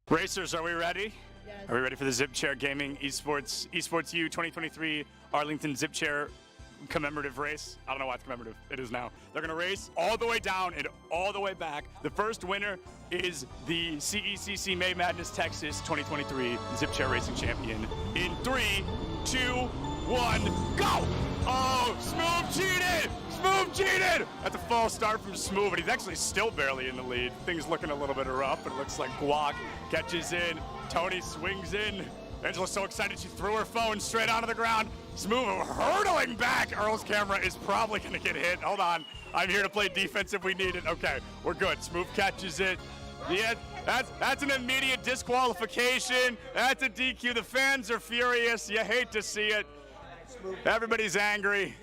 Racers, are we ready? Yes. Are we ready for the Zip Chair Gaming Esports U 2023 Arlington Zip Chair commemorative race? I don't know why it's commemorative. It is now. They're going to race all the way down and all the way back. The first winner is the CECC May Madness Texas 2023 Zip Chair Racing Champion. In 3, 2, 1, go! Oh, Smooth cheated! Smooth cheated! That's a false start from Smooth, but he's actually still barely in the lead. Things looking a little bit rough, but it looks like Guac catches in. Tony swings in. Angela's so excited she threw her phone straight onto the ground. Smooth hurtling back. Earl's camera is probably gonna get hit. Hold on, I'm here to play defense if we need it. Okay, we're good. Smooth catches it. Yeah, that's an immediate disqualification. That's a DQ. The fans are furious. You hate to see it. Everybody's angry.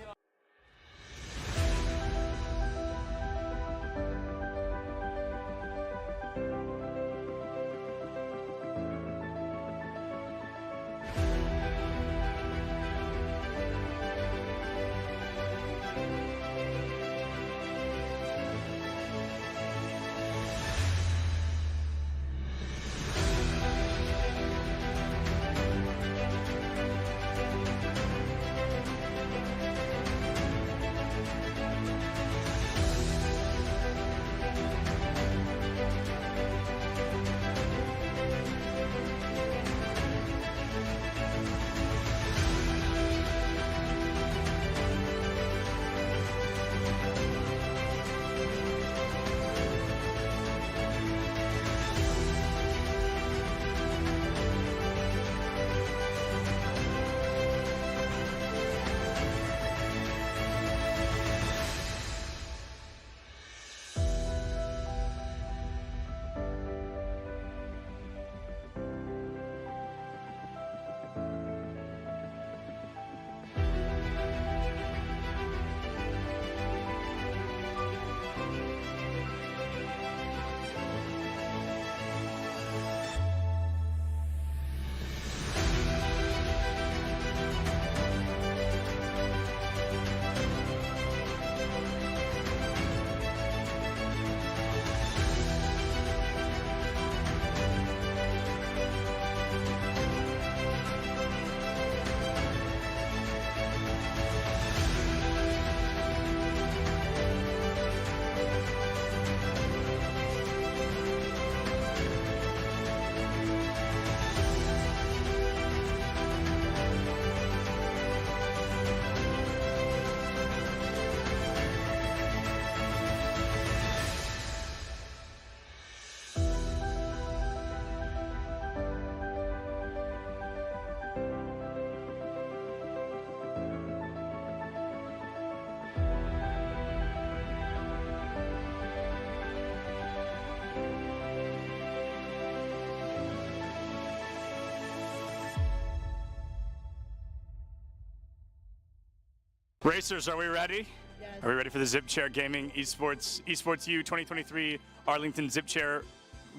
Racers, are we ready? Yes. Are we ready for the Zip Chair Gaming Esports U 2023 Arlington Zip Chair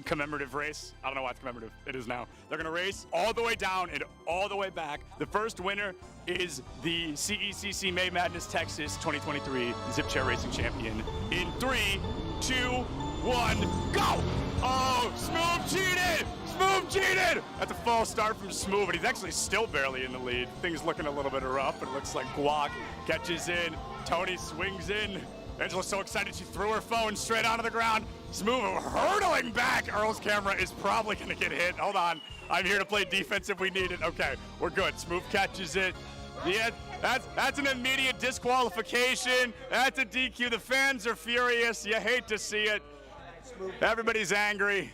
commemorative race? I don't know why it's commemorative. It is now. They're going to race all the way down and all the way back. The first winner is the CECC May Madness Texas 2023 Zip Chair Racing Champion. In 3, 2, 1, go! Oh, Smooth cheated! Smooth cheated! That's a false start from Smooth, but he's actually still barely in the lead. Things looking a little bit rough, but it looks like Guac catches in. Tony swings in. Angela's so excited she threw her phone straight onto the ground. Smooth hurtling back. Earl's camera is probably gonna get hit. Hold on, I'm here to play defense if we need it. Okay, we're good. Smooth catches it. Yeah, that's an immediate disqualification. That's a DQ. The fans are furious. You hate to see it. Everybody's angry.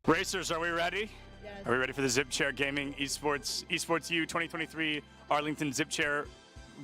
Racers, are we ready? Yes. Are we ready for the Zip Chair Gaming Esports U 2023 Arlington Zip Chair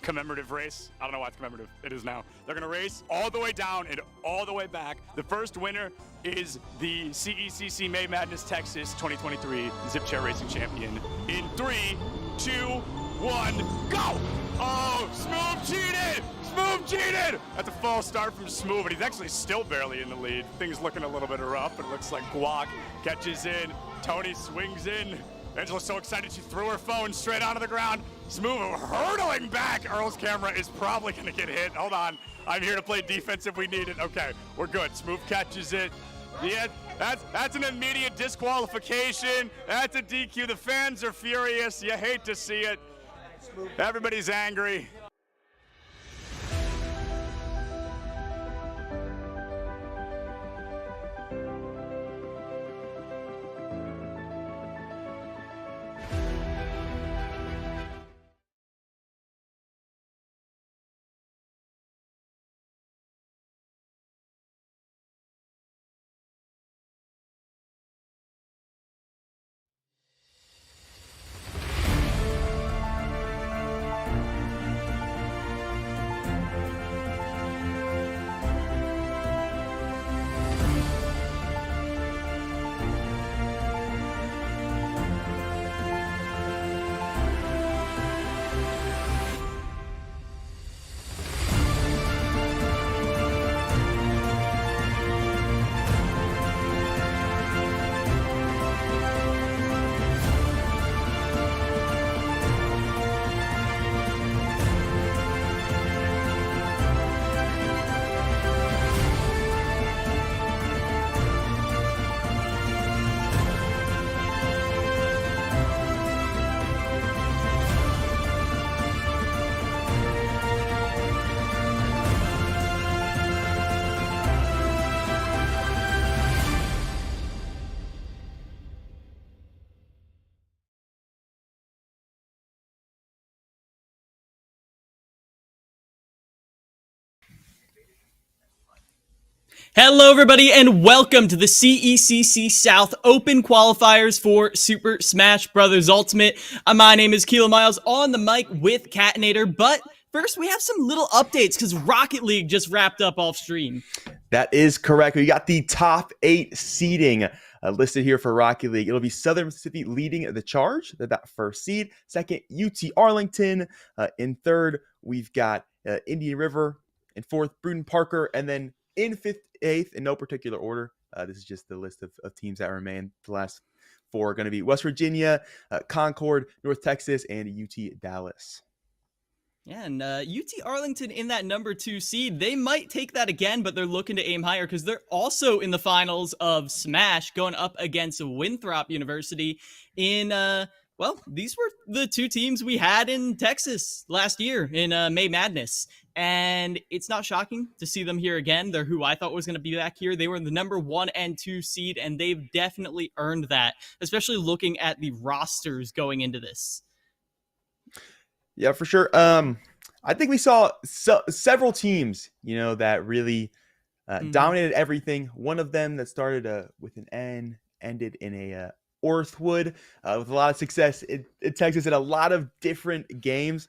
commemorative race? I don't know why it's commemorative. It is now. They're going to race all the way down and all the way back. The first winner is the CECC May Madness Texas 2023 Zip Chair Racing Champion. In 3, 2, 1, go! Oh, Smooth cheated! Smooth cheated! That's a false start from Smooth, but he's actually still barely in the lead. Things looking a little bit rough. It looks like Guac catches in. Tony swings in. Angela's so excited she threw her phone straight onto the ground. Smooth hurtling back. Earl's camera is probably going to get hit. Hold on. I'm here to play defense if we need it. Okay, we're good. Smooth catches it. Yeah, that's an immediate disqualification. That's a DQ. The fans are furious. You hate to see it. Everybody's angry. Hello, everybody, and welcome to the CECC South Open Qualifiers for Super Smash Bros. Ultimate. My name is Keelan Miles on the mic with Catinator, but first we have some little updates because Rocket League just wrapped up off stream. That is correct. We got the top 8 seeding listed here for Rocket League. It'll be Southern Mississippi leading the charge. They're that first seed. Second, UT Arlington. In third, we've got Indian River. In fourth, Bruden Parker. And then in fifth, eighth, in no particular order. This is just the list of teams that remain. The last 4 are going to be West Virginia, Concord, North Texas, and UT Dallas. Yeah, and UT Arlington in that number 2 seed, they might take that again, but they're looking to aim higher because they're also in the finals of Smash, going up against Winthrop University in, well, these were the 2 teams we had in Texas last year in May Madness. And it's not shocking to see them here again. They're who I thought was going to be back here. They were the number 1 and 2 seed, and they've definitely earned that, especially looking at the rosters going into this. Yeah, for sure. I think we saw several teams, that really dominated everything. One of them that started with an N, ended in a Orthwood with a lot of success in Texas in a lot of different games.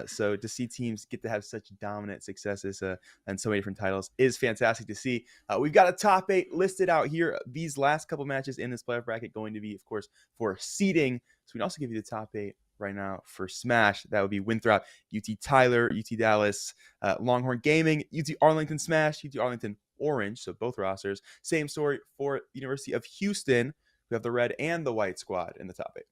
So to see teams get to have such dominant successes and so many different titles is fantastic to see. We've got a top 8 listed out here. These last couple matches in this playoff bracket going to be, of course, for seeding. So we can also give you the top 8 right now for Smash. That would be Winthrop, UT Tyler, UT Dallas, Longhorn Gaming, UT Arlington Smash, UT Arlington Orange. So both rosters. Same story for University of Houston. We have the red and the white squad in the top 8.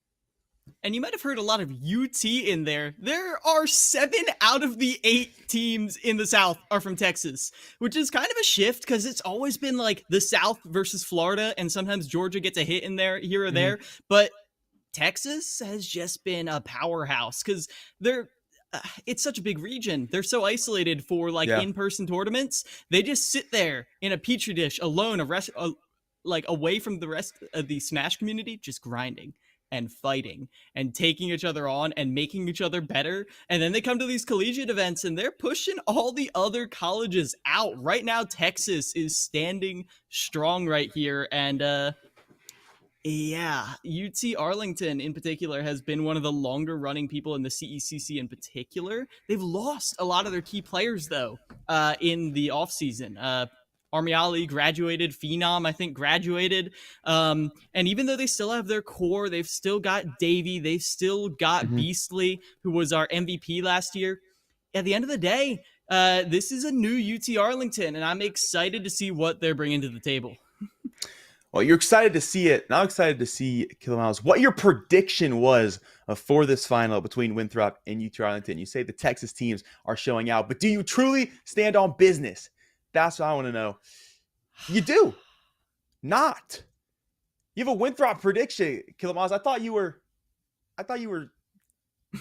And you might have heard a lot of UT in there. There are 7 out of the 8 teams in the South are from Texas, which is kind of a shift because it's always been like the South versus Florida, and sometimes Georgia gets a hit in there here or there. But Texas has just been a powerhouse because it's such a big region. They're so isolated for in-person tournaments. They just sit there in a petri dish alone, away from the rest of the Smash community, just grinding and fighting and taking each other on and making each other better. And then they come to these collegiate events and they're pushing all the other colleges out. Right now, Texas is standing strong right here. And Yeah, UT Arlington in particular has been one of the longer running people in the CECC in particular. They've lost a lot of their key players though in the offseason. Armiali graduated, Phenom I think graduated, and even though they still have their core, they've still got Davey, they've still got Mhm. Beastly, who was our MVP last year. At the end of the day, this is a new UT Arlington, and I'm excited to see what they're bringing to the table. Well, you're excited to see it. And I'm excited to see Killer Miles. What your prediction was for this final between Winthrop and UT Arlington. You say the Texas teams are showing out, but do you truly stand on business? That's what I want to know. You do not. You have a Winthrop prediction, Killer Miles. I thought you were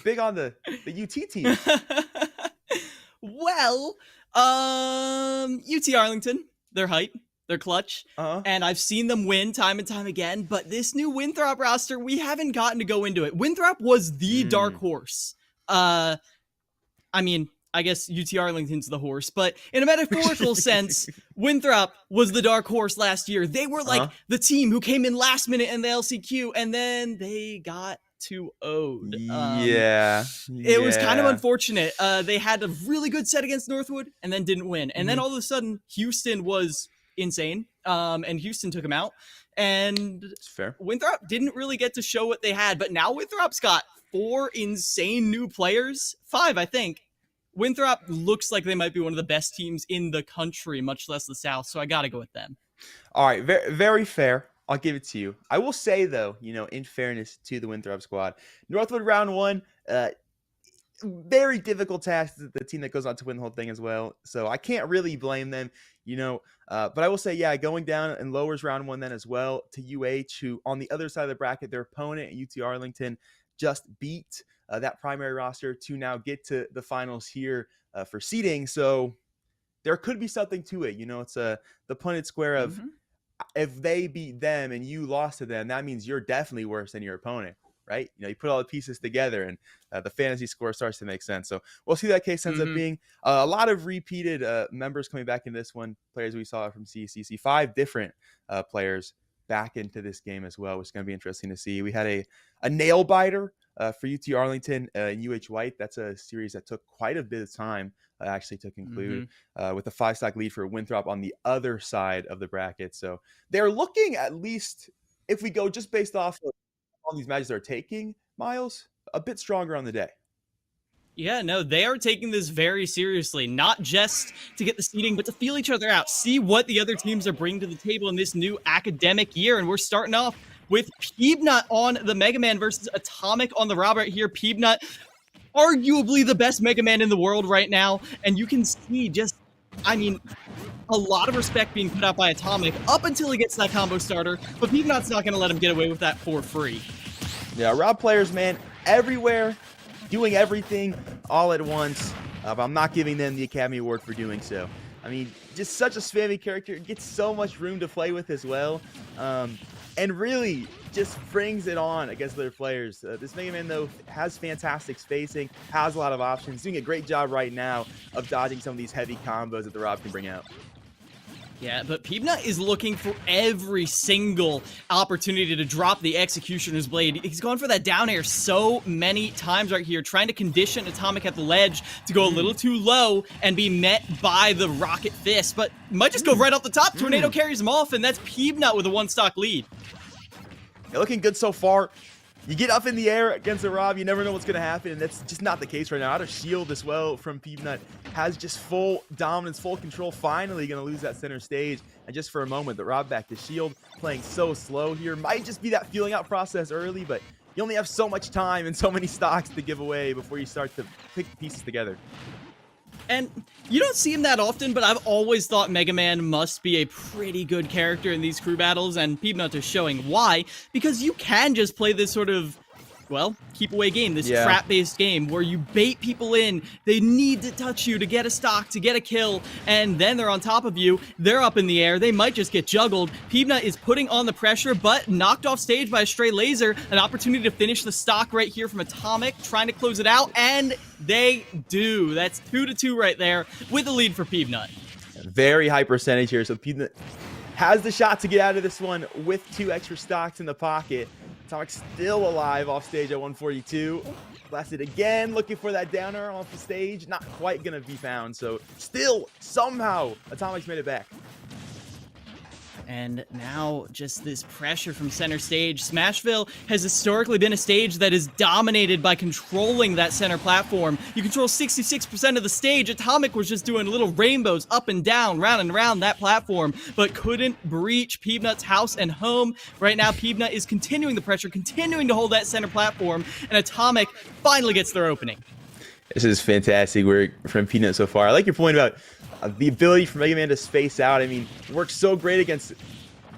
big on the UT team. Well, UT Arlington, they're hype, they're clutch, and I've seen them win time and time again, but this new Winthrop roster, we haven't gotten to go into it. Winthrop was the dark horse. I mean, I guess UT Arlington's the horse, but in a metaphorical sense, Winthrop was the dark horse last year. They were like the team who came in last minute in the LCQ, and then they got 2-0'd. It was kind of unfortunate. They had a really good set against Northwood and then didn't win. And then all of a sudden, Houston was insane, and Houston took them out. And It's fair. Winthrop didn't really get to show what they had, but now Winthrop's got 4 insane new players. 5, I think. Winthrop looks like they might be one of the best teams in the country, much less the South, so I got to go with them. All right, very, very fair. I'll give it to you. I will say, though, in fairness to the Winthrop squad, Northwood round 1, very difficult task. The team that goes on to win the whole thing as well. So I can't really blame them, But I will say, yeah, going down in lowers round 1 then as well to UH, who on the other side of the bracket, their opponent, UT Arlington, just beat that primary roster to now get to the finals here for seeding. So there could be something to it. It's the Punnett square of if they beat them and you lost to them, that means you're definitely worse than your opponent, right? You put all the pieces together and the fantasy score starts to make sense. So we'll see that case ends up being a lot of repeated members coming back in this one, players we saw from CECC, 5 different players back into this game as well, which is going to be interesting to see. We had a nail biter for UT Arlington and UH White. That's a series that took quite a bit of time actually to conclude with a 5-stock lead for Winthrop on the other side of the bracket. So they're looking, at least if we go just based off of all these matches they're taking, Miles, a bit stronger on the day. Yeah, no, they are taking this very seriously, not just to get the seeding, but to feel each other out, see what the other teams are bringing to the table in this new academic year. And we're starting off with Peebnut on the Mega Man versus Atomic on the Rob right here. Peebnut, arguably the best Mega Man in the world right now. And you can see just, a lot of respect being put out by Atomic up until he gets that combo starter. But Peebnut's not going to let him get away with that for free. Yeah, Rob players, man, everywhere, doing everything all at once. But I'm not giving them the Academy Award for doing so. Just such a spammy character. Gets so much room to play with as well. And really just brings it on against other players. This Mega Man, though, has fantastic spacing, has a lot of options, doing a great job right now of dodging some of these heavy combos that the Rob can bring out. Yeah, but Peebnut is looking for every single opportunity to drop the Executioner's Blade. He's gone for that down air so many times right here, trying to condition Atomic at the ledge to go a little too low and be met by the Rocket Fist, but might just go right off the top. Tornado carries him off, and that's Peebnut with a 1-stock lead. Yeah, looking good so far. You get up in the air against the Rob, you never know what's going to happen, and that's just not the case right now. Out of shield as well from Peebnut, has just full dominance, full control, finally going to lose that center stage. And just for a moment, the Rob back to shield, playing so slow here. Might just be that feeling out process early, but you only have so much time and so many stocks to give away before you start to pick pieces together. And you don't see him that often, but I've always thought Mega Man must be a pretty good character in these crew battles, and Peebnut is showing why, because you can just play this sort of, keep away game, this trap-based game where you bait people in, they need to touch you to get a stock, to get a kill, and then they're on top of you, they're up in the air, they might just get juggled. Peebnut is putting on the pressure, but knocked off stage by a stray laser, an opportunity to finish the stock right here from Atomic, trying to close it out, and they do. That's 2-2 right there with the lead for Peebnut. Very high percentage here, so Peebnut has the shot to get out of this one with 2 extra stocks in the pocket. Atomic still alive off stage at 142. Blasted again, looking for that downer off the stage. Not quite going to be found. So still, somehow, Atomic's made it back. And now just this pressure from center stage. Smashville has historically been a stage that is dominated by controlling that center platform. You control 66% of the stage. Atomic was just doing little rainbows up and down, round and around that platform, but couldn't breach Peanut's house and home. Right now, Peanut is continuing the pressure, continuing to hold that center platform, and Atomic finally gets their opening. This is fantastic work from Peanut so far. I like your point about the ability for Mega Man to space out. I mean, it works so great against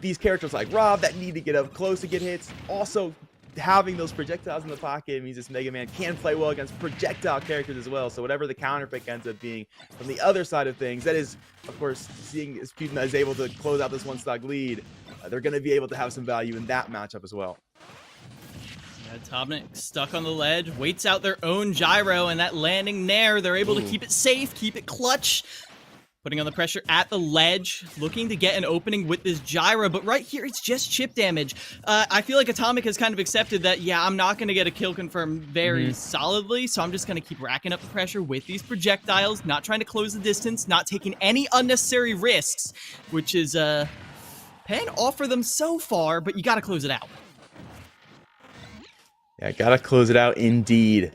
these characters like Rob that need to get up close to get hits. Also, having those projectiles in the pocket means this Mega Man can play well against projectile characters as well. So whatever the counter pick ends up being from the other side of things, that is, of course, seeing as Peanut is able to close out this 1-stock lead, they're going to be able to have some value in that matchup as well. Atomic stuck on the ledge, waits out their own gyro, and that landing nair, they're able to keep it safe, keep it clutch. Putting on the pressure at the ledge, looking to get an opening with this gyro, but right here, it's just chip damage. I feel like Atomic has kind of accepted that, yeah, I'm not going to get a kill confirmed very solidly, so I'm just going to keep racking up the pressure with these projectiles, not trying to close the distance, not taking any unnecessary risks, which is paying off for them so far, but you got to close it out. Yeah, gotta close it out indeed.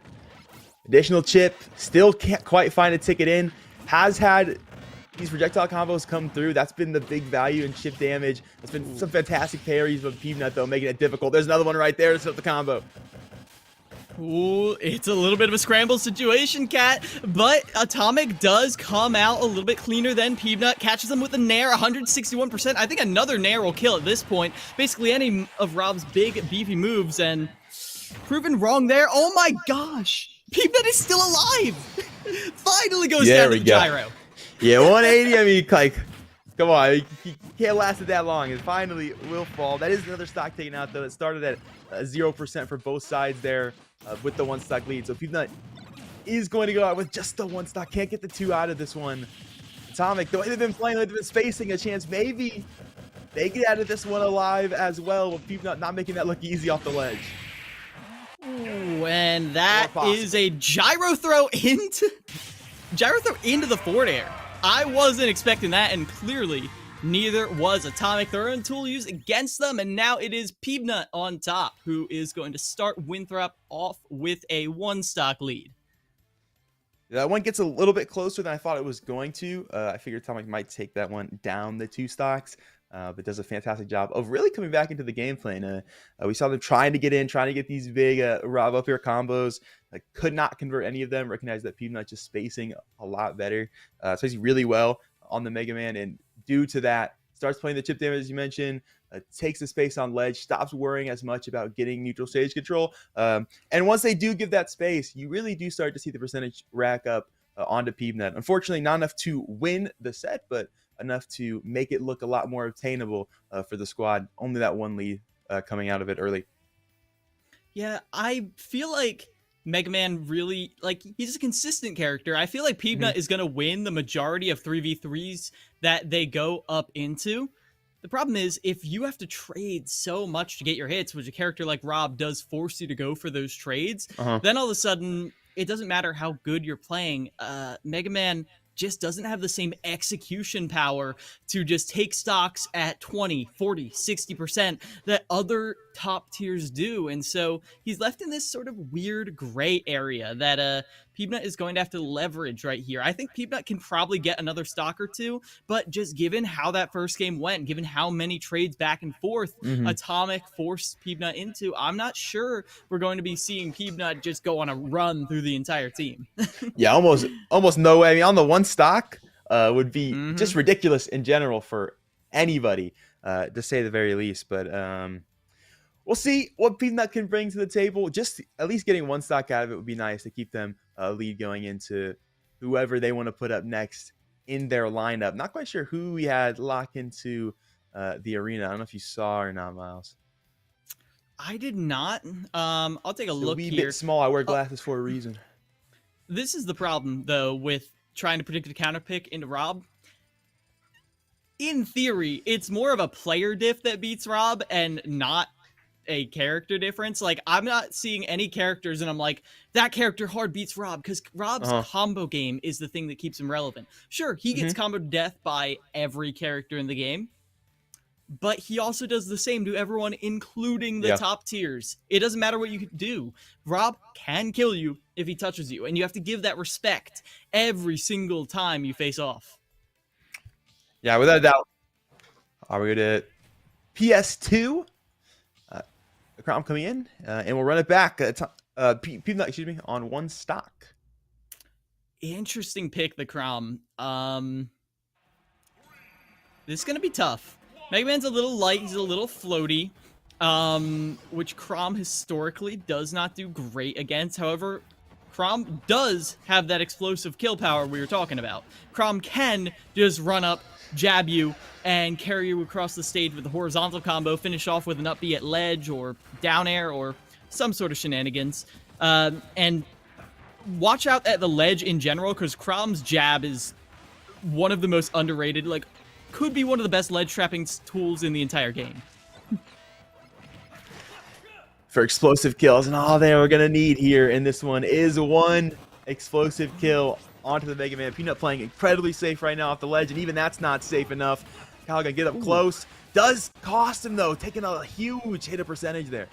Additional chip, still can't quite find a ticket in. Has had these projectile combos come through. That's been the big value in chip damage. That's been some fantastic parries from Peanut, though, making it difficult. There's another one right there to set up the combo. Ooh, it's a little bit of a scramble situation, Cat, but Atomic does come out a little bit cleaner than Peanut. Catches him with a nair, 161%. I think another nair will kill at this point. Basically any of Rob's big, beefy moves, and proven wrong there. Oh my gosh! Peanut is still alive! Finally goes down to the gyro. Yeah, 180, I mean, like, come on, he can't last it that long. It finally will fall. That is another stock taken out, though. It started at 0% for both sides there with the 1-stock lead. So Peanut is going to go out with just the 1 stock. Can't get the 2 out of this one. Atomic, the way they've been playing, they've been spacing a chance. Maybe they get out of this one alive as well, with Peanut not making that look easy off the ledge. Ooh, and that is a gyro throw into the forward air. I wasn't expecting that, and clearly neither was Atomic. Their own tool used against them, and now it is Peanut on top, who is going to start Winthrop off with a 1-stock lead. That one gets a little bit closer than I thought it was going to. I figured Atomic might take that one down the 2 stocks. But does a fantastic job of really coming back into the game plan. We saw them trying to get in, trying to get these big Rob up here combos. Could not convert any of them. Recognize that Peanut just spacing a lot better. Spacing really well on the Mega Man. And due to that, starts playing the chip damage, as you mentioned. Takes the space on ledge. Stops worrying as much about getting neutral stage control. And once they do give that space, you really do start to see the percentage rack up onto Peanut. Unfortunately, not enough to win the set, but enough to make it look a lot more obtainable for the squad. Only that 1 lead coming out of it early. Yeah, I feel like Mega Man really, like, he's a consistent character. I feel like Peanut is going to win the majority of 3v3s that they go up into. The problem is, if you have to trade so much to get your hits, which a character like Rob does force you to go for those trades, then all of a sudden, it doesn't matter how good you're playing. Mega Man just doesn't have the same execution power to just take stocks at 20, 40, 60% that other top tiers do. And so he's left in this sort of weird gray area that Peanut is going to have to leverage right here. I think Peanut can probably get another stock or 2, but just given how that first game went, given how many trades back and forth Atomic forced Peanut into, I'm not sure we're going to be seeing Peanut just go on a run through the entire team. Yeah, almost no way. I mean, on the 1 stock would be just ridiculous in general for anybody, to say the very least. But we'll see what Peanut can bring to the table. Just at least getting 1 stock out of it would be nice to keep them lead going into whoever they want to put up next in their lineup. Not quite sure who we had lock into the arena. I don't know if you saw or not, Miles. I did not. I'll take a look here. It's a wee bit small. I wear glasses for a reason. This is the problem, though, with trying to predict a counter pick into Rob. in theory, it's more of a player diff that beats Rob and not a character difference. Like, I'm not seeing any characters and I'm like, that character hard beats Rob, because Rob's combo game is the thing that keeps him relevant. Sure, he gets comboed to death by every character in the game, but he also does the same to everyone, including the top tiers. It doesn't matter what you do. Rob can kill you if he touches you, and you have to give that respect every single time you face off. Yeah, without a doubt. Are we going to PS2? The Crown coming in, and we'll run it back. Peanut, on one stock. Interesting pick, the Crom. This is going to be tough. Mega Man's a little light. He's a little floaty, which Crom historically does not do great against. However, Crom does have that explosive kill power we were talking about. Crom can just run up, jab you, and carry you across the stage with a horizontal combo, finish off with an up B at ledge or down air or some sort of shenanigans. And watch out at the ledge in general, because Crom's jab is one of the most underrated, like, could be one of the best ledge trapping tools in the entire game. For explosive kills, and all they are going to need here in this one is one explosive kill onto the Mega Man. Peanut playing incredibly safe right now off the ledge, and even that's not safe enough. Kyle gonna get up close. Does cost him, though, taking a huge hit percentage there.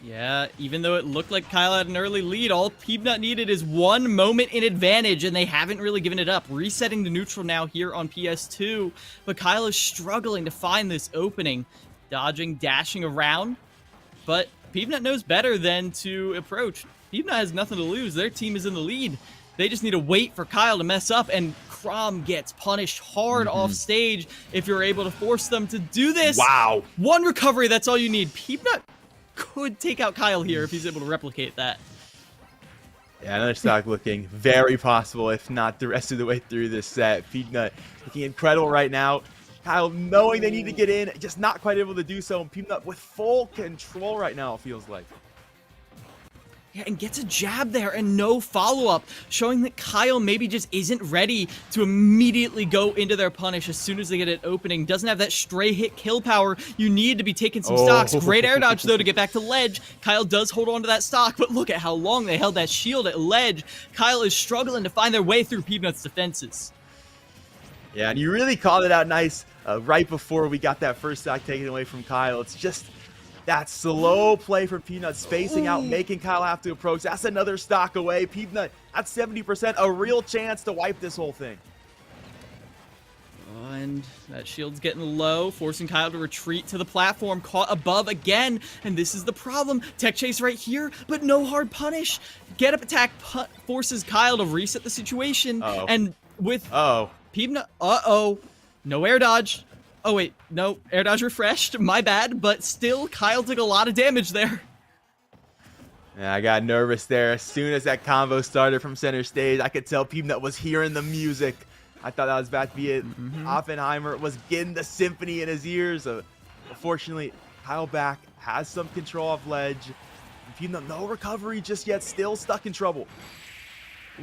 Yeah, even though it looked like Kyle had an early lead, all Peanut needed is one moment in advantage, and they haven't really given it up. Resetting to neutral now here on PS2, but Kyle is struggling to find this opening. Dodging, dashing around, but Peanut knows better than to approach. Peanut has nothing to lose. Their team is in the lead. They just need to wait for Kyle to mess up, and Crom gets punished hard off stage if you're able to force them to do this. Wow. One recovery, that's all you need. Peanut could take out Kyle here if he's able to replicate that. Yeah, another stock looking very possible, if not the rest of the way through this set. Peanut looking incredible right now. Kyle knowing they need to get in, just not quite able to do so. And Peanut with full control right now, it feels like. Yeah, and gets a jab there and no follow-up, showing that Kyle maybe just isn't ready to immediately go into their punish as soon as they get an opening. Doesn't have that stray hit kill power. You need to be taking some stocks. Great air dodge, though, to get back to ledge. Kyle does hold on to that stock, but look at how long they held that shield at ledge. Kyle is struggling to find their way through Peanut's defenses. Yeah, and you really called it out nice right before we got that first stock taken away from Kyle. It's just that slow play from Peanut, spacing out, making Kyle have to approach. That's another stock away. Peanut at 70%, a real chance to wipe this whole thing. Oh, and that shield's getting low, forcing Kyle to retreat to the platform, caught above again, and this is the problem. Tech chase right here, but no hard punish. Get up attack forces Kyle to reset the situation, and with Peanut, no air dodge. Oh, wait, no, air dodge refreshed, my bad, but still, Kyle took a lot of damage there. Yeah, I got nervous there. As soon as that combo started from center stage, I could tell Peanut was hearing the music. I thought that was about to be it. Oppenheimer was getting the symphony in his ears. Unfortunately, Kyle back has some control off ledge. Peanut, no recovery just yet, still stuck in trouble.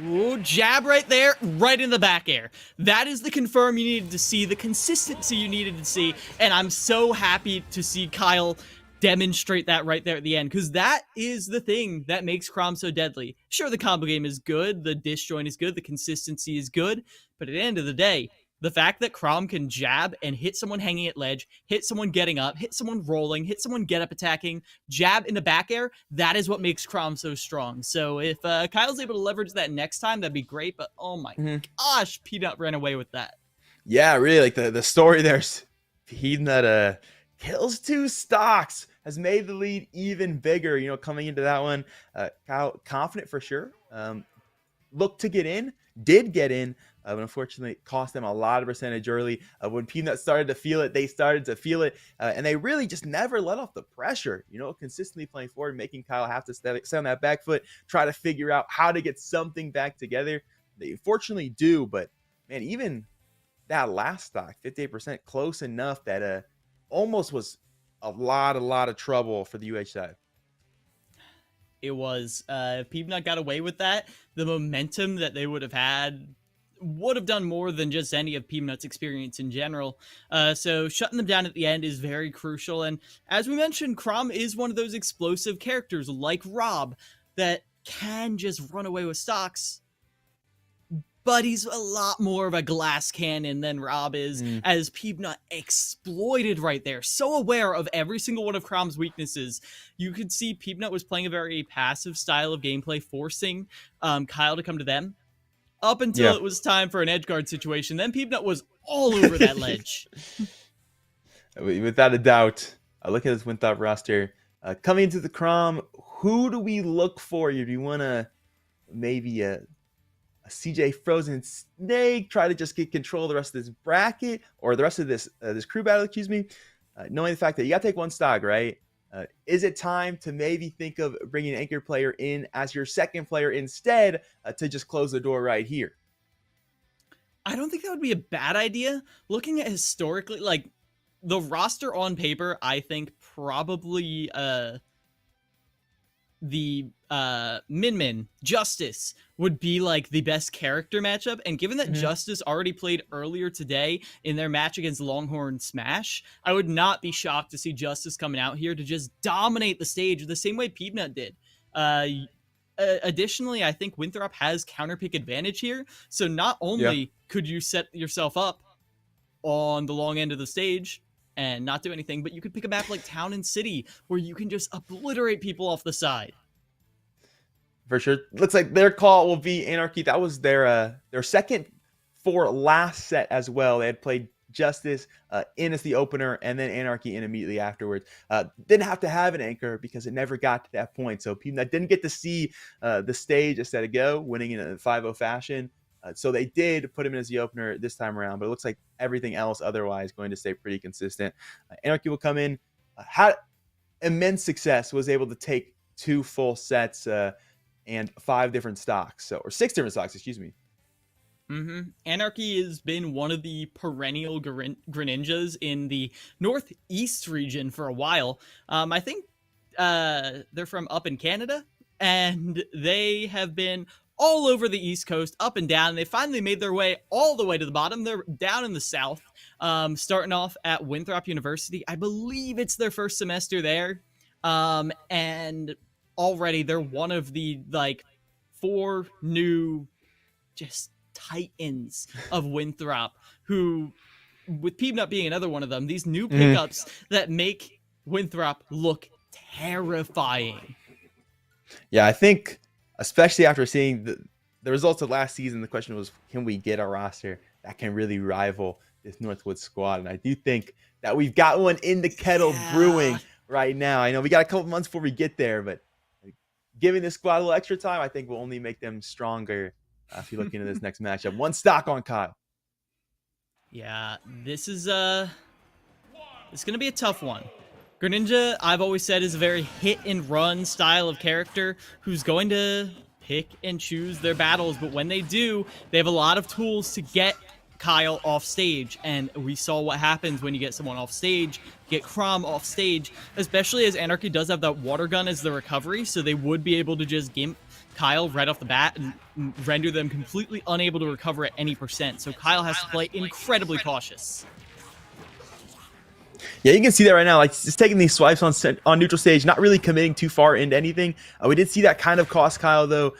Ooh, jab right there, right in the back air. That is the confirm you needed to see, the consistency you needed to see, and I'm so happy to see Kyle demonstrate that right there at the end, because that is the thing that makes Crom so deadly. Sure, the combo game is good, the disjoint is good, the consistency is good, but at the end of the day, the fact that Crom can jab and hit someone hanging at ledge, hit someone getting up, hit someone rolling, hit someone get up attacking, jab in the back air, that is what makes Crom so strong. So if Kyle's able to leverage that next time, that'd be great. But oh my gosh, Peanut ran away with that. Yeah, really, like the story there's Peanut kills 2 stocks, has made the lead even bigger, you know, coming into that one. Kyle, confident for sure. Looked to get in, did get in, but unfortunately it cost them a lot of percentage early. When Peanut started to feel it, they started to feel it, and they really just never let off the pressure, you know, consistently playing forward, making Kyle have to stay on that back foot, try to figure out how to get something back together. They fortunately do, but man, even that last stock, 58%, close enough that almost was a lot of trouble for the UH side. It was. If Peanut got away with that, the momentum that they would have had would have done more than just any of Peanut's experience in general. So shutting them down at the end is very crucial. And as we mentioned, Crom is one of those explosive characters like Rob that can just run away with stocks. But he's a lot more of a glass cannon than Rob is, as Peanut exploited right there. So aware of every single one of Crom's weaknesses. You could see Peanut was playing a very passive style of gameplay, forcing Kyle to come to them. Up until it was time for an edge guard situation. Then Peanut was all over that ledge. Without a doubt. Look at this Winthrop roster. Coming into the Crom, who do we look for here? Do you want to maybe a CJ Frozen Snake, try to just get control of the rest of this bracket, or the rest of this crew battle, excuse me, knowing the fact that you got to take one stock, right? Is it time to maybe think of bringing an anchor player in as your second player instead, to just close the door right here? I don't think that would be a bad idea. Looking at historically, like, the roster on paper, I think probably the Min Justice would be like the best character matchup. And given that Justice already played earlier today in their match against Longhorn Smash, I would not be shocked to see Justice coming out here to just dominate the stage the same way Peanut did. Additionally, I think Winthrop has counterpick advantage here. So not only could you set yourself up on the long end of the stage and not do anything, but you could pick a map like Town and City where you can just obliterate people off the side. For sure. Looks like their call will be Anarchy. That was their second for last set as well. They had played Justice in as the opener, and then Anarchy in immediately afterwards. Didn't have to have an anchor because it never got to that point. So Peanut didn't get to see the stage a set ago, winning in a 5-0 fashion. So they did put him in as the opener this time around, but it looks like everything else otherwise going to stay pretty consistent. Anarchy will come in, had immense success, was able to take 2 full sets and 5 different stocks, or 6 different stocks, excuse me. Anarchy has been one of the perennial Greninjas in the Northeast region for a while. I think they're from up in Canada, and they have been all over the East Coast, up and down. They finally made their way all the way to the bottom. They're down in the South, starting off at Winthrop University. I believe it's their first semester there. And already they're one of the, 4 new just titans of Winthrop, who, with Peanut being another one of them, these new pickups that make Winthrop look terrifying. Yeah, I think, especially after seeing the results of last season, the question was, can we get a roster that can really rival this Northwood squad? And I do think that we've got one in the kettle brewing right now. I know we got a couple months before we get there, but giving this squad a little extra time, I think will only make them stronger if you're looking at this next matchup. 1 stock on Kyle. Yeah, this is going to be a tough one. Greninja, I've always said, is a very hit-and-run style of character who's going to pick and choose their battles, but when they do, they have a lot of tools to get Kyle off stage, and we saw what happens when you get someone off stage, get Crom off stage, especially as Anarchy does have that water gun as the recovery, so they would be able to just gimp Kyle right off the bat and render them completely unable to recover at any percent, so Kyle has to play incredibly cautious. Yeah, you can see that right now, like just taking these swipes on neutral stage, not really committing too far into anything. We did see that kind of cost Kyle, though,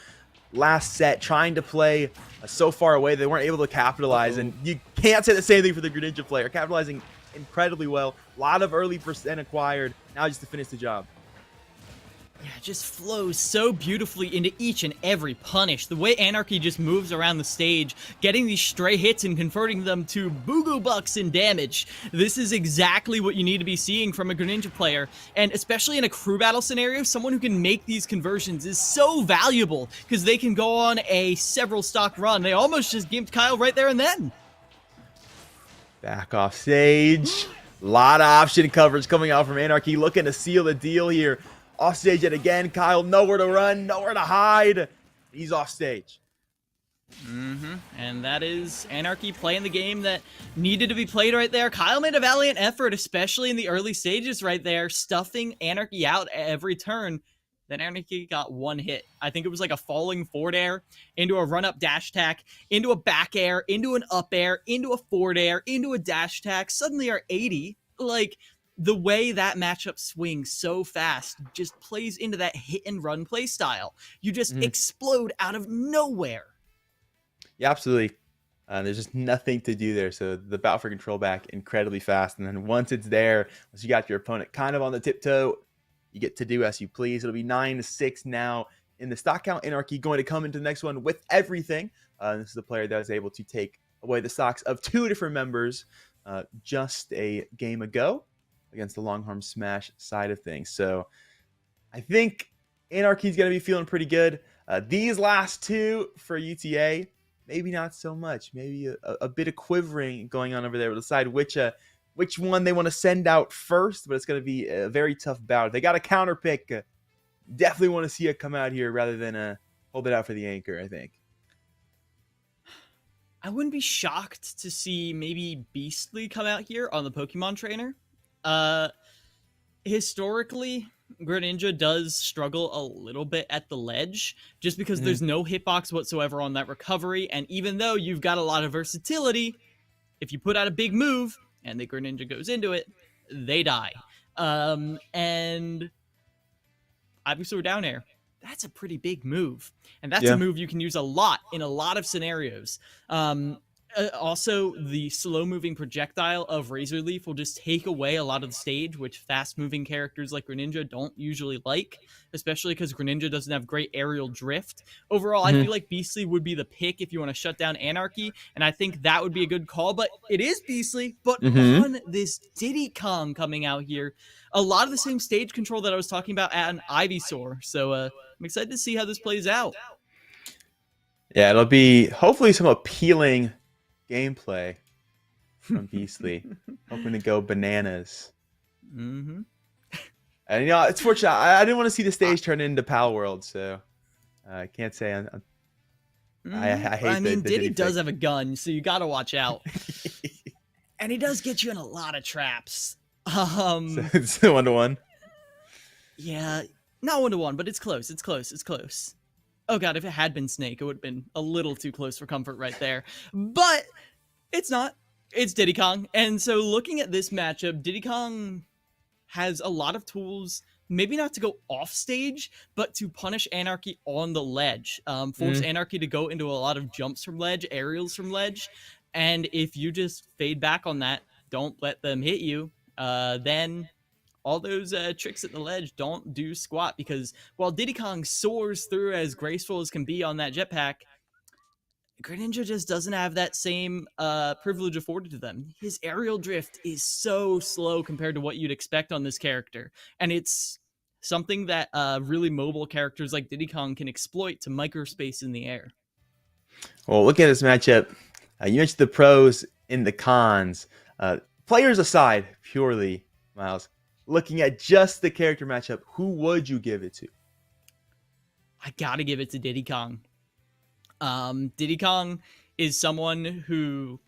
last set, trying to play so far away. They weren't able to capitalize, and you can't say the same thing for the Greninja player. Capitalizing incredibly well. A lot of early percent acquired, now just to finish the job. Yeah, it just flows so beautifully into each and every punish. The way Anarchy just moves around the stage, getting these stray hits and converting them to Boogo Bucks in damage. This is exactly what you need to be seeing from a Greninja player. And especially in a crew battle scenario, someone who can make these conversions is so valuable because they can go on a several stock run. They almost just gimped Kyle right there and then. Back off stage. A lot of option coverage coming out from Anarchy, looking to seal the deal here. Off stage yet again. Kyle nowhere to run, nowhere to hide. He's off stage. And that is Anarchy playing the game that needed to be played right there. Kyle made a valiant effort, especially in the early stages right there, stuffing Anarchy out at every turn. then Anarchy got one hit. I think it was like a falling forward air into a run-up dash attack, into a back air, into an up air, into a forward air, into a dash attack. Suddenly are 80. Like, the way that matchup swings so fast just plays into that hit and run play style. You just explode out of nowhere. Yeah, absolutely. There's just nothing to do there. So the battle for control back incredibly fast. And then once it's there, once you got your opponent kind of on the tiptoe, you get to do as you please. It'll be 9-6 now in the stock count. Anarchy going to come into the next one with everything. This is the player that was able to take away the stocks of 2 different members just a game ago against the Longhorn Smash side of things. So I think Anarchy's going to be feeling pretty good. These last 2 for UTA, maybe not so much. Maybe a bit of quivering going on over there. We'll decide which one they want to send out first, but it's going to be a very tough bout. They got a counter pick. Definitely want to see it come out here rather than hold it out for the anchor, I think. I wouldn't be shocked to see maybe Beastly come out here on the Pokemon Trainer. Historically, Greninja does struggle a little bit at the ledge just because there's no hitbox whatsoever on that recovery. And even though you've got a lot of versatility, if you put out a big move and the Greninja goes into it, they die. And Ivysaur down air, that's a pretty big move. And that's a move you can use a lot in a lot of scenarios. Also, the slow-moving projectile of Razor Leaf will just take away a lot of the stage, which fast-moving characters like Greninja don't usually like, especially because Greninja doesn't have great aerial drift. Overall, I feel like Beastly would be the pick if you want to shut down Anarchy, and I think that would be a good call, but it is Beastly, but on this Diddy Kong coming out here, a lot of the same stage control that I was talking about at an Ivysaur, so I'm excited to see how this plays out. Yeah, it'll be hopefully some appealing gameplay from Beastly. Hoping to go bananas. And you know, it's fortunate. I didn't want to see the stage turn into Pal World, so I can't say I hate. I mean, the Diddy does pick. have a gun, so you got to watch out. And he does get you in a lot of traps. So it's 1-1. Yeah, not 1-1, but it's close. It's close. It's close. Oh god, if it had been Snake, it would have been a little too close for comfort right there. But it's not. It's Diddy Kong. And so looking at this matchup, Diddy Kong has a lot of tools, maybe not to go off stage, but to punish Anarchy on the ledge. Force Anarchy to go into a lot of jumps from ledge, aerials from ledge. And if you just fade back on that, don't let them hit you, then all those tricks at the ledge don't do squat, because while Diddy Kong soars through as graceful as can be on that jetpack, Greninja just doesn't have that same privilege afforded to them. His aerial drift is so slow compared to what you'd expect on this character, and it's something that really mobile characters like Diddy Kong can exploit to microspace in the air. Well, looking at this matchup, you mentioned the pros and the cons. Players aside, purely, Miles, looking at just the character matchup, who would you give it to? I gotta give it to Diddy Kong. Diddy Kong is someone who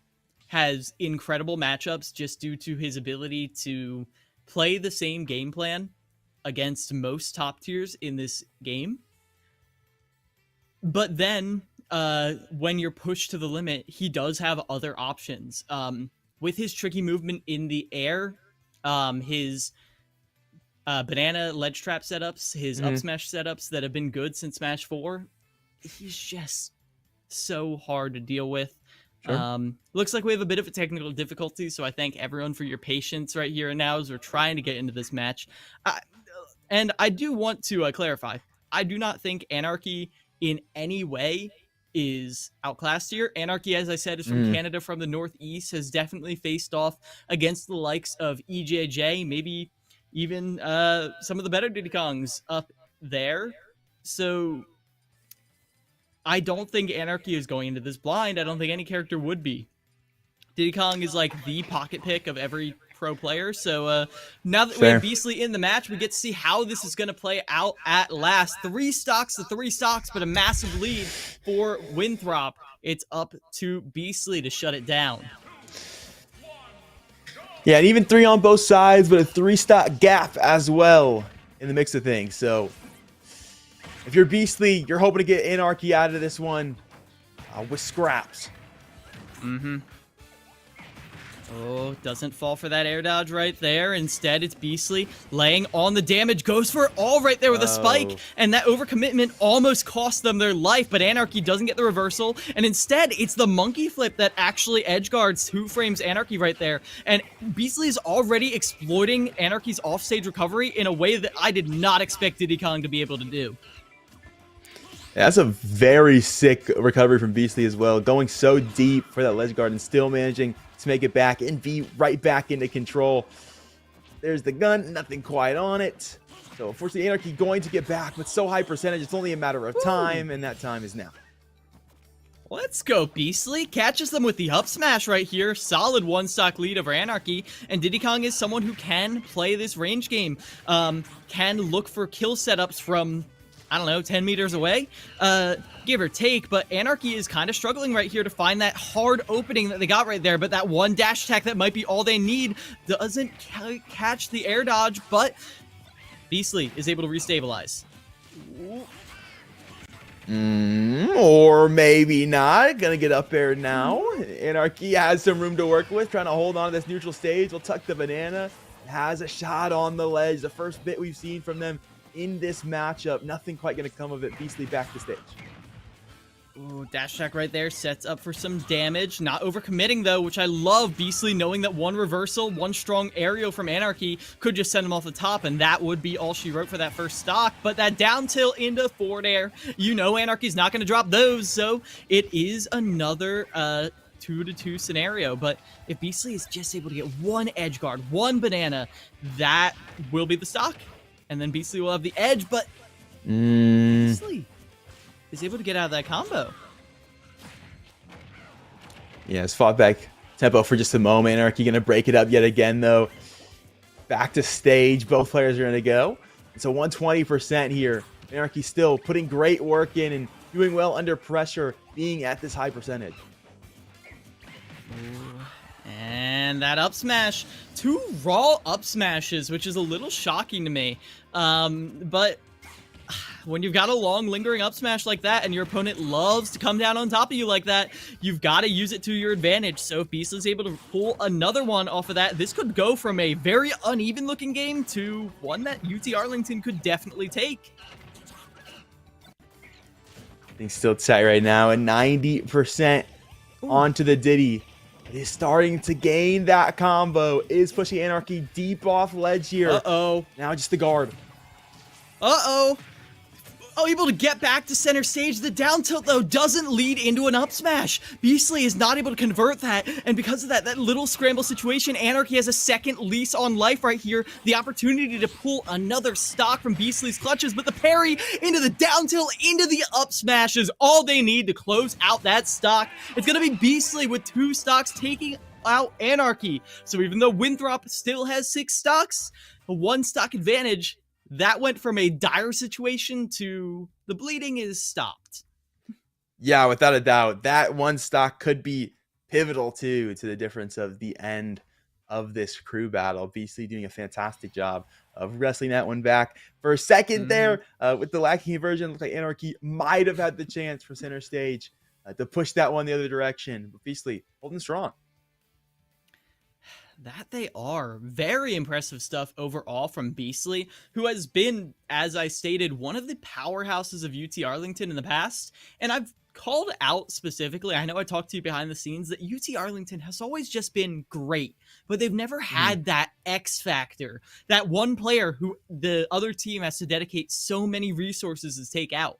has incredible matchups just due to his ability to play the same game plan against most top tiers in this game. But then, when you're pushed to the limit, he does have other options. With his tricky movement in the air, his banana ledge trap setups, his up smash setups that have been good since Smash 4, he's just so hard to deal with. Sure. Looks like we have a bit of a technical difficulty, so I thank everyone for your patience right here and now as we're trying to get into this match. And I do want to clarify, I do not think Anarchy in any way is outclassed here. Anarchy, as I said, is from Canada, from the Northeast, has definitely faced off against the likes of EJJ, maybe even some of the better Diddy Kongs up there. So I don't think Anarchy is going into this blind. I don't think any character would be. Diddy Kong is like the pocket pick of every pro player. So now that we have Beastly in the match, we get to see how this is going to play out at last. 3 stocks to 3 stocks, but a massive lead for Winthrop. It's up to Beastly to shut it down. Yeah, and even 3 on both sides, but a 3 stock gap as well in the mix of things. So if you're Beastly, you're hoping to get Anarchy out of this one with scraps. Mm-hmm. Oh, doesn't fall for that air dodge right there. Instead, it's Beastly laying on the damage. Goes for it all right there with a spike. And that overcommitment almost cost them their life. But Anarchy doesn't get the reversal. And instead, it's the monkey flip that actually edgeguards 2 frames Anarchy right there. And Beastly is already exploiting Anarchy's offstage recovery in a way that I did not expect Diddy Kong to be able to do. That's a very sick recovery from Beastly as well. Going so deep for that ledge guard and still managing to make it back and be right back into control. There's the gun, nothing quite on it. So unfortunately, Anarchy going to get back, but so high percentage, it's only a matter of time, and that time is now. Let's go, Beastly. Catches them with the up smash right here. Solid 1-stock lead over Anarchy. And Diddy Kong is someone who can play this range game. Can look for kill setups from, I don't know, 10 meters away, give or take, but Anarchy is kind of struggling right here to find that hard opening that they got right there, but that one dash attack that might be all they need doesn't catch the air dodge, but Beastly is able to restabilize. Or maybe not. Gonna get up air now. Anarchy has some room to work with, trying to hold on to this neutral stage. Will tuck the banana. Has a shot on the ledge. The first bit we've seen from them in this matchup. Nothing quite going to come of it. Beastly back to stage. Ooh, dash attack right there sets up for some damage. Not overcommitting though, which I love. Beastly knowing that one reversal, one strong aerial from Anarchy could just send him off the top, and that would be all she wrote for that first stock. But that down tilt into forward air, you know Anarchy's not going to drop those, so it is another 2-2 scenario. But if Beastly is just able to get one edge guard, one banana, that will be the stock. And then Beastly will have the edge, but Beastly is able to get out of that combo. Yeah, it's fought back tempo for just a moment. Anarchy going to break it up yet again, though. Back to stage. Both players are going to go. It's a 120% here. Anarchy still putting great work in and doing well under pressure, being at this high percentage. And that up smash, 2 raw up smashes, which is a little shocking to me. But when you've got a long lingering up smash like that and your opponent loves to come down on top of you like that, you've got to use it to your advantage. So if Beastly's able to pull another one off of that, this could go from a very uneven looking game to one that UT Arlington could definitely take. Things still tight right now, and 90% onto the Diddy. It is starting to gain that combo. Is pushing Anarchy deep off ledge here. Uh-oh. Now just the guard. Uh-oh. Oh, able to get back to center stage. The down tilt, though, doesn't lead into an up smash. Beastly is not able to convert that, and because of that little scramble situation, Anarchy has a second lease on life right here. The opportunity to pull another stock from Beastly's clutches, but the parry into the down tilt, into the up smash is all they need to close out that stock. It's going to be Beastly with 2 stocks taking out Anarchy. So even though Winthrop still has 6 stocks, a 1 stock advantage, that went from a dire situation to the bleeding is stopped. Yeah, without a doubt. That 1 stock could be pivotal too to the difference of the end of this crew battle. Beastly doing a fantastic job of wrestling that one back. For a second there, with the lacking conversion, looked like Anarchy might have had the chance for center stage to push that one the other direction. But Beastly holding strong. That they are. Very impressive stuff overall from Beastly, who has been, as I stated, one of the powerhouses of UT Arlington in the past. And I've called out specifically, I know I talked to you behind the scenes, that UT Arlington has always just been great, but they've never had that X factor, that one player who the other team has to dedicate so many resources to take out.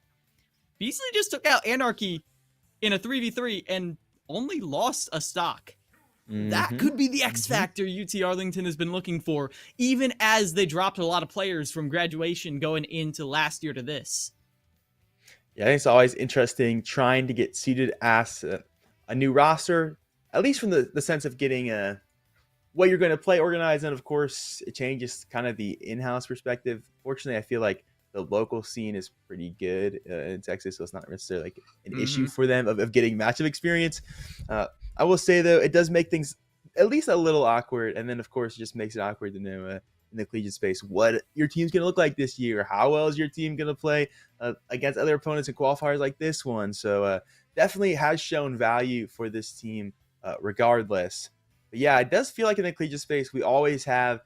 Beastly just took out Anarchy in a 3v3 and only lost a stock. That could be the X factor UT Arlington has been looking for, even as they dropped a lot of players from graduation going into last year to this. Yeah, I think it's always interesting trying to get seeded as a new roster, at least from the sense of getting what you're going to play organized. And of course, it changes kind of the in-house perspective. Fortunately, I feel like the local scene is pretty good in Texas, so it's not necessarily like an issue for them of getting matchup experience. I will say, though, it does make things at least a little awkward. And then, of course, it just makes it awkward to know in the collegiate space, what your team's going to look like this year, how well is your team going to play against other opponents in qualifiers like this one. So definitely has shown value for this team regardless. But yeah, it does feel like in the collegiate space, we always have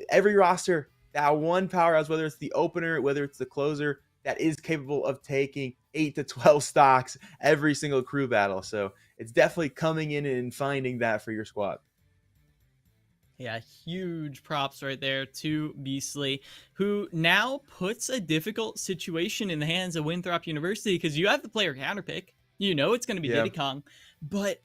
every roster, that one powerhouse, whether it's the opener, whether it's the closer, that is capable of taking 8 to 12 stocks every single crew battle. So it's definitely coming in and finding that for your squad. Yeah, huge props right there to Beastly, who now puts a difficult situation in the hands of Winthrop University because you have the player counterpick. You know it's going to be Diddy Kong, but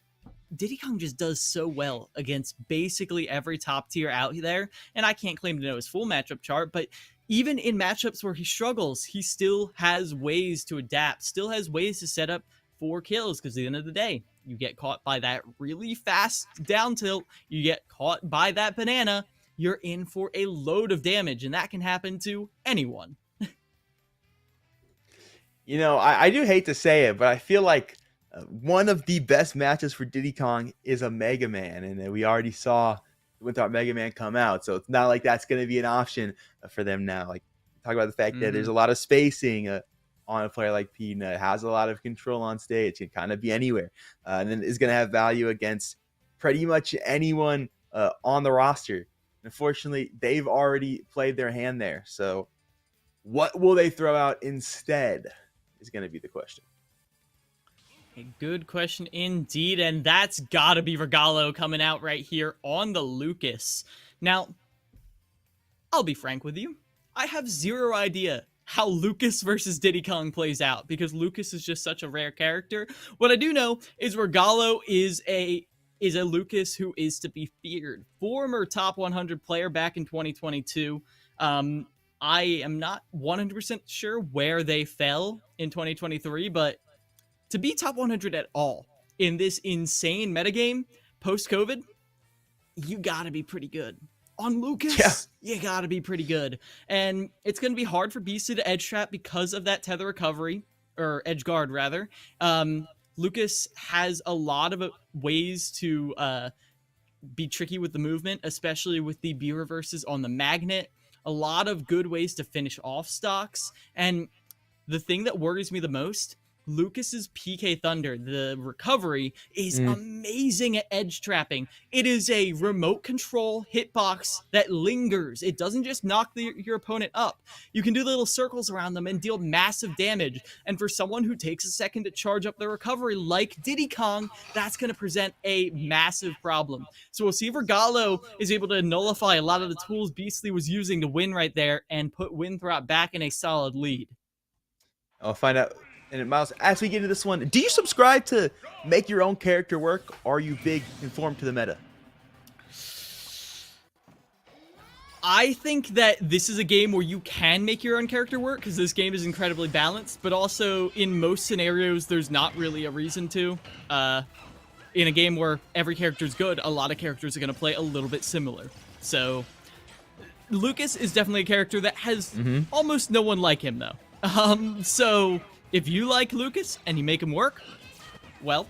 Diddy Kong just does so well against basically every top tier out there. And I can't claim to know his full matchup chart, but even in matchups where he struggles, he still has ways to adapt, still has ways to set up for kills, because at the end of the day, you get caught by that really fast down tilt, you get caught by that banana, you're in for a load of damage, and that can happen to anyone. You know, I do hate to say it, but I feel like one of the best matches for Diddy Kong is a Mega Man, and we already saw Winthrop Mega Man come out, so it's not like that's going to be an option for them now. Like, talk about the fact that there's a lot of spacing on a player like Peanut, has a lot of control on stage, can kind of be anywhere, and then is going to have value against pretty much anyone on the roster. Unfortunately, they've already played their hand there, so what will they throw out instead is going to be the question. A good question indeed, and that's gotta be Regalo coming out right here on the Lucas. Now, I'll be frank with you, I have zero idea how Lucas versus Diddy Kong plays out, because Lucas is just such a rare character. What I do know is Regalo is a Lucas who is to be feared. Former top 100 player back in 2022. I am not 100% sure where they fell in 2023, but to be top 100 at all in this insane metagame post-COVID, you gotta be pretty good. On Lucas, you gotta be pretty good. And it's gonna be hard for Beastly to edge trap because of that tether recovery, or edge guard rather. Lucas has a lot of ways to be tricky with the movement, especially with the B reverses on the magnet. A lot of good ways to finish off stocks. And the thing that worries me the most, Lucas's PK Thunder, the recovery, is amazing at edge trapping. It is a remote control hitbox that lingers. It doesn't just knock your opponent up. You can do little circles around them and deal massive damage. And for someone who takes a second to charge up their recovery, like Diddy Kong, that's going to present a massive problem. So we'll see if Regalo is able to nullify a lot of the tools Beastly was using to win right there and put Winthrop back in a solid lead. I'll find out. And Miles, as we get into this one, do you subscribe to make your own character work? Or are you big conform to the meta? I think that this is a game where you can make your own character work, because this game is incredibly balanced, but also in most scenarios, there's not really a reason to. In a game where every character is good, a lot of characters are going to play a little bit similar. So Lucas is definitely a character that has almost no one like him, though. So if you like Lucas and you make him work, well,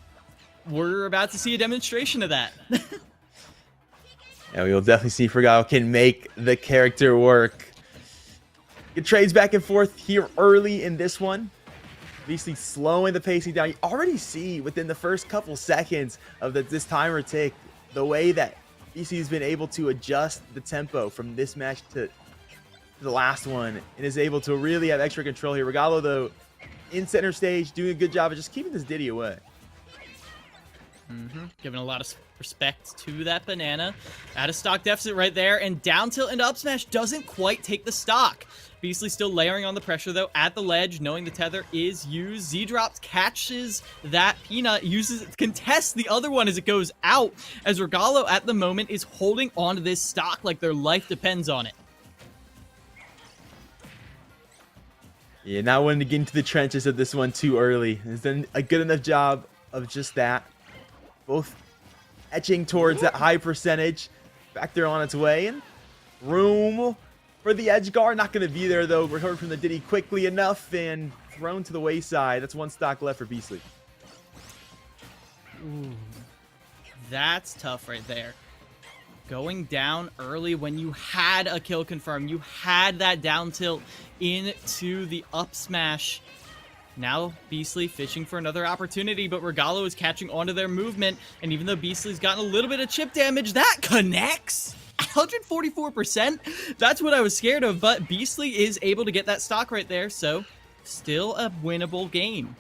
we're about to see a demonstration of that. And we will definitely see if Regalo can make the character work. It trades back and forth here early in this one. Beastly slowing the pacing down. You already see within the first couple seconds of this timer tick, the way that Beastly has been able to adjust the tempo from this match to the last one and is able to really have extra control here. Regalo, though, in center stage, doing a good job of just keeping this Diddy away. Giving a lot of respect to that banana. At a stock deficit right there, and down tilt into up smash doesn't quite take the stock. Beastly still layering on the pressure, though, at the ledge, knowing the tether is used. Z-Drops catches that Peanut, uses it to contest the other one as it goes out, as Regalo at the moment is holding onto this stock like their life depends on it. Yeah, not wanting to get into the trenches of this one too early. Has done a good enough job of just that. Both etching towards that high percentage. Back there on its way. And room for the edge guard. Not going to be there, though. Recovered from the Diddy quickly enough and thrown to the wayside. That's one stock left for Beastly. Ooh, that's tough right there. going down early when you had a kill confirmed. You had that down tilt into the up smash. Now Beastly fishing for another opportunity, but Regalo is catching onto their movement, and even though Beastly's gotten a little bit of chip damage, that connects! 144%? That's what I was scared of, but Beastly is able to get that stock right there, so still a winnable game.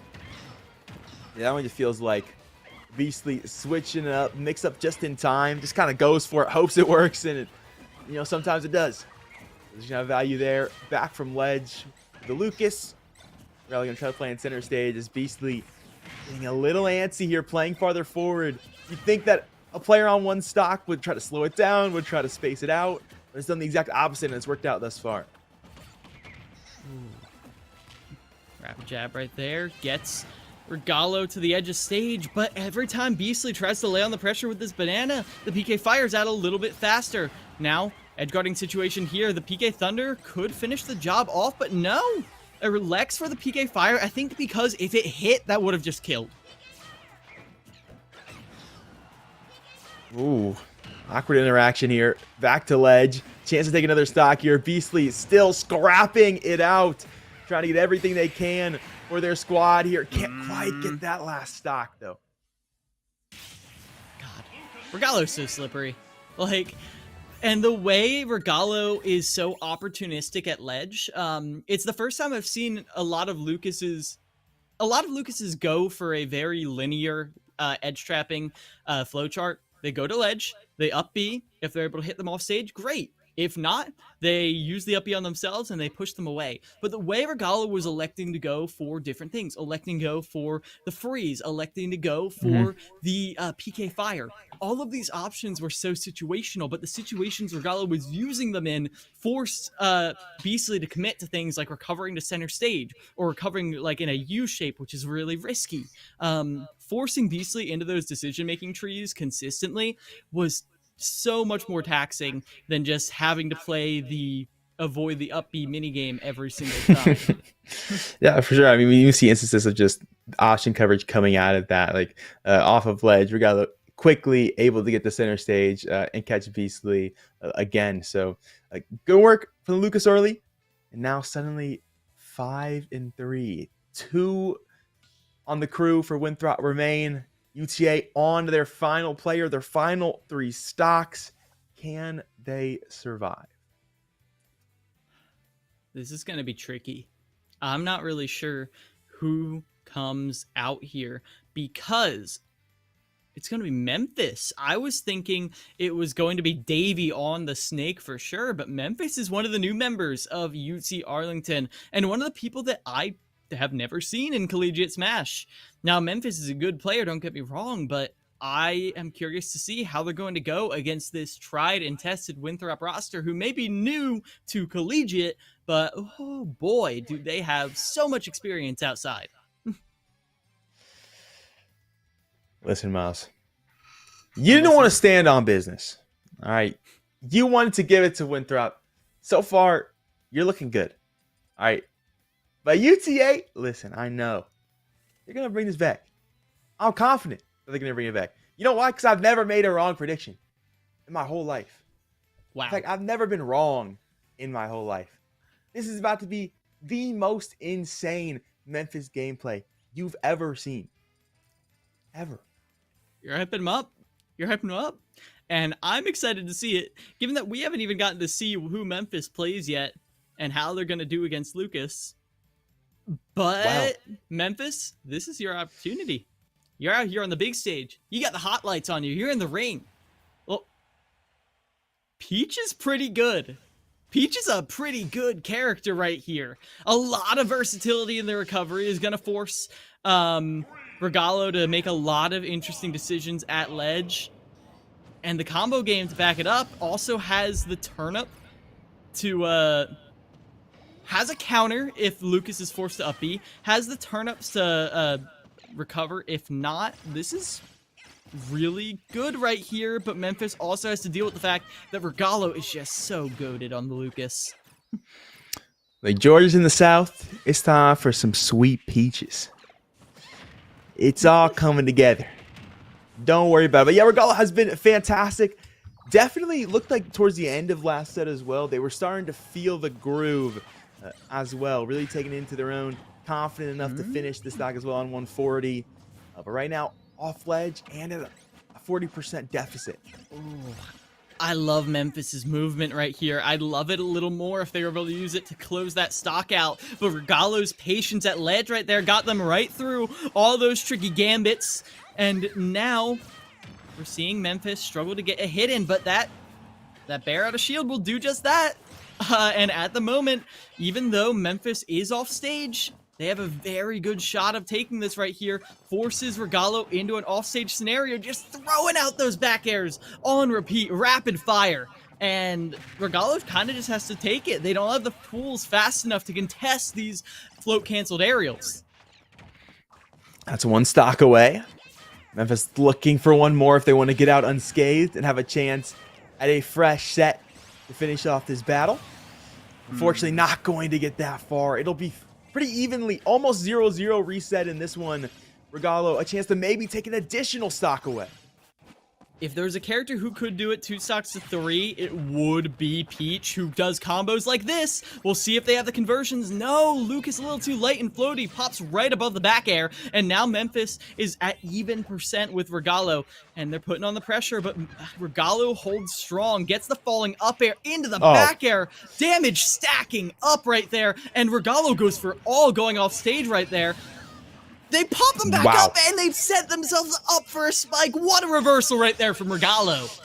Yeah, that one just feels like Beastly switching it up, mix up just in time, just kind of goes for it, hopes it works, and it, sometimes it does. There's gonna have value there. Back from ledge, the Lucas. Really gonna try to play in center stage as Beastly getting a little antsy here, playing farther forward. You'd think that a player on one stock would try to slow it down, would try to space it out, but it's done the exact opposite, and it's worked out thus far. Rapid jab right there, gets Regalo to the edge of stage, but every time Beastly tries to lay on the pressure with this banana, the PK fires out a little bit faster. Now, edge guarding situation here, the PK Thunder could finish the job off, but no! A relax for the PK Fire, I think because if it hit, that would have just killed. Ooh, awkward interaction here. Back to ledge. Chance to take another stock here. Beastly still scrapping it out. Trying to get everything they can for their squad here. Can't quite get that last stock, though. God, Regalo's so slippery. And the way Regalo is so opportunistic at ledge, it's the first time I've seen a lot of Lucas's go for a very linear edge trapping flowchart. They go to ledge, they up B. If they're able to hit them off stage, great. If not, they use the up B on themselves and they push them away. But the way Regalo was electing to go for different things, electing to go for the freeze, electing to go for the PK Fire, all of these options were so situational, but the situations Regalo was using them in forced Beastly to commit to things like recovering to center stage or recovering like in a U shape, which is really risky. Forcing Beastly into those decision-making trees consistently was so much more taxing than just having to play the avoid the up B minigame every single time. Yeah, for sure. I mean, you see instances of just option coverage coming out of that, like off of ledge. Regalo quickly able to get the center stage and catch Beastly again. So good work for the Lucas early. And now suddenly 5-3. 2 on the crew for Winthrop remain. UTA on to their final player, their final 3 stocks. Can they survive? This is going to be tricky. I'm not really sure who comes out here because it's going to be Memphis. I was thinking it was going to be Davey on the snake for sure, but Memphis is one of the new members of UT Arlington and one of the people that I have never seen in Collegiate Smash. Now, Memphis is a good player, don't get me wrong, but I am curious to see how they're going to go against this tried and tested Winthrop roster who may be new to Collegiate, but oh boy, do they have so much experience outside. Listen, Miles, you didn't want to stand on business, all right? You wanted to give it to Winthrop. So far, you're looking good, all right? But UTA, listen, I know they're going to bring this back. I'm confident that they're going to bring it back. You know why? Because I've never made a wrong prediction in my whole life. Wow. In fact, I've never been wrong in my whole life. This is about to be the most insane Memphis gameplay you've ever seen. Ever. You're hyping them up. You're hyping them up. And I'm excited to see it, given that we haven't even gotten to see who Memphis plays yet and how they're going to do against Lucas. But wow. Memphis, this is your opportunity. You're out here on the big stage. You got the hot lights on you. You're in the ring. Well, Peach is pretty good. Peach is a pretty good character right here. A lot of versatility in the recovery is going to force Regalo to make a lot of interesting decisions at ledge. And the combo game to back it up also has the turnip to... has a counter if Lucas is forced to up B, has the turnips to recover. If not, this is really good right here, but Memphis also has to deal with the fact that Regalo is just so goated on the Lucas. Like Georgia's in the South, it's time for some sweet peaches. It's all coming together. Don't worry about it. But yeah, Regalo has been fantastic. definitely looked like towards the end of last set as well, they were starting to feel the groove as well, really taking it into their own, confident enough to finish the stock as well on 140. But right now, off ledge and at a 40% deficit. Ooh. I love Memphis's movement right here. I'd love it a little more if they were able to use it to close that stock out. But Regalo's patience at ledge right there got them right through all those tricky gambits. And now we're seeing Memphis struggle to get a hit in, but that bear out of shield will do just that. And at the moment, even though Memphis is off stage, they have a very good shot of taking this right here. Forces Regalo into an offstage scenario, just throwing out those back airs on repeat, rapid fire. And Regalo kind of just has to take it. They don't have the tools fast enough to contest these float canceled aerials. That's one stock away. Memphis looking for one more if they want to get out unscathed and have a chance at a fresh set to finish off this battle. Unfortunately, not going to get that far. It'll be pretty evenly, almost 0-0 reset in this one. Regalo, a chance to maybe take an additional stock away. If there's a character who could do it 2 stocks to 3, it would be Peach, who does combos like this. We'll see if they have the conversions. No, Lucas a little too late, and Floaty pops right above the back air, and now Memphis is at even percent with Regalo, and they're putting on the pressure, but Regalo holds strong, gets the falling up air into the back air, damage stacking up right there, and Regalo goes for all going off stage right there. They pop them back up, and they've set themselves up for a spike. What a reversal right there from Regalo.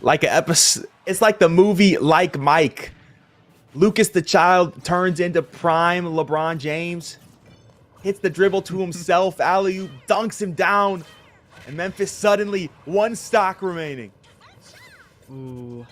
Like an episode, it's like the movie Like Mike. Lucas the Child turns into prime LeBron James, hits the dribble to himself, alley-oop, dunks him down, and Memphis suddenly 1 stock remaining. Ooh.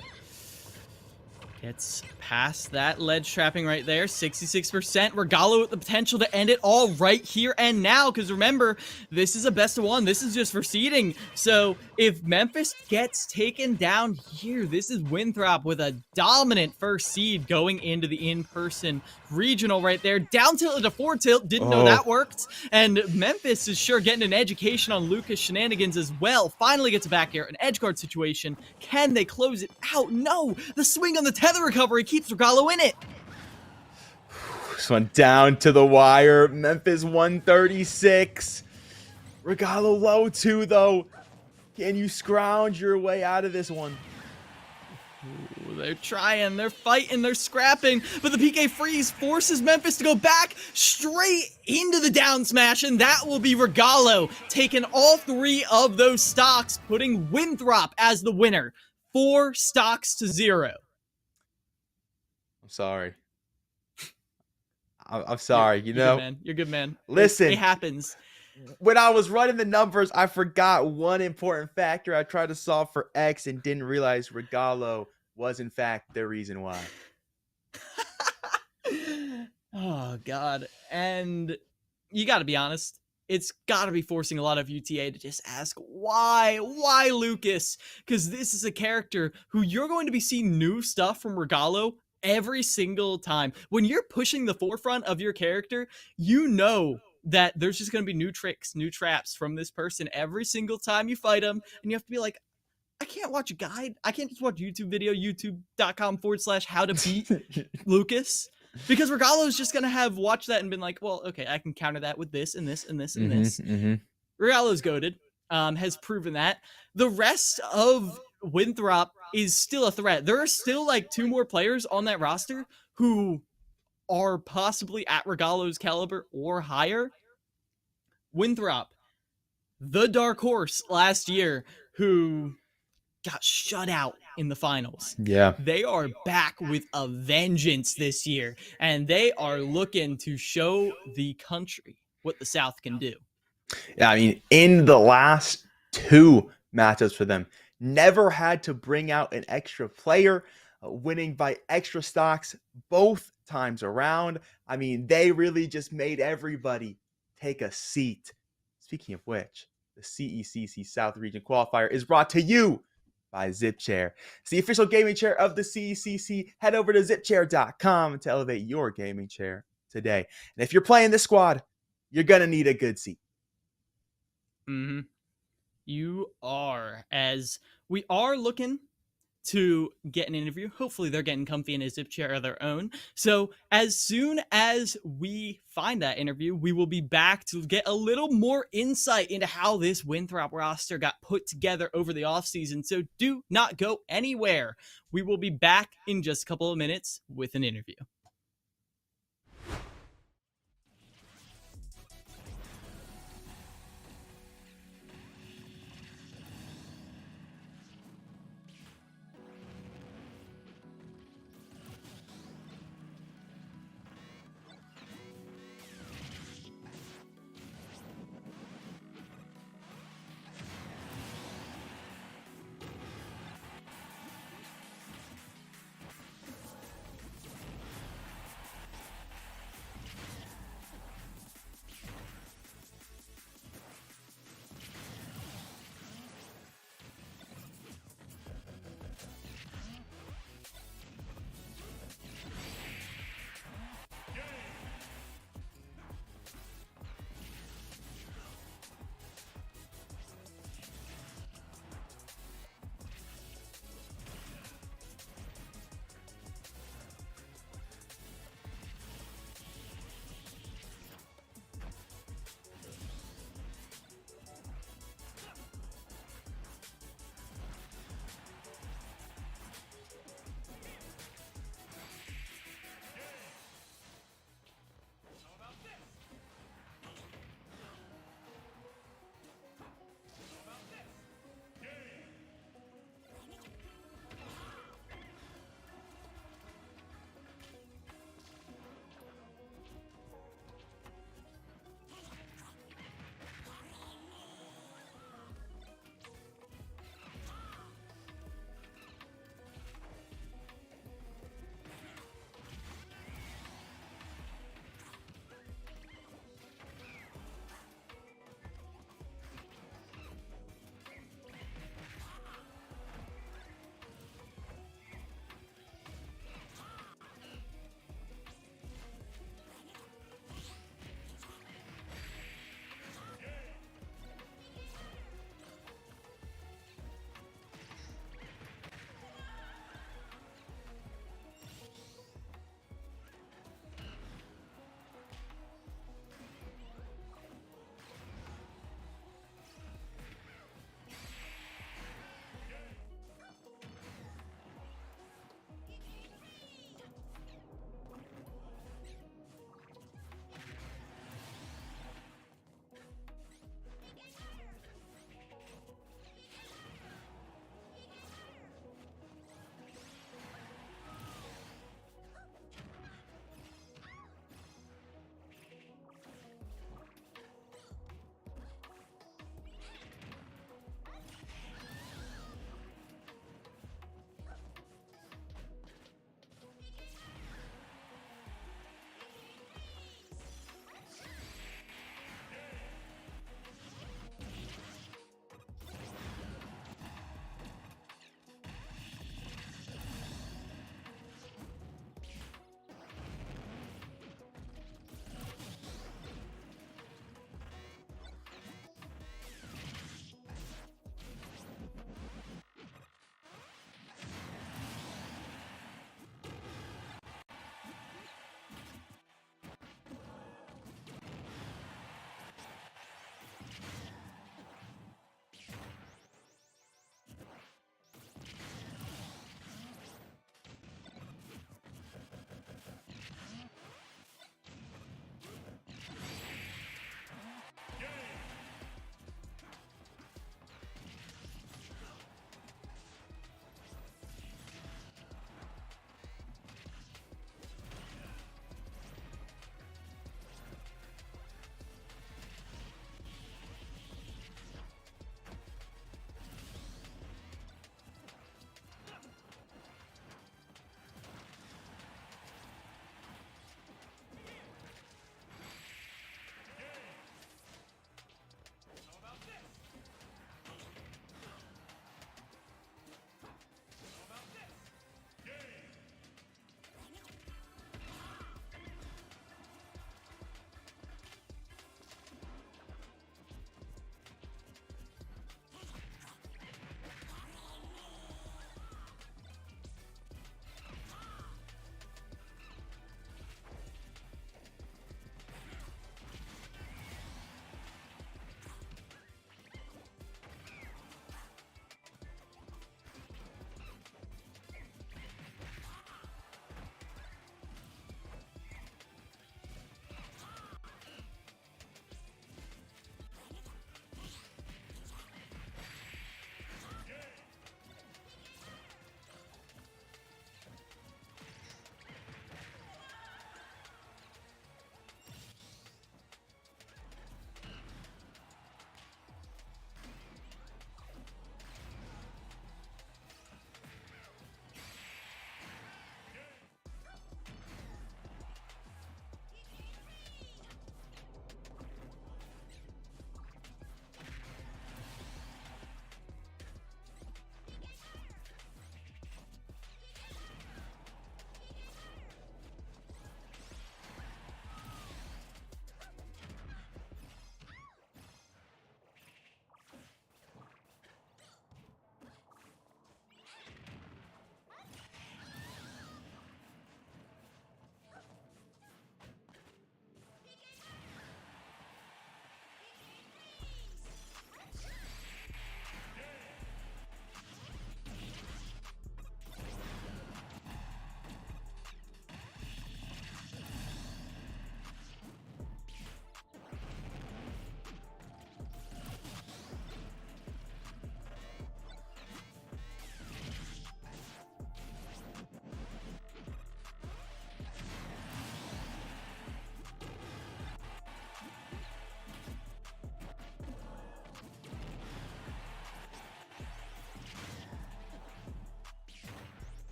Gets past that ledge trapping right there. 66%. Regalo with the potential to end it all right here and now. Because remember, this is a best of 1. This is just for seeding. So if Memphis gets taken down here, this is Winthrop with a dominant first seed going into the in-person regional right there. Down tilt to 4 tilt. Didn't know that worked. And Memphis is sure getting an education on Lucas shenanigans as well. Finally gets a back air, an edge guard situation. Can they close it out? No! The swing on the tether recovery keeps Regalo in it. This one down to the wire. Memphis 136. Regalo low 2 though. Can you scrounge your way out of this one? Ooh, they're trying, they're fighting, they're scrapping, but the PK freeze forces Memphis to go back straight into the down smash, and that will be Regalo taking all 3 of those stocks, putting Winthrop as the winner. 4 stocks to 0. I'm sorry. I'm sorry. You're good, man. You're good, man. Listen, it happens. When I was running the numbers, I forgot one important factor. I tried to solve for X and didn't realize Regalo was, in fact, the reason why. Oh, God. And you got to be honest. It's got to be forcing a lot of UTA to just ask, why Lucas? Because this is a character who you're going to be seeing new stuff from Regalo every single time. When you're pushing the forefront of your character, you know that there's just going to be new tricks, new traps from this person every single time you fight them. And you have to be like, I can't watch a guide. I can't just watch YouTube video, youtube.com/how to beat Lucas. Because Regalo's just going to have watched that and been like, well, okay, I can counter that with this and this and this and this. Regalo's goated, has proven that. The rest of Winthrop is still a threat. There are still like 2 more players on that roster who are possibly at Regalo's caliber or higher. Winthrop, the dark horse last year, who got shut out in the finals. Yeah. They are back with a vengeance this year, and they are looking to show the country what the South can do. Yeah, I mean, in the last 2 matchups for them, never had to bring out an extra player, winning by extra stocks both times around. I mean, they really just made everybody take a seat. Speaking of which, the CECC South Region Qualifier is brought to you by ZipChair. It's the official gaming chair of the CECC. Head over to zipchair.com to elevate your gaming chair today. And if you're playing this squad, you're going to need a good seat. You are, as we are looking to get an interview. Hopefully they're getting comfy in a zip chair of their own. So as soon as we find that interview, we will be back to get a little more insight into how this Winthrop roster got put together over the offseason. So do not go anywhere. We will be back in just a couple of minutes with an interview.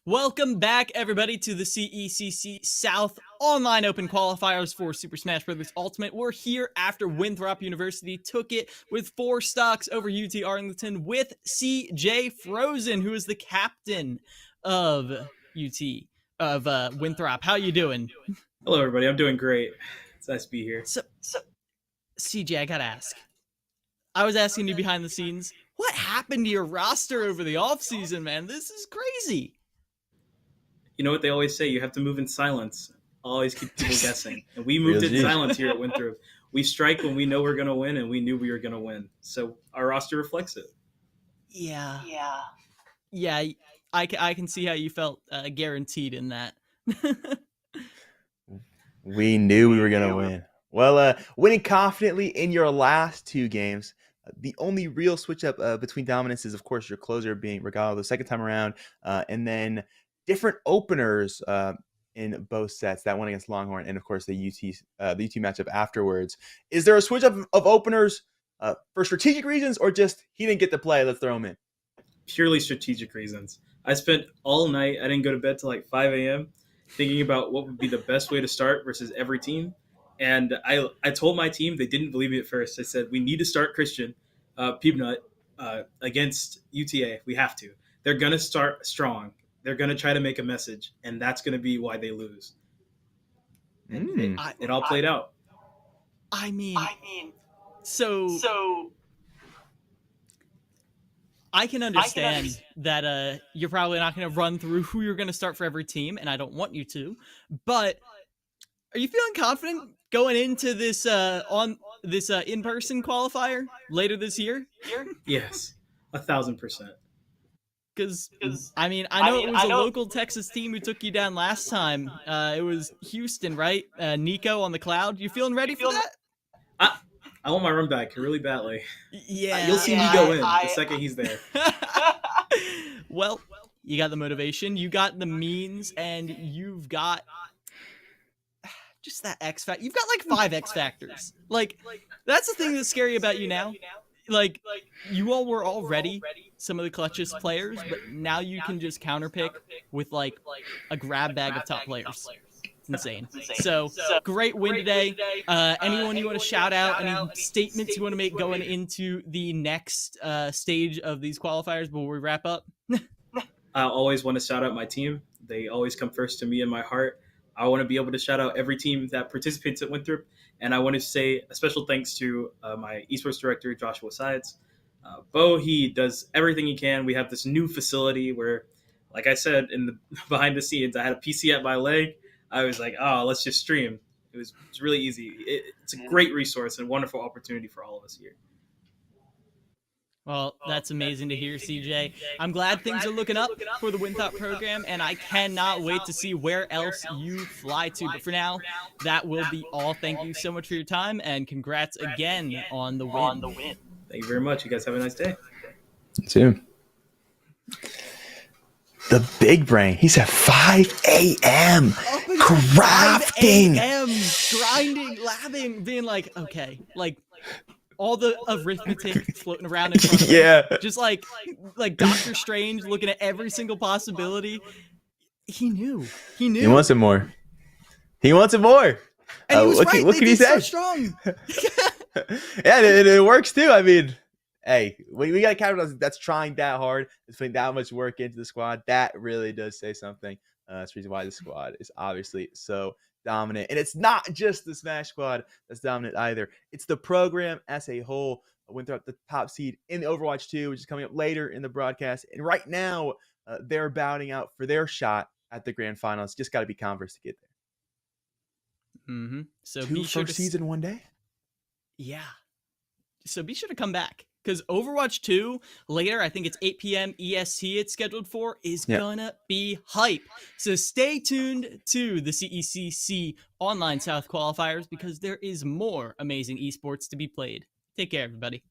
Welcome back, everybody, to the CECC South Online Open Qualifiers for Super Smash Bros. Ultimate. We're here after Winthrop University took it with 4 stocks over UT Arlington with CJ Frozen, who is the captain of Winthrop. How you doing? Hello, everybody. I'm doing great. It's nice to be here. So CJ, I gotta ask. I was asking you behind the scenes, what happened to your roster over the offseason, man? This is crazy. You know what they always say? You have to move in silence. Always keep people guessing. And we moved in silence here at Winthrop. We strike when we know we're going to win, and we knew we were going to win. So our roster reflects it. Yeah, I can see how you felt guaranteed in that. We knew we were going to win. Well, winning confidently in your last 2 games. The only real switch up between dominance is, of course, your closer being Regalo the second time around, and then different openers in both sets. That one against Longhorn, and of course the UT matchup afterwards. Is there a switch up of openers for strategic reasons, or just he didn't get to play? Let's throw him in. Purely strategic reasons. I spent all night. I didn't go to bed till like 5 a.m. thinking about what would be the best way to start versus every team. And I told my team, they didn't believe me at first. I said, we need to start Christian Peanut against UTA. We have to. They're going to start strong. They're going to try to make a message, and that's going to be why they lose. And it all played out. I mean, so I can understand that you're probably not going to run through who you're going to start for every team, and I don't want you to, but are you feeling confident going into this in-person qualifier later this year? Yes, 1,000%. Because, I mean, I know it was a local Texas team who took you down last time. It was Houston, right? Nico on the cloud. You feeling ready for that? I want my run back really badly. Yeah. You'll see me go in the second he's there. Well, you got the motivation, you got the means, and you've got just that X factor. You've got like 5 X factors. Like, that's the thing that's scary about you now. Like, you all were already some of the clutchest players, but now you can just counterpick with like a grab bag of top players. It's insane. So great win today. Anyone you want to shout out? Any statements you want to make going into the next stage of these qualifiers before we wrap up? I always want to shout out my team. They always come first to me in my heart. I want to be able to shout out every team that participates at Winthrop. And I want to say a special thanks to my esports director, Joshua Sides. Bo, he does everything he can. We have this new facility where, like I said, behind the scenes, I had a PC at my leg. I was like, oh, let's just stream. It's really easy. It's a great resource and wonderful opportunity for all of us here. Well, that's amazing to hear, CJ. I'm glad things are looking up for the Winthrop program, and I cannot wait to see where else you fly to. But for now, that will be all. Thank you so much for your time, and congrats again on the win. Thank you very much. You guys have a nice day. Too. The big brain. He's at 5 a.m. crafting. 5 a.m. grinding, labbing, being like, okay, like all the arithmetic floating around in front of him. Just like Doctor Strange looking at every single possibility. He knew. He wants it more. And he was what right. What can he say? So strong. Yeah, it works too. I mean, hey, we got to capitalize. That's trying that hard. It's putting that much work into the squad. That really does say something. That's the reason why the squad is obviously so dominant. And it's not just the Smash squad that's dominant either. It's the program as a whole. Winthrop, the top seed in the Overwatch 2, which is coming up later in the broadcast. And right now, they're bowing out for their shot at the grand finals. Just got to be Converse to get there. Mm-hmm. So 2 first seeds in one day? Yeah. So be sure to come back. Because Overwatch 2, later, I think it's 8 p.m. EST it's scheduled for, is gonna be hype. So stay tuned to the CECC Online South Qualifiers because there is more amazing esports to be played. Take care, everybody.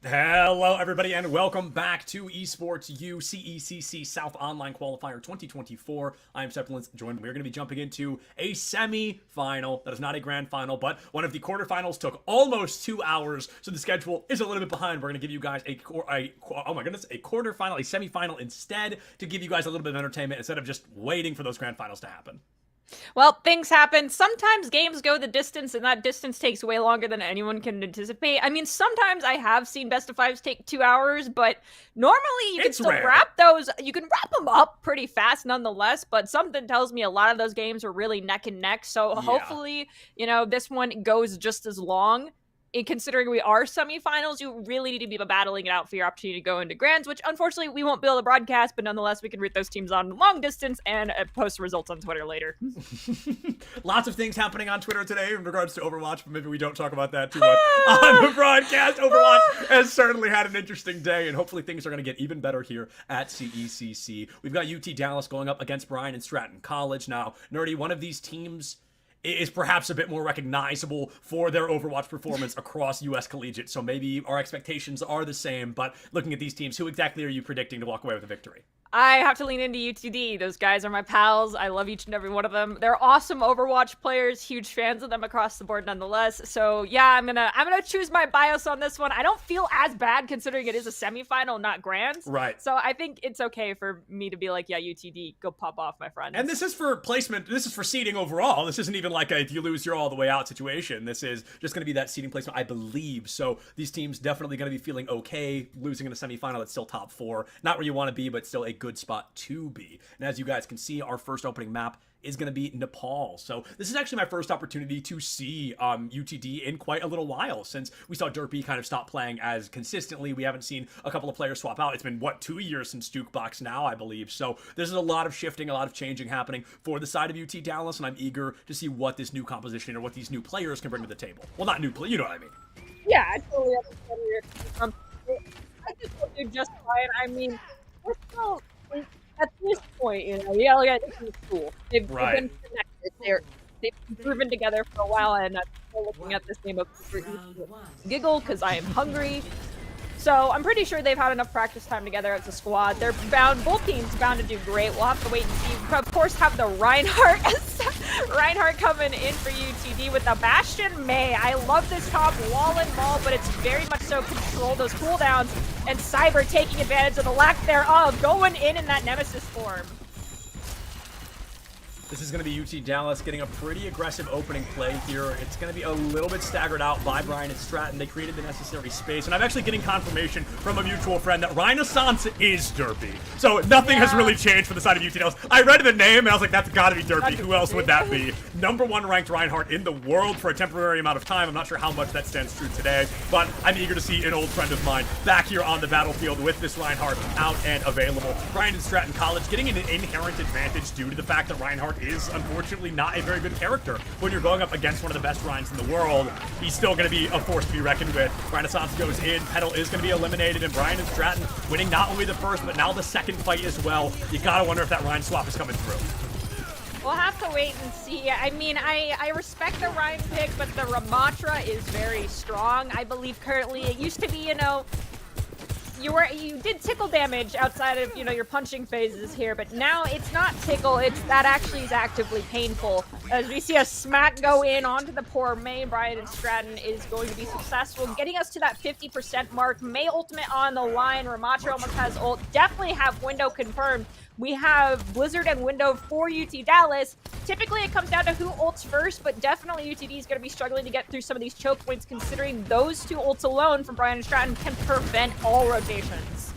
Hello, everybody, and welcome back to Esports U CECC South Online Qualifier 2024. I'm Sepulence, joined. We're going to be jumping into a semi-final. That is not a grand final, but one of the quarterfinals took almost 2 hours, so the schedule is a little bit behind. We're going to give you guys a quarterfinal, a semi-final instead, to give you guys a little bit of entertainment instead of just waiting for those grand finals to happen. Well, things happen. Sometimes games go the distance, and that distance takes way longer than anyone can anticipate. I mean, sometimes I have seen best of fives take 2 hours, but normally you can still wrap those. You can wrap them up pretty fast nonetheless, but something tells me a lot of those games are really neck and neck. So hopefully, you know, this one goes just as long. Considering we are semifinals, you really need to be battling it out for your opportunity to go into grands, which unfortunately we won't be able to broadcast, but nonetheless we can root those teams on long distance and post results on Twitter later. Lots of things happening on Twitter today in regards to Overwatch, but maybe we don't talk about that too much on the broadcast. Overwatch has certainly had an interesting day, and hopefully things are going to get even better here at CECC. We've got UT Dallas going up against Bryan and Stratton College. Now, Nerdy, one of these teams is perhaps a bit more recognizable for their Overwatch performance across U.S. Collegiate, so maybe our expectations are the same, but looking at these teams, who exactly are you predicting to walk away with a victory? I have to lean into UTD. Those guys are my pals. I love each and every one of them. They're awesome Overwatch players, huge fans of them across the board nonetheless. So yeah, I'm gonna choose my bias on this one. I don't feel as bad considering it is a semifinal, not grands. Right. So I think it's okay for me to be like, yeah, UTD, go pop off, my friend. And this is for placement. This is for seeding overall. This isn't even like a if you lose, you're all the way out situation. This is just going to be that seeding placement, I believe. So these teams definitely going to be feeling okay. Losing in a semifinal, it's still top 4. Not where you want to be, but still a good spot to be. And as you guys can see, our first opening map is going to be Nepal. So this is actually my first opportunity to see UTD in quite a little while, since we saw Derpy kind of stop playing as consistently. We haven't seen a couple of players swap out. It's been, what, 2 years since Jukebox now, I believe. So there's a lot of shifting, a lot of changing happening for the side of UT Dallas, and I'm eager to see what this new composition or what these new players can bring to the table. Well, not new players, you know what I mean. Yeah, I totally understand where you're coming from. I think they'll do just fine. I mean, we're still at this point, you know, yeah, look, this is cool. They've been connected. They've been proven together for a while, and I'm still looking at this game of giggle because I am hungry. So I'm pretty sure they've had enough practice time together as a squad. They're bound, both teams bound to do great. We'll have to wait and see. We of course have the Reinhardt coming in for UTD with the Bastion May. I love this top wall and maul, but it's very much so control those cooldowns, and Cyber taking advantage of the lack thereof, going in that Nemesis form. This is going to be UT Dallas getting a pretty aggressive opening play here. It's going to be a little bit staggered out by Bryan and Stratton. They created the necessary space, and I'm actually getting confirmation from a mutual friend that Renaissance is Derpy. So nothing has really changed for the side of UT Dallas. I read the name, and I was like, that's got to be Derpy. Who else would that be? #1 ranked Reinhardt in the world for a temporary amount of time. I'm not sure how much that stands true today, but I'm eager to see an old friend of mine back here on the battlefield with this Reinhardt out and available. Bryan and Stratton College getting an inherent advantage due to the fact that Reinhardt is unfortunately not a very good character. When you're going up against one of the best Ryans in the world, he's still going to be a force to be reckoned with. Renaissance goes in, Petal is going to be eliminated, and Bryan and Stratton winning not only the first, but now the second fight as well. You gotta wonder if that Ryan swap is coming through. We'll have to wait and see. I mean, I respect the Ryan pick, but the Ramatra is very strong. I believe currently it used to be, you know, you did tickle damage outside of, you know, your punching phases here, but now it's not tickle, that actually is actively painful. As we see a smack go in onto the poor May, Bryan and Stratton is going to be successful, getting us to that 50% mark. May ultimate on the line, Ramatra almost has ult, definitely have window confirmed. We have Blizzard and Window for UT Dallas. Typically, it comes down to who ults first, but definitely UTD is going to be struggling to get through some of these choke points, considering those 2 ults alone from Bryan and Stratton can prevent all rotations.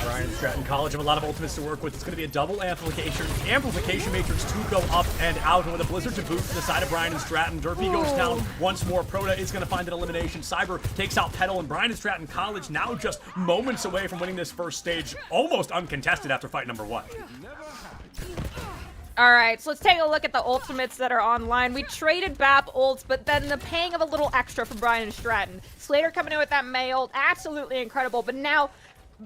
Bryan and Stratton College have a lot of ultimates to work with. It's going to be a double amplification matrix to go up and out, and with a Blizzard to boot to the side of Bryan and Stratton. Derpy goes down once more. Proto is going to find an elimination. Cyber takes out Petal, and Bryan and Stratton College now just moments away from winning this first stage, almost uncontested after fight #1. All right, so let's take a look at the ultimates that are online. We traded BAP ults, but then the paying of a little extra from Bryan and Stratton. Slater coming in with that May ult, absolutely incredible, but now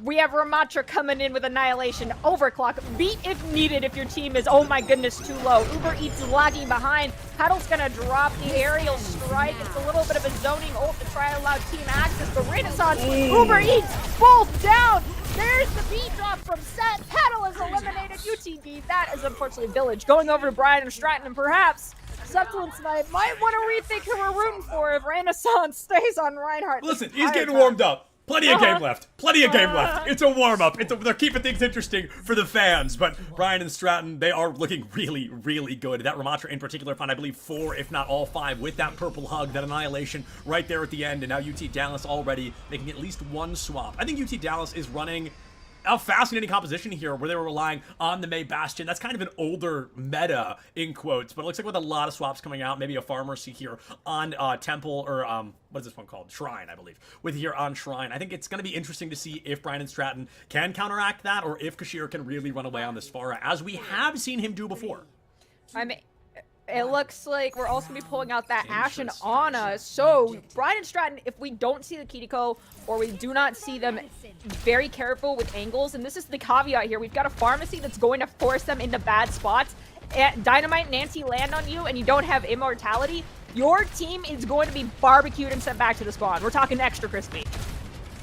We have Ramatra coming in with Annihilation, Overclock, beat if needed if your team is, oh my goodness, too low. Uber Eats lagging behind. Petal's gonna drop the aerial strike. It's a little bit of a zoning ult to try to allow team access, but Renaissance, Uber Eats, both down. There's the beat drop from Set. Petal is eliminated. UTD, that is unfortunately Village. Going over to Brian and Stratton, and perhaps Subtilance might want to rethink who we're rooting for if Renaissance stays on Reinhardt. Listen, he's getting warmed up. Plenty of game left. Plenty of game left. It's a warm-up. They're keeping things interesting for the fans. But Brian and Stratton, they are looking really, really good. That Ramatra in particular found, I believe, 4, if not all 5, with that purple hug, that Annihilation right there at the end. And now UT Dallas already making at least one swap. I think UT Dallas is running a fascinating composition here where they were relying on the Mei Bastion. That's kind of an older meta, in quotes, but it looks like with a lot of swaps coming out, maybe a Pharmacy here on Temple, or what is this one called? Shrine, I believe. With here on Shrine. I think it's going to be interesting to see if Brian and Stratton can counteract that, or if Kashir can really run away on this Pharah, as we have seen him do before. I mean, it looks like we're also going to be pulling out that Ashe and Ana. So, Brian and Stratton, if we don't see the Kiriko, or we do not see them very careful with angles, and this is the caveat here, we've got a Pharmacy that's going to force them into bad spots. Dynamite and Nancy land on you, and you don't have Immortality, your team is going to be barbecued and sent back to the spawn. We're talking extra crispy.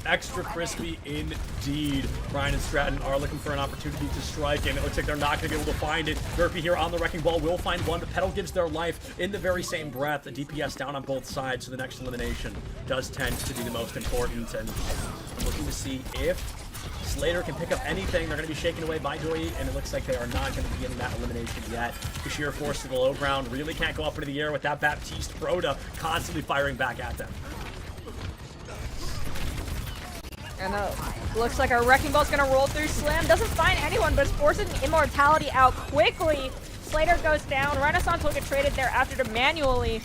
Extra crispy indeed. Brian and Stratton are looking for an opportunity to strike, and it looks like they're not going to be able to find it. Murphy here on the Wrecking Ball will find one, but Petal gives their life in the very same breath. The DPS down on both sides, so the next elimination does tend to be the most important, and I'm looking to see if Slater can pick up anything. They're going to be shaken away by Doi, and it looks like they are not going to be getting that elimination yet. Kashir forced to the low ground, really can't go up into the air with that Baptiste Broda constantly firing back at them. And looks like our Wrecking Ball's gonna roll through Slam. Doesn't find anyone, but is forcing Immortality out quickly. Slater goes down. Renaissance will get traded there after to manually.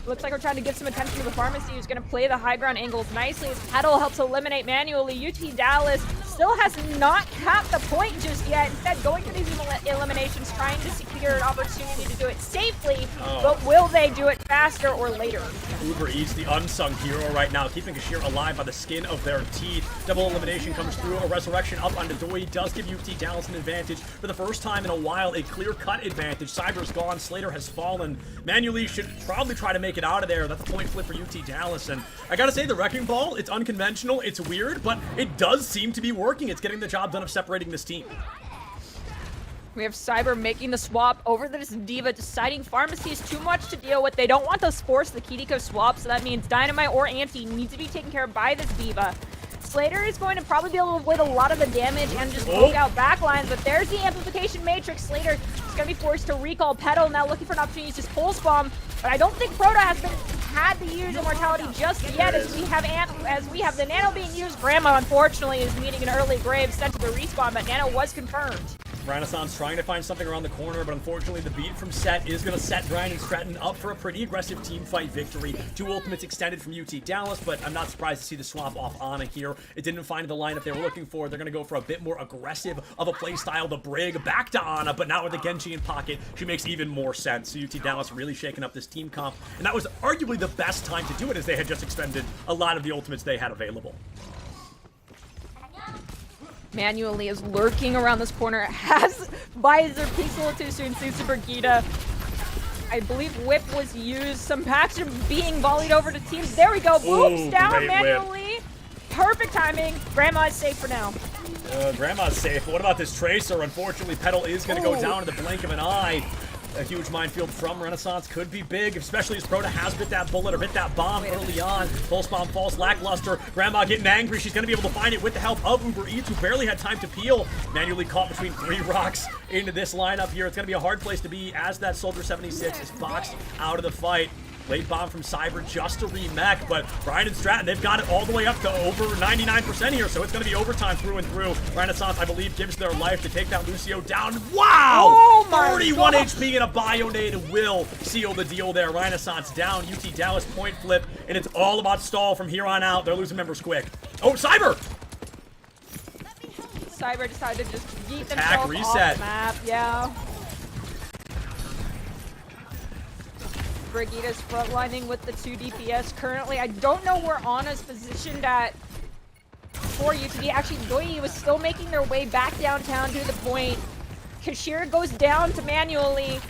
Looks like we're trying to give some attention to the Pharmacy, who's going to play the high ground angles nicely as Petal helps eliminate manually. UT Dallas still has not capped the point just yet. Instead, going for these eliminations, trying to secure an opportunity to do it safely, but will they do it faster or later? Uber Eats, the unsung hero right now, keeping Kashir alive by the skin of their teeth. Double elimination comes through. A resurrection up onto Doi does give UT Dallas an advantage. For the first time in a while, a clear-cut advantage. Cyber's gone. Slater has fallen. Manually should probably try to make it out of there. That's a point flip for UT Dallas. And I gotta say, the Wrecking Ball, it's unconventional, it's weird, but it does seem to be working. It's getting the job done of separating this team. We have Cyber making the swap over this Diva, deciding Pharmacy is too much to deal with. They don't want to force the Kiriko swap, so that means Dynamite or Anti needs to be taken care of by this Diva. Slater is going to probably be able to avoid a lot of the damage and just poke out backlines, but there's the Amplification Matrix. Slater is going to be forced to recall Petal, now looking for an opportunity to use his Pulse Bomb, but I don't think Proto has had to use Immortality just yet, as we have the Nano being used. Grandma, unfortunately, is meeting an early grave, sent to the respawn, but Nano was confirmed. Renaissance trying to find something around the corner, but unfortunately the beat from Set is going to set Brian and Stratton up for a pretty aggressive team fight victory. 2 ultimates extended from UT Dallas, but I'm not surprised to see the swap off Ana here. It didn't find the lineup they were looking for. They're going to go for a bit more aggressive of a play style. The Brig back to Ana, but now with the Genji in pocket, she makes even more sense. So UT Dallas really shaking up this team comp, and that was arguably the best time to do it, as they had just expended a lot of the ultimates they had available. Manually is lurking around this corner, has Visor, Pixel too soon, Super Gita. I believe Whip was used, some patch being volleyed over to teams. There we go, booms down manually. Whip. Perfect timing. Grandma is safe for now. Grandma's safe, but what about this Tracer? Unfortunately, Petal is going to go down in the blink of an eye. A huge minefield from Renaissance could be big, especially as Proto has bit that bullet or bit that bomb early on. Pulse bomb falls lackluster. Grandma getting angry. She's going to be able to find it with the help of Uber Eats, who barely had time to peel. Manually caught between 3 rocks into this lineup here. It's going to be a hard place to be as that Soldier 76 is boxed out of the fight. Late bomb from Cyber just to remech, but Brian and Stratton, they've got it all the way up to over 99% here, so it's going to be overtime through and through. Renaissance, I believe, gives their life to take that Lucio down. Wow! Oh my 31 God. HP and a Bionade will seal the deal there. Renaissance down, UT Dallas point flip, and it's all about stall from here on out. They're losing members quick. Oh, Cyber! Cyber decided to just yeet Attack, themselves reset. off the map, yeah. Brigida's frontlining with the 2 DPS currently. I don't know where Ana's positioned at for UTD. Actually, Doi was still making their way back downtown to the point. Kashir goes down to manually.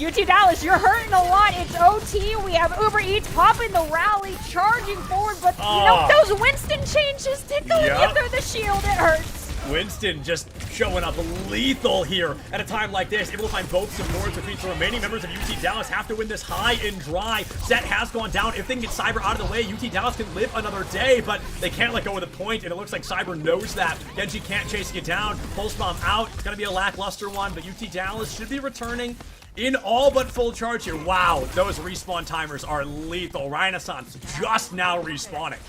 UT Dallas, you're hurting a lot. It's OT. We have Uber Eats popping the rally, charging forward, but you know, those Winston changes tickling you through the shield. It hurts. Winston just showing up lethal here at a time like this, able to find both supports, which means the remaining members of UT Dallas have to win this high and dry. Set has gone down. If they can get Cyber out of the way, UT Dallas can live another day, but they can't let go of the point, and it looks like Cyber knows that. Genji can't chase it down. Pulse Bomb out. It's going to be a lackluster one, but UT Dallas should be returning in all but full charge here. Wow, those respawn timers are lethal. Renaissance just now respawning.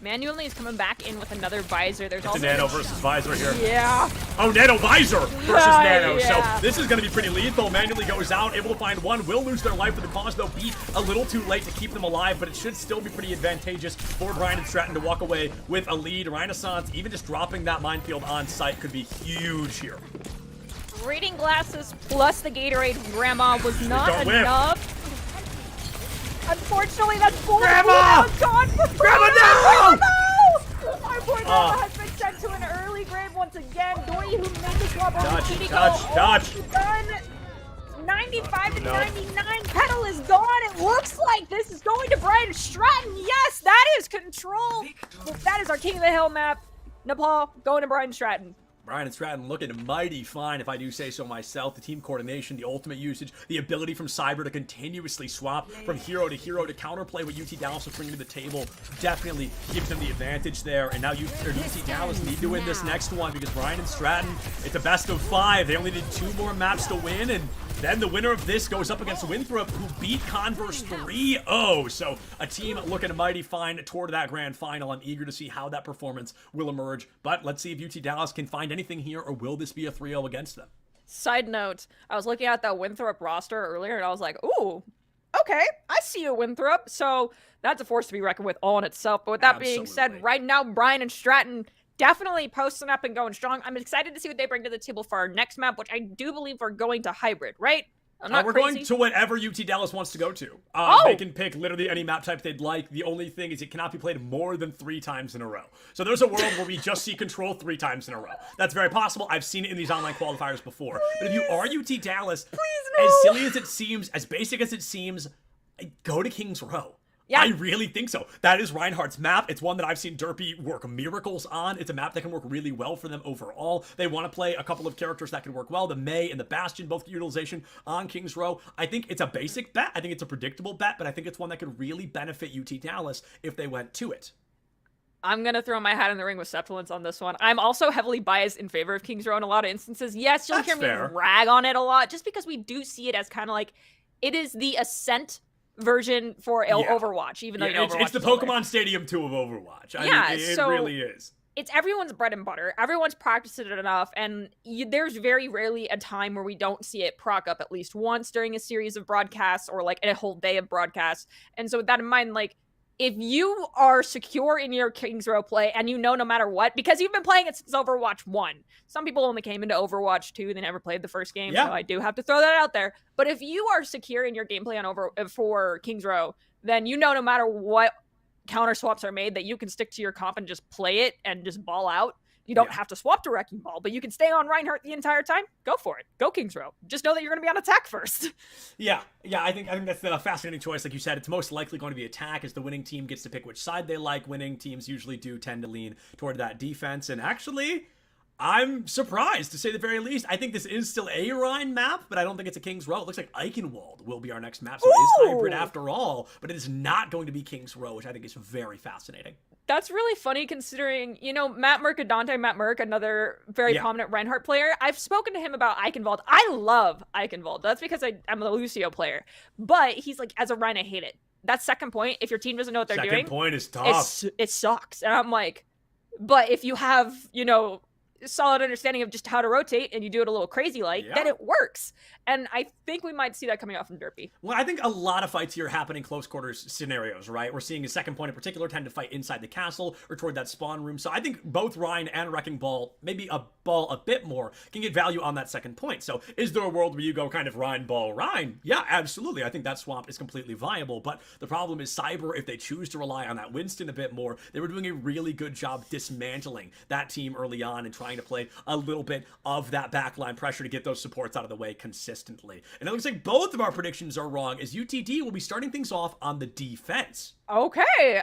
Manually is coming back in with another Visor. There's also a Nano versus Visor here. Yeah. Oh, Nano Visor versus Nano. Yeah. So this is going to be pretty lethal. Manually goes out, able to find one. Will lose their life for the cause, though. Be a little too late to keep them alive, but it should still be pretty advantageous for Brian and Stratton to walk away with a lead. Renaissance, even just dropping that minefield on site could be huge here. Reading glasses plus the Gatorade Grandma was not enough. Unfortunately, that's full. Grandma! Gone for Grandma, no! Our boy Grandma has been sent to an early grave once again. Doi, who made the swap over Dodge. Done. 95 to 99. Pedal is gone. It looks like this is going to Brian Stratton. Yes, that is control. That is our King of the Hill map. Nepal going to Brian Stratton. Brian and Stratton looking mighty fine, if I do say so myself. The team coordination, the ultimate usage, the ability from Cyber to continuously swap from hero to counterplay what UT Dallas is bringing to the table definitely gives them the advantage there. And now UT Dallas need to win this next one because Brian and Stratton, it's a best of 5. They only need 2 more maps to win, and then the winner of this goes up against Winthrop, who beat Converse 3-0. So a team looking mighty fine toward that grand final. I'm eager to see how that performance will emerge. But let's see if UT Dallas can find anything here, or will this be a 3-0 against them? Side note, I was looking at that Winthrop roster earlier, and I was like, ooh, okay, I see you, Winthrop. So that's a force to be reckoned with all in itself. But with that being said, right now, Brian and Stratton definitely posting up and going strong. I'm excited to see what they bring to the table for our next map, which I do believe we're going to hybrid, right? I'm not we're crazy. going to whatever UT Dallas wants to go to. They can pick literally any map type they'd like. The only thing is it cannot be played more than 3 times in a row. So there's a world where we just see Control 3 times in a row. That's very possible. I've seen it in these online qualifiers before. But if you are UT Dallas, as silly as it seems, as basic as it seems, go to King's Row. Yeah. I really think so. That is Reinhardt's map. It's one that I've seen Derpy work miracles on. It's a map that can work really well for them overall. They want to play a couple of characters that can work well. The May and the Bastion, both utilization on King's Row. I think it's a basic bet. I think it's a predictable bet, but I think it's one that could really benefit UT Dallas if they went to it. I'm going to throw my hat in the ring with Sepulence on this one. I'm also heavily biased in favor of King's Row in a lot of instances. Yes, you'll hear me rag on it a lot, just because we do see it as kind of like, it is the Ascent version for Overwatch, even though Overwatch it's the Pokemon Stadium 2 of Overwatch. I mean, it really is. It's everyone's bread and butter. Everyone's practiced it enough, and there's very rarely a time where we don't see it proc up at least once during a series of broadcasts or like a whole day of broadcasts. And so with that in mind, like, if you are secure in your King's Row play and you know no matter what, because you've been playing it since Overwatch 1. Some people only came into Overwatch 2, they never played the first game, so I do have to throw that out there. But if you are secure in your gameplay for King's Row, then you know no matter what counter swaps are made that you can stick to your comp and just play it and just ball out. You don't have to swap to Wrecking Ball, but you can stay on Reinhardt the entire time. Go for it. Go King's Row. Just know that you're going to be on attack first. Yeah, I think that's a fascinating choice. Like you said, it's most likely going to be attack as the winning team gets to pick which side they like. Winning teams usually do tend to lean toward that defense. And actually, I'm surprised, to say the very least. I think this is still a Rhine map, but I don't think it's a King's Row. It looks like Eichenwald will be our next map, so it is hybrid after all, but it is not going to be King's Row, which I think is very fascinating. That's really funny considering, Matt Merck, another very prominent Reinhardt player. I've spoken to him about Eichenwald. I love Eichenwald. That's because I'm a Lucio player. But he's like, as a Rein, I hate it. That second point, if your team doesn't know what they're doing. Second point is tough. It sucks. And I'm like, but if you have, solid understanding of just how to rotate and you do it a little crazy like, then it works. And I think we might see that coming out from Derpy. Well, I think a lot of fights here happen in close quarters scenarios, right? We're seeing a second point in particular tend to fight inside the castle or toward that spawn room. So I think both Ryan and Wrecking Ball, maybe a Ball a bit more, can get value on that second point. So is there a world where you go kind of Ryan, Ball, Ryan? Yeah, absolutely. I think that swap is completely viable. But the problem is Cyber, if they choose to rely on that Winston a bit more, they were doing a really good job dismantling that team early on and trying to play a little bit of that backline pressure to get those supports out of the way consistently. And it looks like both of our predictions are wrong, as UTD will be starting things off on the defense. Okay,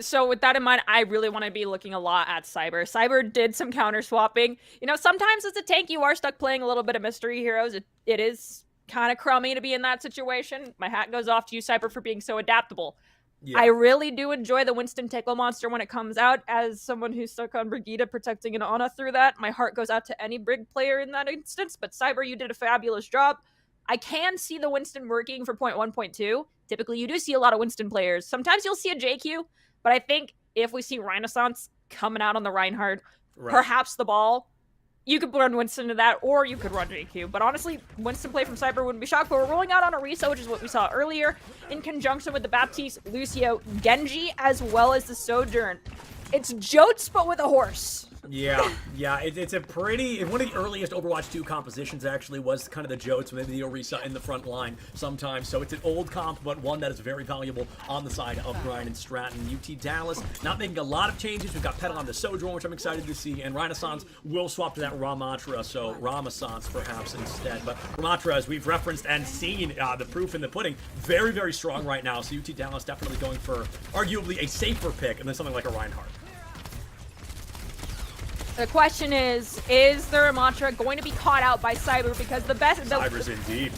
so with that in mind, I really want to be looking a lot at Cyber. Cyber did some counter swapping. You know, sometimes as a tank, you are stuck playing a little bit of Mystery Heroes. It is kind of crummy to be in that situation. My hat goes off to you, Cyber, for being so adaptable. Yeah. I really do enjoy the Winston Tickle Monster when it comes out. As someone who's stuck on Brigida protecting an Ana through that, my heart goes out to any Brig player in that instance. But Cyber, you did a fabulous job. I can see the Winston working for point 1.2. Typically, you do see a lot of Winston players. Sometimes you'll see a JQ, but I think if we see Renaissance coming out on the Reinhardt, perhaps the Ball, you could run Winston to that, or you could run JQ. But honestly, Winston play from Cyber wouldn't be shocked. But we're rolling out on Orisa, which is what we saw earlier, in conjunction with the Baptiste, Lucio, Genji, as well as the Sojourn. It's Jotes, but with a horse. Yeah, it's a pretty, one of the earliest Overwatch 2 compositions actually was kind of the Jotes, maybe the Orisa in the front line sometimes. So it's an old comp, but one that is very valuable on the side of Brian and Stratton. UT Dallas not making a lot of changes. We've got Petal on the Sojourn, which I'm excited to see, and Renaissance will swap to that Ramatra, so Ramassance perhaps instead. But Ramatra, as we've referenced and seen the proof in the pudding, very, very strong right now. So UT Dallas definitely going for arguably a safer pick than something like a Reinhardt. The question is the Ramatra going to be caught out by Cyber? Because Cyber's indeed.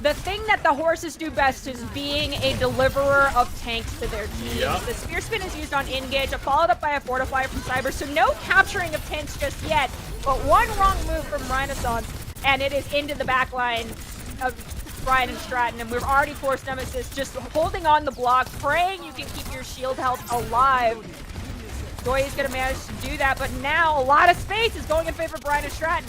The thing that the horses do best is being a deliverer of tanks to their team. Yep. The Spear Spin is used on Engage, followed up by a Fortify from Cyber, so no capturing of tanks just yet, but one wrong move from Renaissance, and it is into the backline of Brian and Stratton, and we've already forced Nemesis just holding on the block, praying you can keep your shield health alive. Joy is going to manage to do that, but now a lot of space is going in favor of Brian and Stratton.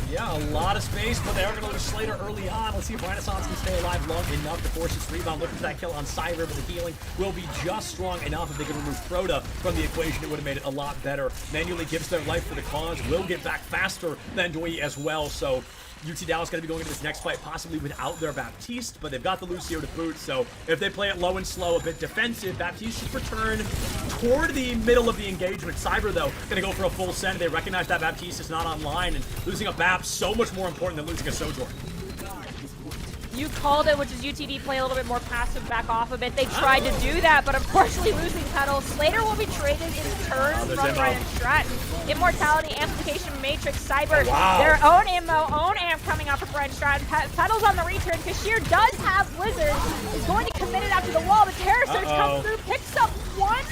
Yeah, a lot of space, but they are going to lose Slater early on. Let's see if Renaissance can stay alive long enough to force its rebound. Looking for that kill on Cyber, but the healing will be just strong enough. If they can remove Froda from the equation, it would have made it a lot better. Manually gives their life for the cause, will get back faster than Doi as well, so UT Dallas going to be going into this next fight possibly without their Baptiste, but they've got the Lucio to boot, so if they play it low and slow, a bit defensive, Baptiste should return toward the middle of the engagement. Cyber, though, going to go for a full send. They recognize that Baptiste is not online, and losing a Bap so much more important than losing a Sojourn. You called it, which is UTD play a little bit more passive, back off a bit. They tried to do that, but unfortunately losing Petal. Slater will be traded in turn from Brian and Stratton. Immortality, Amplification, Matrix, Cyber, their own ammo, own amp coming out for Brian Stratton. Petal's on the return. Kashir does have Blizzard, is going to commit it out to the wall. The Terror Surge comes through, picks up one,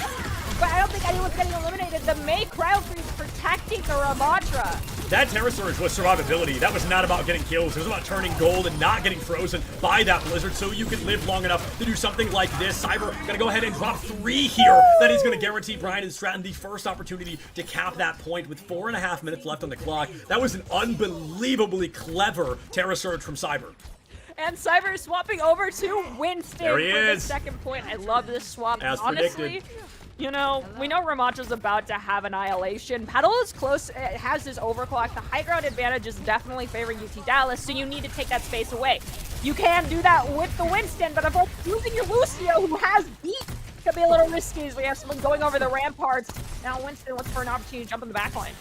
but I don't think anyone's getting eliminated. The May Cryo Freeze protecting the Ramatra. That Terror Surge was survivability. That was not about getting kills. It was about turning gold and not getting frozen by that Blizzard so you could live long enough to do something like this. Cyber gonna go ahead and drop 3 here. That is gonna guarantee Brian and Stratton the first opportunity to cap that point with 4.5 minutes left on the clock. That was an unbelievably clever Terror Surge from Cyber. And Cyber is swapping over to Winston there he for is. the second point. I love this swap. As honestly, predicted. You know, we know Ramatra's about to have Annihilation. Petal is close, it has this overclock. The high ground advantage is definitely favoring UT Dallas, so you need to take that space away. You can do that with the Winston, but if using your Lucio, who has beat, could be a little risky as we have someone going over the ramparts. Now Winston looks for an opportunity to jump in the backline.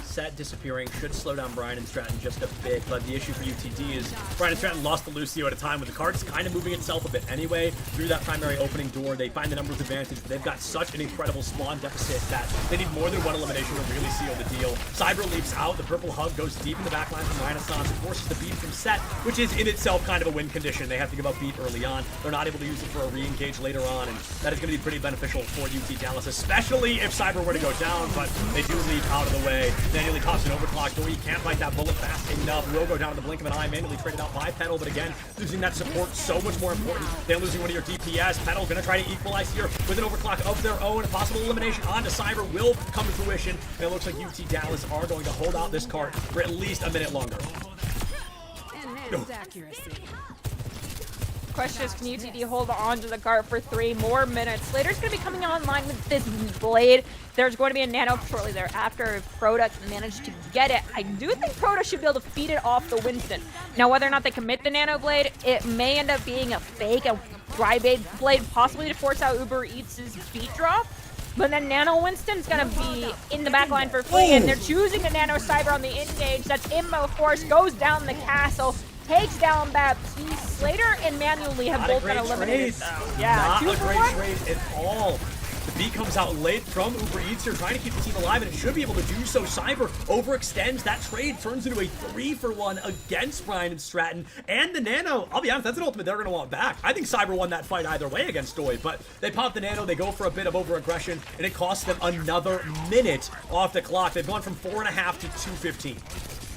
Set disappearing should slow down Brian and Stratton just a bit, but the issue for UTD is Brian and Stratton lost the Lucio at a time when the card's kind of moving itself a bit anyway. Through that primary opening door, they find the numbers advantage, but they've got such an incredible spawn deficit that they need more than one elimination to really seal the deal. Cyber leaps out, the purple hug goes deep in the backline from Renaissance, and forces the beat from Set, which is in itself kind of a win condition. They have to give up beat early on. They're not able to use it for a re-engage later on, and that is going to be pretty beneficial for UT Dallas, especially if Cyber were to go down, but they do leave out of the way. manually toss an overclock. Dory can't fight that bullet fast enough. Will go down in the blink of an eye, manually traded out by Petal, but again, losing that support so much more important than losing one of your DPS. Petal gonna try to equalize here with an overclock of their own. A possible elimination onto Cyber will come to fruition, and it looks like UT Dallas are going to hold out this cart for at least a minute longer. Accuracy. Question is, can UTD hold on to the cart for 3 more minutes? Slater's going to be coming online with this blade. There's going to be a nano shortly thereafter if Proto can manage to get it. I do think Proto should be able to feed it off the Winston. Now, whether or not they commit the nano blade, it may end up being a fake, a dry blade, possibly to force out Uber Eats' beat drop. But then Nano Winston's gonna be in the back line for free, and they're choosing the Nano Cyber on the engage. That's Immo Force, goes down the castle, takes down Baptiste. Slater and Manually have both been eliminated. Yeah, not a great trade at all. The beat comes out late from Uber Eats here, trying to keep the team alive, and it should be able to do so. Cyber overextends that trade, turns into a 3-for-1 against Brian and Stratton. And the Nano, I'll be honest, that's an ultimate they're going to want back. I think Cyber won that fight either way against Doi, but they pop the Nano, they go for a bit of over-aggression, and it costs them another minute off the clock. They've gone from 4.5 to 2:15.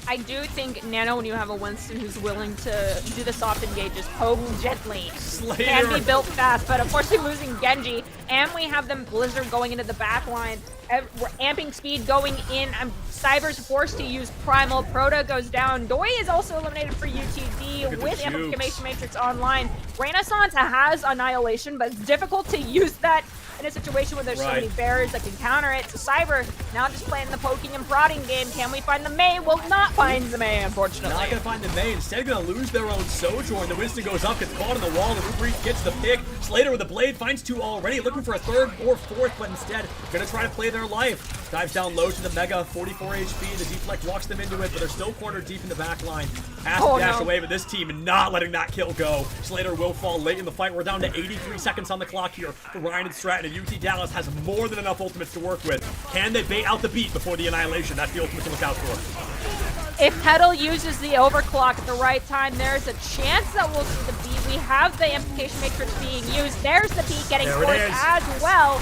I do think Nano, when you have a Winston who's willing to do the soft engages, poke gently, Slater can be built fast, but unfortunately losing Genji, and we have them Blizzard going into the back line. We're amping speed going in. Cyber's forced to use Primal. Proto goes down. Doi is also eliminated for UTD with Amplification Matrix online. Renaissance has Annihilation, but it's difficult to use that in a situation where there's so many barriers that can counter it. So Cyber now just playing the poking and prodding game. Can we find the Mei? Will not find the Mei, unfortunately. Not gonna find the Mei. Instead, gonna lose their own Sojourn. The Winston goes up, gets caught on the wall, and Uber Eats gets the pick. Slater with the blade finds 2 already, looking for a 3rd or 4th, but instead gonna try to play their life. Dives down low to the Mega, 44 HP. The deflect walks them into it, but they're still cornered deep in the back line. Has to dash away, but this team not letting that kill go. Slater will fall late in the fight. We're down to 83 seconds on the clock here for Ryan and Stratton, and UT Dallas has more than enough ultimates to work with. Can they bait out the beat before the Annihilation? That's the ultimate to look out for. If Petal uses the overclock at the right time, there's a chance that we'll see the beat. We have the Amplification Matrix being used. There's the beat getting forced as well.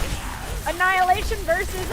Annihilation versus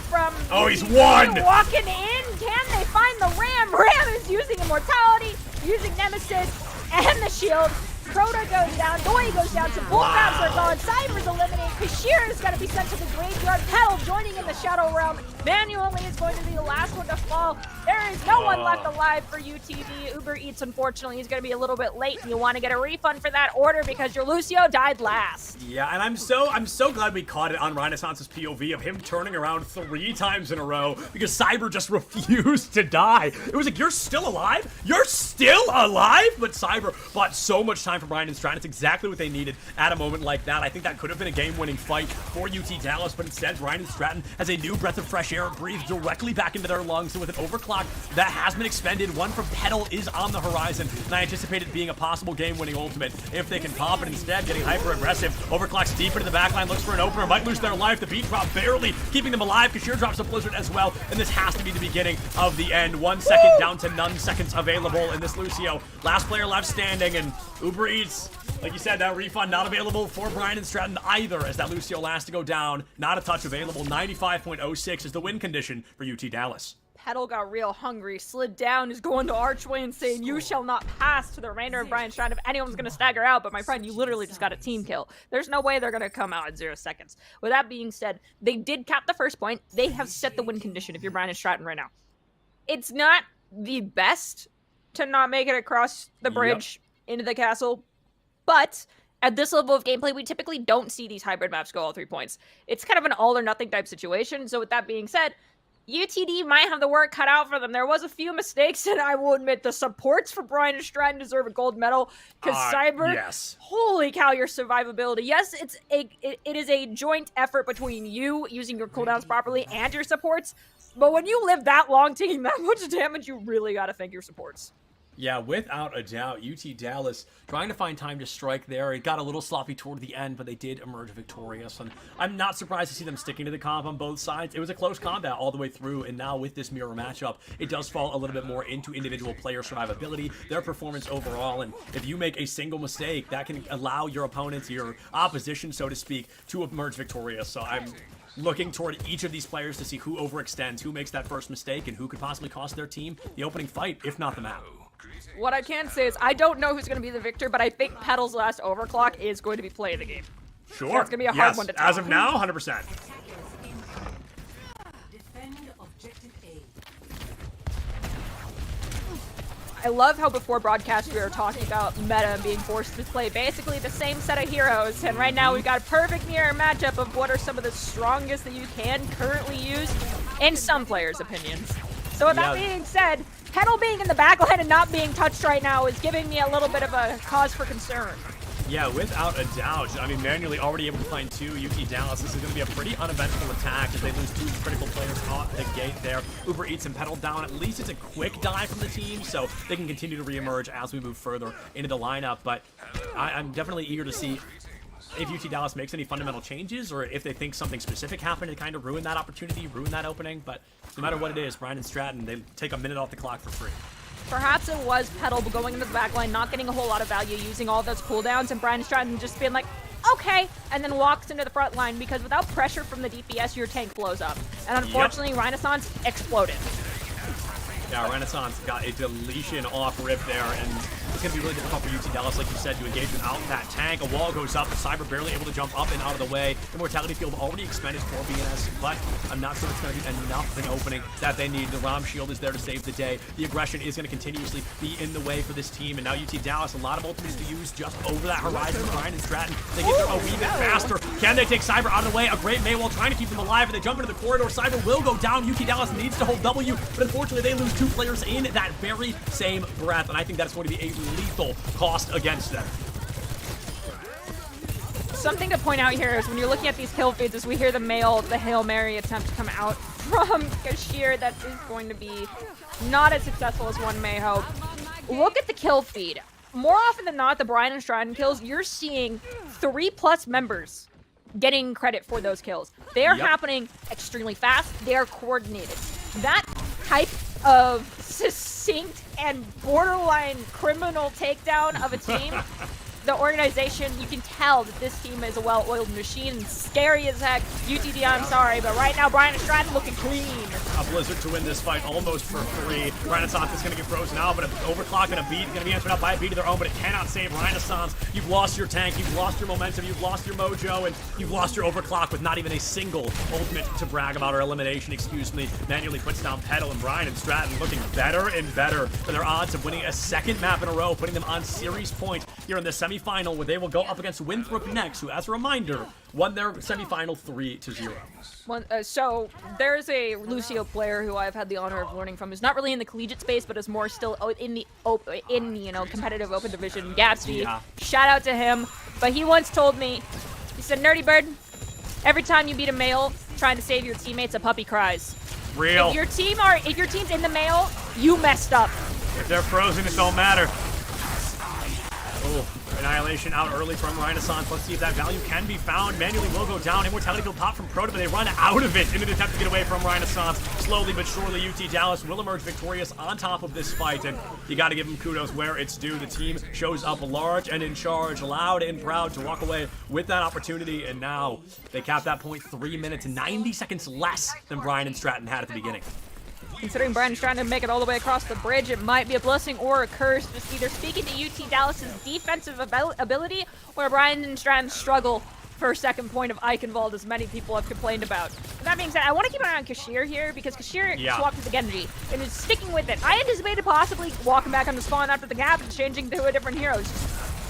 from... Oh, he's won! Walking in. Can they find the Ram? Ram is using Immortality, using Nemesis, and the shield. Proto goes down, Doi goes down, so both maps are gone. Cyber's eliminated, Kashir is going to be sent to the graveyard. Petal joining in the Shadow Realm. Manually is going to be the last one to fall. There is no one left alive for UTD. Uber Eats, unfortunately, he's going to be a little bit late. You want to get a refund for that order because your Lucio died last. Yeah, and I'm so glad we caught it on Renaissance's POV of him turning around 3 times in a row because Cyber just refused to die. It was like, you're still alive? You're still alive? But Cyber bought so much time for Brian and Stratton. It's exactly what they needed at a moment like that. I think that could have been a game-winning fight for UT Dallas, but instead, Brian and Stratton has a new breath of fresh air breathed directly back into their lungs, and with an overclock that has been expended, one from Petal is on the horizon, and I anticipate it being a possible game-winning ultimate if they can pop it. Instead, getting hyper-aggressive. Overclocks deep into the backline, looks for an opener, might lose their life. The beat drop barely keeping them alive. Kashir drops a Blizzard as well, and this has to be the beginning of the end. 1 second down to none seconds available in this Lucio. Last player left standing, and Uber Eats, like you said, that refund not available for Brian and Stratton either, as that Lucio last to go down. Not a touch available. 95.06 is the win condition for UT Dallas. Petal got real hungry, slid down, is going to Archway and saying, "You shall not pass," to the remainder of Brian Stratton. If anyone's going to stagger out, but my friend, you literally just got a team kill. There's no way they're going to come out at 0 seconds. With that being said, they did cap the first point. They have set the win condition if you're Brian and Stratton right now. It's not the best to not make it across the bridge into the castle, but at this level of gameplay, we typically don't see these hybrid maps go all 3 points. It's kind of an all or nothing type situation. So with that being said, UTD might have the work cut out for them. There was a few mistakes, and I will admit the supports for Brian and Stratton deserve a gold medal because Cyber, holy cow, your survivability. Yes, it is a joint effort between you using your cooldowns properly and your supports, but when you live that long taking that much damage, you really got to thank your supports. Yeah, without a doubt, UT Dallas trying to find time to strike there. It got a little sloppy toward the end, but they did emerge victorious, and I'm not surprised to see them sticking to the comp on both sides. It was a close combat all the way through, and now with this mirror matchup, it does fall a little bit more into individual player survivability, their performance overall, and if you make a single mistake, that can allow your opponents, your opposition, so to speak, to emerge victorious. So looking toward each of these players to see who overextends, who makes that first mistake, and who could possibly cost their team the opening fight, if not the map. What I can say is I don't know who's going to be the victor, but I think Petal's last overclock is going to be play of the game. Sure. So it's going to be a hard one to tell. As of now, 100%. I love how before broadcast we were talking about meta and being forced to play basically the same set of heroes, and right now we've got a perfect mirror matchup of what are some of the strongest that you can currently use, in some players' opinions. So with that being said, Petal being in the backline and not being touched right now is giving me a little bit of a cause for concern. Yeah, without a doubt. I mean, manually already able to find 2 UT Dallas. This is going to be a pretty uneventful attack as they lose 2 critical players off the gate there. Uber Eats and Petal down. At least it's a quick die from the team, so they can continue to reemerge as we move further into the lineup. But I'm definitely eager to see if UT Dallas makes any fundamental changes or if they think something specific happened to kind of ruin that opportunity, ruin that opening. But no matter what it is, Brian and Stratton, they take a minute off the clock for free. Perhaps it was Petal going into the backline, not getting a whole lot of value, using all those cooldowns, and Brian Stratton just being like, okay, and then walks into the front line because without pressure from the DPS, your tank blows up. And unfortunately, Renaissance exploded. Yeah, Renaissance got a deletion off rip there, and it's going to be really difficult for UT Dallas, like you said, to engage without that tank. A wall goes up, Cyber barely able to jump up and out of the way. The Mortality Field already expended for BNS, but I'm not sure it's going to be enough of an opening that they need. The Rom Shield is there to save the day. The aggression is going to continuously be in the way for this team, and now UT Dallas, a lot of ultimates to use just over that horizon. Brian and Stratton, they get there a wee bit faster. Can they take Cyber out of the way? A great Maywall trying to keep them alive, and they jump into the corridor. Cyber will go down. UT Dallas needs to hold W, but unfortunately they lose 2 players in that very same breath, and I think that's going to be a lethal cost against them. Something to point out here is when you're looking at these kill feeds, as we hear the Hail Mary attempt come out from Kashir, that is going to be not as successful as one may hope. Look at the kill feed. More often than not, the Brian and Stratton kills, you're seeing 3+ members getting credit for those kills. They are happening extremely fast. They are coordinated. That type of succinct and borderline criminal takedown of a team, the organization, you can tell that this team is a well-oiled machine and scary as heck. UTD, I'm sorry, but right now Brian and Stratton looking clean. A Blizzard to win this fight almost for free. Renaissance is going to get frozen out, but an overclock and a beat going to be answered out by a beat of their own, but it cannot save Renaissance. You've lost your tank, you've lost your momentum, you've lost your mojo, and you've lost your overclock with not even a single ultimate to brag about, or elimination, excuse me. Manually puts down Petal, and Brian and Stratton looking better and better for their odds of winning a second map in a row, putting them on series point here in the semifinal, where they will go up against Winthrop next, who, as a reminder, won their semifinal 3-0. Well, so there's a Lucio player who I've had the honor of learning from, who's not really in the collegiate space, but is more still in the competitive open division. Gatsby, shout out to him. But he once told me, he said, "Nerdy Bird, every time you beat a male trying to save your teammates, a puppy cries. Real. If your team's in the male, you messed up." If they're frozen, it don't matter. Oh, Annihilation out early from Renaissance. Let's see if that value can be found. Manually will go down. Immortality Field pop from Proto, but they run out of it in an attempt to get away from Renaissance. Slowly but surely, UT Dallas will emerge victorious on top of this fight, and you got to give them kudos where it's due. The team shows up large and in charge, loud and proud to walk away with that opportunity, and now they cap that point 3 minutes and 90 seconds less than Brian and Stratton had at the beginning. Considering Brian's trying to make it all the way across the bridge, it might be a blessing or a curse, just either speaking to UT Dallas's defensive ability or Brian and Stratton's struggle for second point of Eichenwald, as many people have complained about. With that being said, I want to keep an eye on Kashir here, because Kashir swapped with the Genji and is sticking with it. I anticipated possibly walking back on the spawn after the gap and changing to a different hero.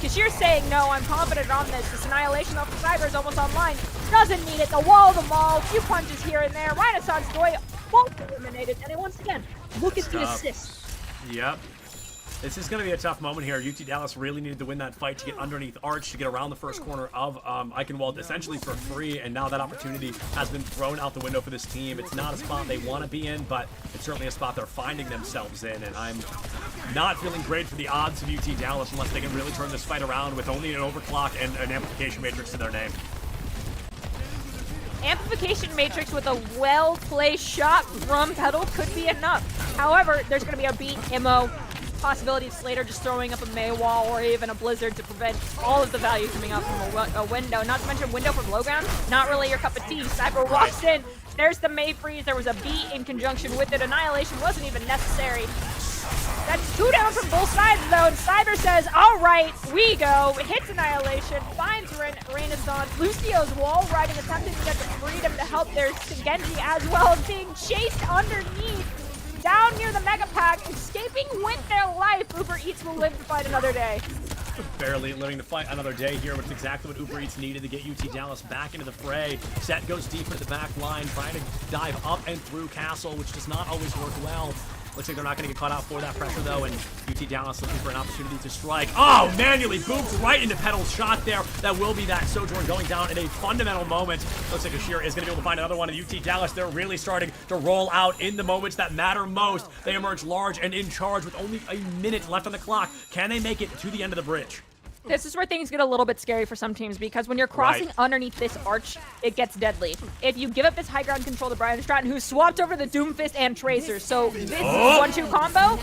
Kashir's saying, no, I'm confident on this. This Annihilation off the Cyber is almost online. Doesn't need it. The wall, the maul, few punches here and there. Renaissance Joy both eliminated. And once again, look at the assist. Yep. This is going to be a tough moment here. UT Dallas really needed to win that fight to get underneath Arch, to get around the first corner of Eichenwald essentially for free, and now that opportunity has been thrown out the window for this team. It's not a spot they want to be in, but it's certainly a spot they're finding themselves in, and I'm not feeling great for the odds of UT Dallas unless they can really turn this fight around with only an overclock and an amplification matrix to their name. Amplification matrix with a well-placed shot from Petal could be enough. However, there's going to be a beat, Immo. possibility of Slater just throwing up a May wall or even a blizzard to prevent all of the value coming out from a window. Not to mention window from low ground, not really your cup of tea. Cyber walks in. There's the May freeze. There was a beat in conjunction with it. Annihilation wasn't even necessary. That's 2 down from both sides, though, and Cyber says, all right, we go. Hits Annihilation, finds Renaissance. Lucio's wall riding, attempting to get the freedom to help their Genji as well as being chased underneath, down near the Mega Pack, escaping with their life. Uber Eats will live to fight another day. Barely living to fight another day here, which is exactly what Uber Eats needed to get UT Dallas back into the fray. Set goes deep into the back line, trying to dive up and through Castle, which does not always work well. Looks like they're not going to get caught out for that pressure, though, and UT Dallas looking for an opportunity to strike. Oh, manually boots right into Petal's shot there. That will be that Sojourn going down in a fundamental moment. Looks like Ashir is going to be able to find another one, and UT Dallas, they're really starting to roll out in the moments that matter most. They emerge large and in charge with only a minute left on the clock. Can they make it to the end of the bridge? This is where things get a little bit scary for some teams, because when you're crossing underneath this arch, it gets deadly. If you give up this high ground control to Brian Stratton, who's swapped over the Doomfist and Tracer, so this 1-2 combo,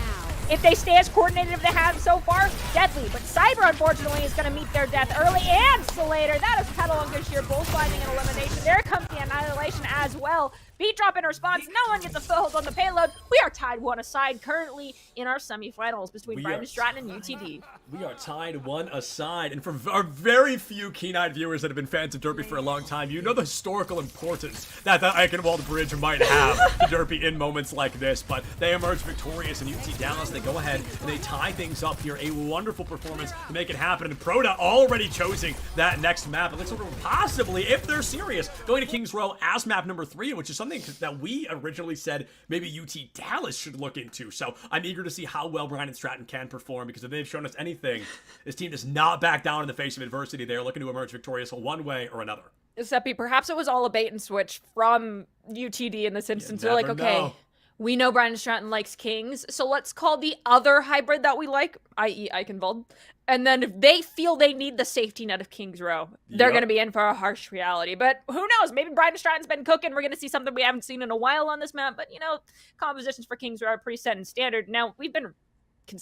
if they stay as coordinated as they have so far, deadly. But Cyber, unfortunately, is going to meet their death early, and Slater. That is Petal and Gashir both finding an elimination. There comes the Annihilation as well. Beat drop in response. No one gets a foothold on the payload. We are tied 1 aside currently in our semifinals between Brian Stratton and UTD. We are tied 1 aside, and for our very few keen-eyed viewers that have been fans of Derpy for a long time, you know the historical importance that the Eichenwald Bridge might have to Derpy in moments like this. But they emerge victorious in UT Dallas. They go ahead and they tie things up here. A wonderful performance to make it happen. And Proda already choosing that next map. It looks like we're possibly, if they're serious, going to Kings Row as map number 3, which is something that we originally said maybe UT Dallas should look into. So I'm eager to see how well Brian and Stratton can perform, because if they've shown us anything, this team does not back down in the face of adversity. They are looking to emerge victorious one way or another. Seppi, perhaps it was all a bait and switch from UTD in this instance. They're like, okay, we know Brian Stratton likes Kings, so let's call the other hybrid that we like, i.e. Eichenwald. And then if they feel they need the safety net of Kings Row, they're going to be in for a harsh reality. But who knows? Maybe Brian Stratton's been cooking. We're going to see something we haven't seen in a while on this map. But, you know, compositions for Kings Row are pretty set and standard. Now, we've been,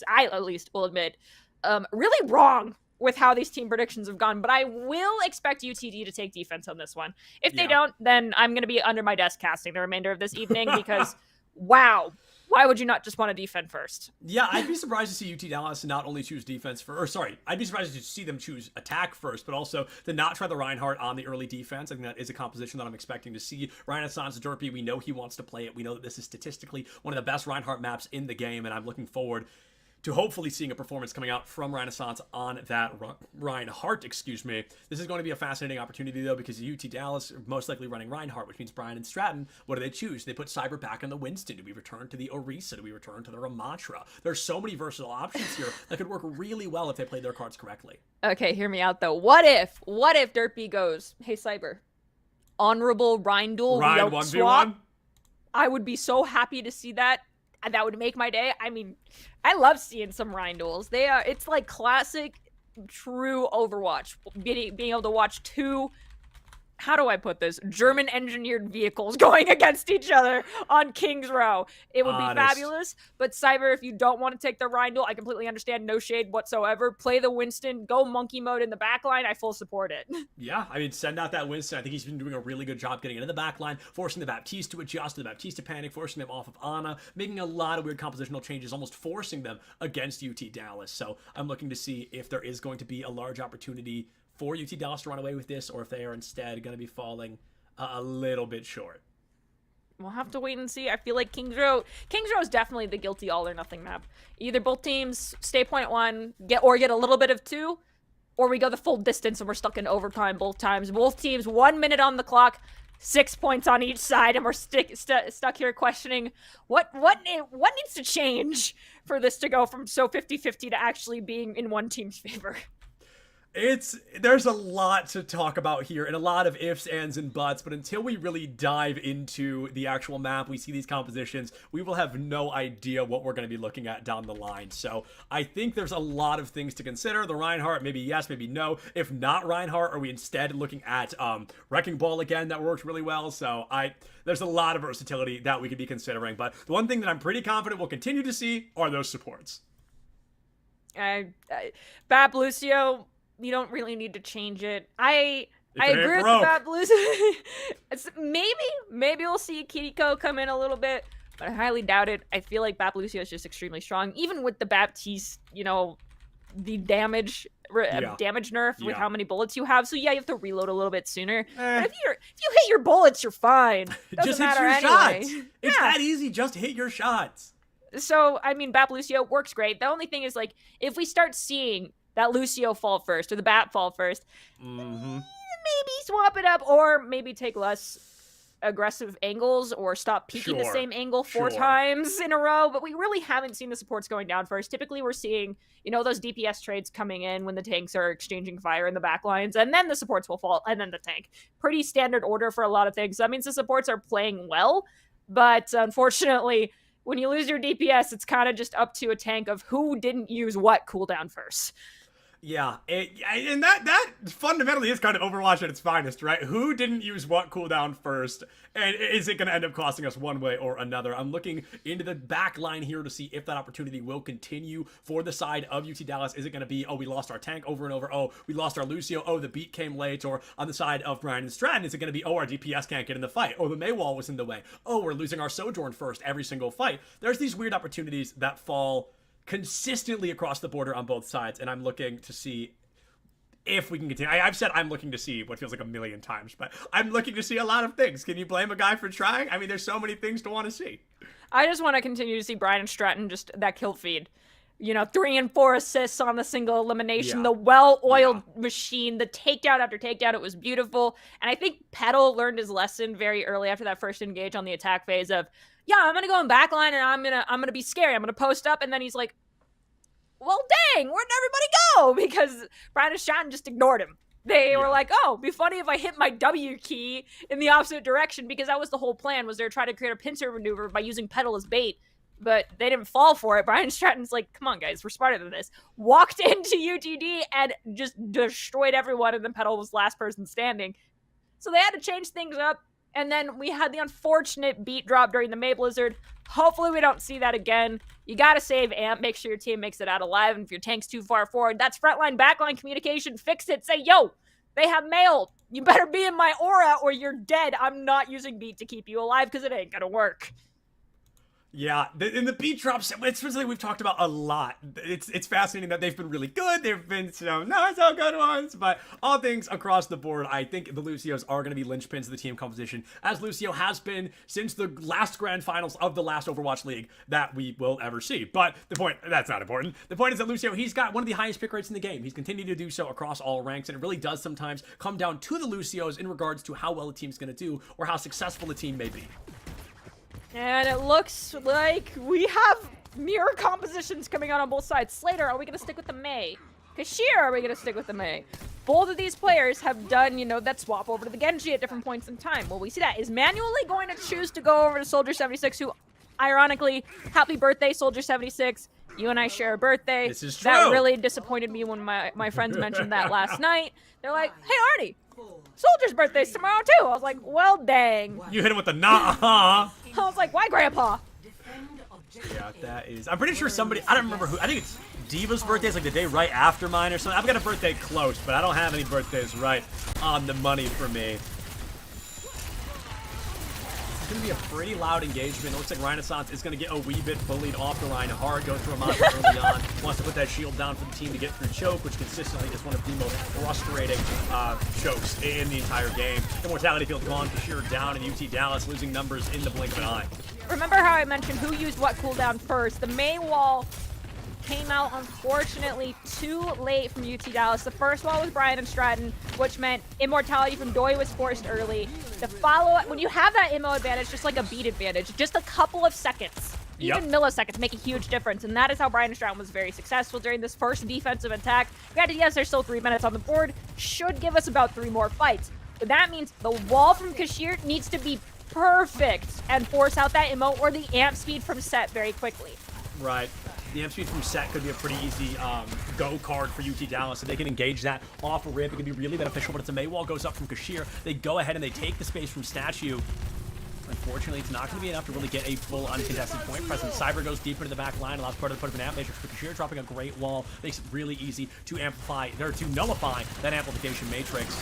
I at least will admit, really wrong with how these team predictions have gone. But I will expect UTD to take defense on this one. If they don't, then I'm going to be under my desk casting the remainder of this evening because, wow. Why would you not just want to defend first? Yeah, I'd be surprised to see UT Dallas not only choose defense I'd be surprised to see them choose attack first, but also to not try the Reinhardt on the early defense. I think that is a composition that I'm expecting to see. Renaissance Derpy, we know he wants to play it. We know that this is statistically one of the best Reinhardt maps in the game, and I'm looking forward to hopefully seeing a performance coming out from Renaissance on that Reinhardt, This is going to be a fascinating opportunity, though, because UT Dallas are most likely running Reinhardt, which means Brian and Stratton, what do they choose? They put Cyber back on the Winston. Do we return to the Orisa? Do we return to the Ramatra? There's so many versatile options here that could work really well if they played their cards correctly. Okay, hear me out, though. What if Derpy goes, hey, Cyber, honorable Rhine duel, Rhine 1v1? I would be so happy to see that. That would make my day. I mean, I love seeing some Rhine duels. It's like classic, true Overwatch. Being able to watch two, how do I put this, German engineered vehicles going against each other on Kings Row. It would be fabulous. But Cyber, if you don't want to take the Rhine duel, I completely understand. No shade whatsoever. Play the Winston. Go monkey mode in the backline. I full support it. Yeah, I mean, send out that Winston. I think he's been doing a really good job getting into the backline, forcing the Baptiste to adjust, the Baptiste to panic, forcing them off of Ana, making a lot of weird compositional changes, almost forcing them against UT Dallas. So I'm looking to see if there is going to be a large opportunity for UT Dallas to run away with this, or if they are instead going to be falling a little bit short. We'll have to wait and see. I feel like Kings Row is definitely the guilty all or nothing map. Either both teams stay point one, get a little bit of two, or we go the full distance and we're stuck in overtime both times. Both teams 1 minute on the clock, 6 points on each side, and we're stuck here questioning what needs to change for this to go from so 50-50 to actually being in one team's favor. There's a lot to talk about here, and a lot of ifs, ands, and buts, but until we really dive into the actual map, we see these compositions, we will have no idea what we're going to be looking at down the line. So I think there's a lot of things to consider. The Reinhardt, maybe yes, maybe no. If not Reinhardt, are we instead looking at Wrecking Ball again? That works really well. So there's a lot of versatility that we could be considering, but the one thing that I'm pretty confident we'll continue to see are those supports. Bap Lucio, you don't really need to change it. I agree with broke. the Bap Lucio. Maybe we'll see Kiriko come in a little bit, but I highly doubt it. I feel like Bap Lucio is just extremely strong, even with the Baptiste, the damage nerf with how many bullets you have. So yeah, you have to reload a little bit sooner. But if you hit your bullets, you're fine. Just hit your shots. It's that easy. Just hit your shots. So I mean, Bap Lucio works great. The only thing is, like, if we start seeing that Lucio fall first or the Bap fall first, maybe swap it up, or maybe take less aggressive angles, or stop peeking the same angle 4 times in a row. But we really haven't seen the supports going down first. Typically we're seeing, those DPS trades coming in when the tanks are exchanging fire in the back lines, and then the supports will fall, and then the tank. Pretty standard order for a lot of things. That means the supports are playing well, but unfortunately, when you lose your DPS, it's kind of just up to a tank of who didn't use what cooldown first. Yeah, and that fundamentally is kind of Overwatch at its finest, right? Who didn't use what cooldown first, and is it going to end up costing us one way or another? I'm looking into the back line here to see if that opportunity will continue for the side of UT Dallas. Is it going to be, oh, we lost our tank over and over, oh, we lost our Lucio, oh, the beat came late, or on the side of Brian and Stratton, is it going to be, oh, our DPS can't get in the fight, oh, the Maywall was in the way, oh, we're losing our Sojourn first every single fight? There's these weird opportunities that fall consistently across the border on both sides, and I'm looking to see if we can continue. I've said I'm looking to see what feels like 1,000,000 times, but I'm looking to see a lot of things. Can you blame a guy for trying? I mean, there's so many things to want to see. I just want to continue to see Brian and Stratton, just that kill feed. 3 and 4 assists on the single elimination, the well-oiled machine, the takedown after takedown. It was beautiful. And I think Petal learned his lesson very early after that first engage on the attack phase of, I'm going to go in backline and I'm going to be scary. I'm going to post up. And then he's like, well, dang, where'd everybody go? Because Brian and Stratton just ignored him. They were like, oh, it'd be funny if I hit my W key in the opposite direction, because that was the whole plan, was they're trying to create a pincer maneuver by using Petal as bait. But they didn't fall for it. Brian Stratton's like, come on, guys, we're smarter than this. Walked into UTD and just destroyed everyone, and then Petal was last person standing. So they had to change things up. And then we had the unfortunate beat drop during the May Blizzard. Hopefully we don't see that again. You gotta save Amp, make sure your team makes it out alive, and if your tank's too far forward, that's frontline, backline communication, fix it, say, yo, they have mailed. You better be in my aura or you're dead. I'm not using beat to keep you alive because it ain't gonna work. Yeah, in the beat drops, it's something we've talked about a lot. It's fascinating that they've been really good. They've been not so good ones, but all things across the board, I think the Lucios are going to be linchpins of the team composition, as Lucio has been since the last grand finals of the last Overwatch League that we will ever see. But that's not important. The point is that Lucio, he's got one of the highest pick rates in the game. He's continued to do so across all ranks, and it really does sometimes come down to the Lucios in regards to how well a team's going to do or how successful a team may be. And it looks like we have mirror compositions coming out on both sides. Slater, are we going to stick with the Mei? Kashir, are we going to stick with the Mei? Both of these players have done, that swap over to the Genji at different points in time. Well, we see that. Is manually going to choose to go over to Soldier 76, who, ironically, happy birthday, Soldier 76. You and I share a birthday. This is true. That really disappointed me when my friends mentioned that last night. They're like, hey, Artie, Soldier's birthday's tomorrow, too. I was like, well, dang. You hit him with the nah-uh. I was like, why, Grandpa? Yeah, that is... I'm pretty sure somebody... I don't remember who... I think it's Diva's birthday is like the day right after mine or something. I've got a birthday close, but I don't have any birthdays right on the money for me. It's going to be a pretty loud engagement. It looks like Renaissance is going to get a wee bit bullied off the line hard. Goes through a monster early on. Wants to put that shield down for the team to get through choke, which consistently is one of the most frustrating chokes in the entire game. The mortality field gone. Kashir down, and UT Dallas losing numbers in the blink of an eye. Remember how I mentioned who used what cooldown first? The Mei wall came out, unfortunately, too late from UT Dallas. The first wall was Brian and Stratton, which meant immortality from Doi was forced early. The follow-up, when you have that immo advantage, just like a beat advantage, just a couple of seconds, even milliseconds, make a huge difference. And that is how Brian and Stratton was very successful during this first defensive attack. Granted, yes, there's still 3 minutes on the board. Should give us about 3 more fights. But that means the wall from Kashir needs to be perfect and force out that immo or the amp speed from set very quickly. Right. The amp speed from set could be a pretty easy go card for UT Dallas, so they can engage that off a rip. It could be really beneficial, but it's a Maywall goes up from Kashir. They go ahead and they take the space from Statue. Unfortunately, it's not going to be enough to really get a full uncontested point presence. Cyber goes deeper into the back line, allows part of the put of an amp matrix. But Kashir dropping a great wall makes it really easy to amplify, or to nullify that amplification matrix.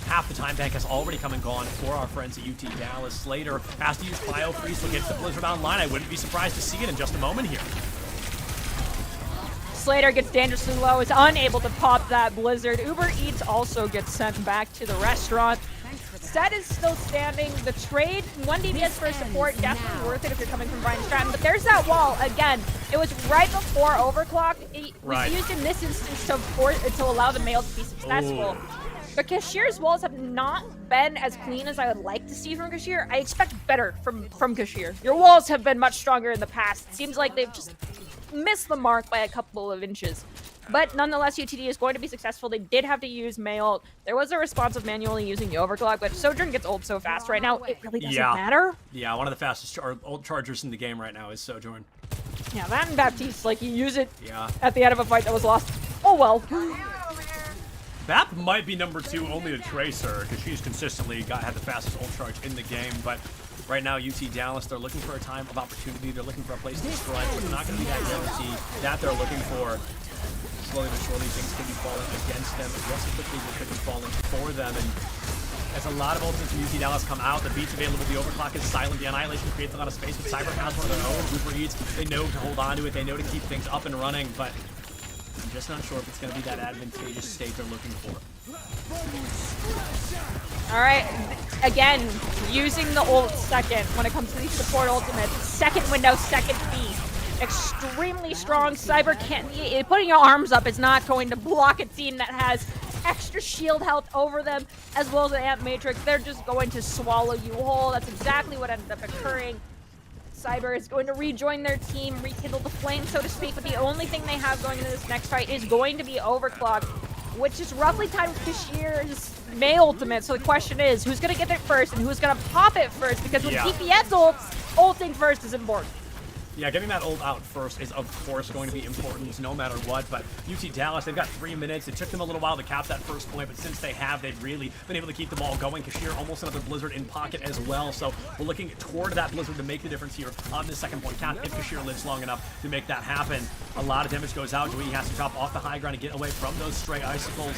Half the time bank has already come and gone for our friends at UT Dallas. Slater has to use Cryo Freeze to get the Blizzard online. I wouldn't be surprised to see it in just a moment here. Slater gets dangerously low, is unable to pop that Blizzard. Uber Eats also gets sent back to the restaurant. Set is still standing. The trade, 1 DPS for support, definitely worth it if you're coming from Brian Stratton. But there's that wall. Again, it was right before overclock. It was used in this instance to allow the male to be successful. Ooh. But Kashir's walls have not been as clean as I would like to see from Kashir. I expect better from Kashir. Your walls have been much stronger in the past. It seems like they've just missed the mark by a couple of inches. But nonetheless, UTD is going to be successful. They did have to use Mail. There was a response of manually using the overclock, but Sojourn gets ult so fast right now, it really doesn't matter. Yeah, one of the fastest ult chargers in the game right now is Sojourn. Yeah, that and Baptiste, like, you use it at the end of a fight that was lost. Oh well. Bap might be number 2 only to Tracer, because she's consistently had the fastest ult charge in the game, but right now, UT Dallas, they're looking for a time of opportunity. They're looking for a place to strike. It's not going to be that guarantee that they're looking for. Slowly but surely, things could be falling against them. Just as quickly, they could be falling for them. And as a lot of ultimates from UT Dallas come out, the beat's available. The overclock is silent. The Annihilation creates a lot of space, but Cyber has one of their own. Uber Eats, they know to hold on to it. They know to keep things up and running, but I'm just not sure if it's going to be that advantageous state they're looking for. All right, again, using the ult second when it comes to these support ultimates. Second window, second feed. Extremely strong. Cyber can't, putting your arms up is not going to block a team that has extra shield health over them, as well as the amp matrix. They're just going to swallow you whole. That's exactly what ended up occurring. Cyber is going to rejoin their team, rekindle the flame, so to speak, but the only thing they have going into this next fight is going to be overclock, which is roughly timed with Kashir's May ultimate. So the question is, who's going to get it first and who's going to pop it first? Because when TPS ults, ulting first is important. Yeah, getting that ult out first is, of course, going to be important no matter what, but UT Dallas, they've got 3 minutes. It took them a little while to cap that first point, but since they have, they've really been able to keep the ball going. Kashir almost another Blizzard in pocket as well, so we're looking toward that Blizzard to make the difference here on this second point cap if Kashir lives long enough to make that happen. A lot of damage goes out. Dewey has to drop off the high ground and get away from those stray icicles.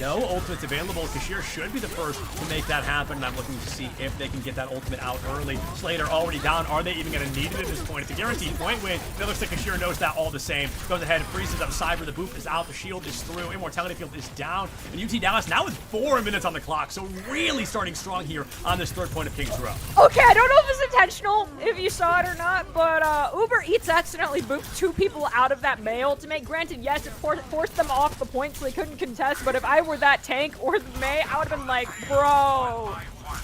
No ultimates available. Kashir should be the first to make that happen, and I'm looking to see if they can get that ultimate out early. Slater already down. Are they even going to need it at this point? It's a guaranteed point win. It looks like Kashir knows that all the same. Goes ahead, freezes up Cyber. The boop is out. The shield is through. Immortality field is down. And UT Dallas now with 4 minutes on the clock, so really starting strong here on this third point of King's Row. Okay, I don't know if it's intentional, if you saw it or not, but Uber Eats accidentally booped 2 people out of that May ultimate. Granted, yes, it forced them off the point so they couldn't contest, but if I were that tank or the May, I would have been like, bro,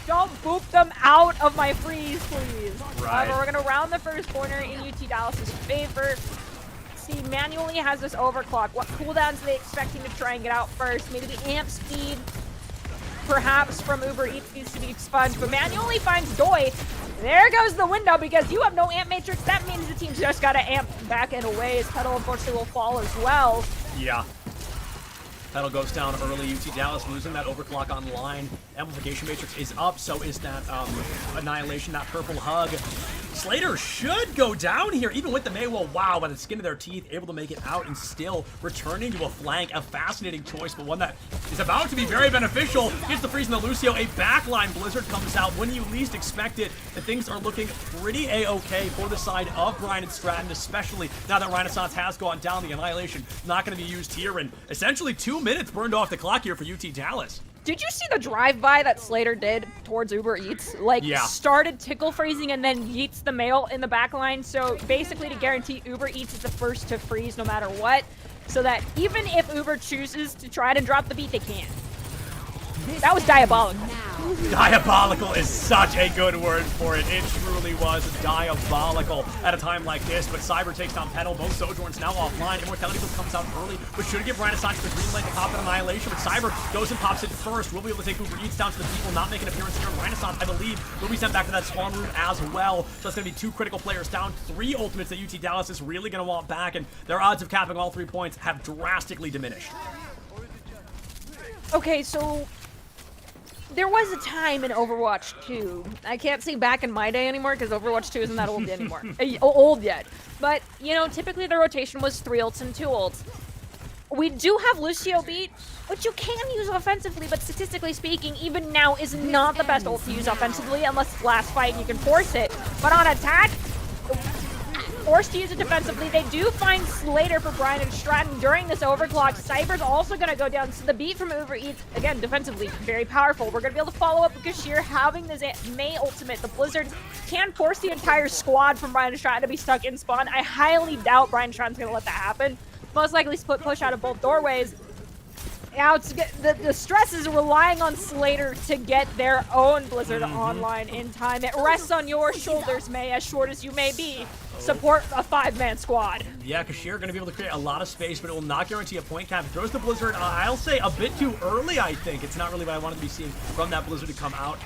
don't boop them out of my freeze, please. Right. However, we're going to round the first corner in UT Dallas' favor. See, manually has this overclock. What cooldowns are they expecting to try and get out first? Maybe the amp speed, perhaps, from Uber Eats needs to be expunged, but manually finds Doi. There goes the window because you have no amp matrix. That means the team's just got to amp back and away, as Petal unfortunately will fall as well. Yeah. Petal goes down early. UT Dallas losing that overclock online. Amplification matrix is up, so is that Annihilation, that purple hug. Slater should go down here, even with the Maywell. Wow, by the skin of their teeth, able to make it out and still returning to a flank. A fascinating choice, but one that is about to be very beneficial. Gets the freeze in the Lucio. A backline Blizzard comes out when you least expect it, and things are looking pretty A-okay for the side of Brian and Stratton, especially now that Renaissance has gone down. The Annihilation not going to be used here, and essentially 2 minutes burned off the clock here for UT Dallas. Did you see the drive-by that Slater did towards Uber Eats? Like, started tickle freezing and then yeets the mail in the back line. So basically to guarantee Uber Eats is the first to freeze no matter what. So that even if Uber chooses to try to drop the beat, they can. That was diabolical. Diabolical is such a good word for it. It truly was diabolical at a time like this, but Cyber takes down Petal. Both Sojourns now offline. Immortality comes out early, but should give Renaissance the green light to pop an Annihilation, but Cyber goes and pops it first. We'll be able to take Uber Eats down to the people, not make an appearance here. Renaissance, I believe, will be sent back to that spawn room as well. So it's going to be 2 critical players down, 3 ultimates that UT Dallas is really going to want back, and their odds of capping all 3 points have drastically diminished. Okay, so there was a time in Overwatch 2. I can't say back in my day anymore because Overwatch 2 isn't that old anymore. Old yet. But, you know, typically the rotation was 3 ults and 2 ults. We do have Lucio beat, which you can use offensively, but statistically speaking, even now is not the best ult to use offensively unless it's last fight and you can force it. But on attack, forced to use it defensively. They do find Slater for Brian and Stratton during this overclock. Cyber's also going to go down, so the beat from Uber Eats, again, defensively, very powerful. We're going to be able to follow up with Kashir having this May ultimate. The Blizzard can force the entire squad from Brian and Stratton to be stuck in spawn. I highly doubt Brian and Stratton's going to let that happen. Most likely split push out of both doorways. Now it's, the stress is relying on Slater to get their own Blizzard online in time. It rests on your shoulders, May, as short as you may be. Support a 5-man squad. Yeah, Kashir going to be able to create a lot of space, but it will not guarantee a point cap. It throws the Blizzard, I'll say, a bit too early, I think. It's not really what I wanted to be seeing from that Blizzard to come out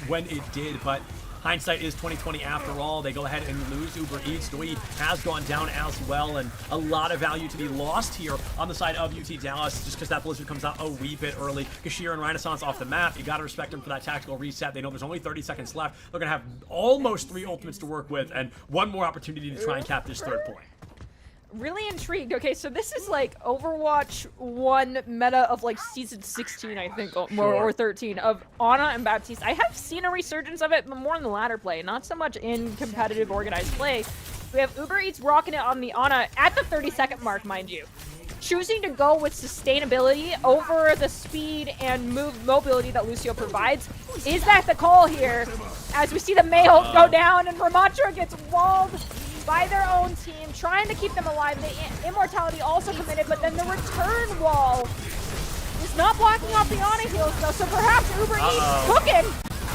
when it did, but hindsight is 2020 after all. They go ahead and lose Uber Eats. Doi has gone down as well, and a lot of value to be lost here on the side of UT Dallas just because that Blizzard comes out a wee bit early. Kashir and Renaissance off the map. You got to respect them for that tactical reset. They know there's only 30 seconds left. They're going to have almost 3 ultimates to work with and one more opportunity to try and cap this 3rd point. Really intrigued. Okay, so this is like Overwatch 1 meta of like season 16, I think, or 13 of Ana and Baptiste. I have seen a resurgence of it, but more in the latter play, not so much in competitive organized play. We have Uber Eats rocking it on the Ana at the 30-second mark, mind you. Choosing to go with sustainability over the speed and mobility that Lucio provides. Is that the call here? As we see the May ult go down and Ramatra gets walled by their own team, trying to keep them alive. The Immortality also committed, but then the return wall is not blocking off the Ana heals, though, so perhaps Uber Eats cooking.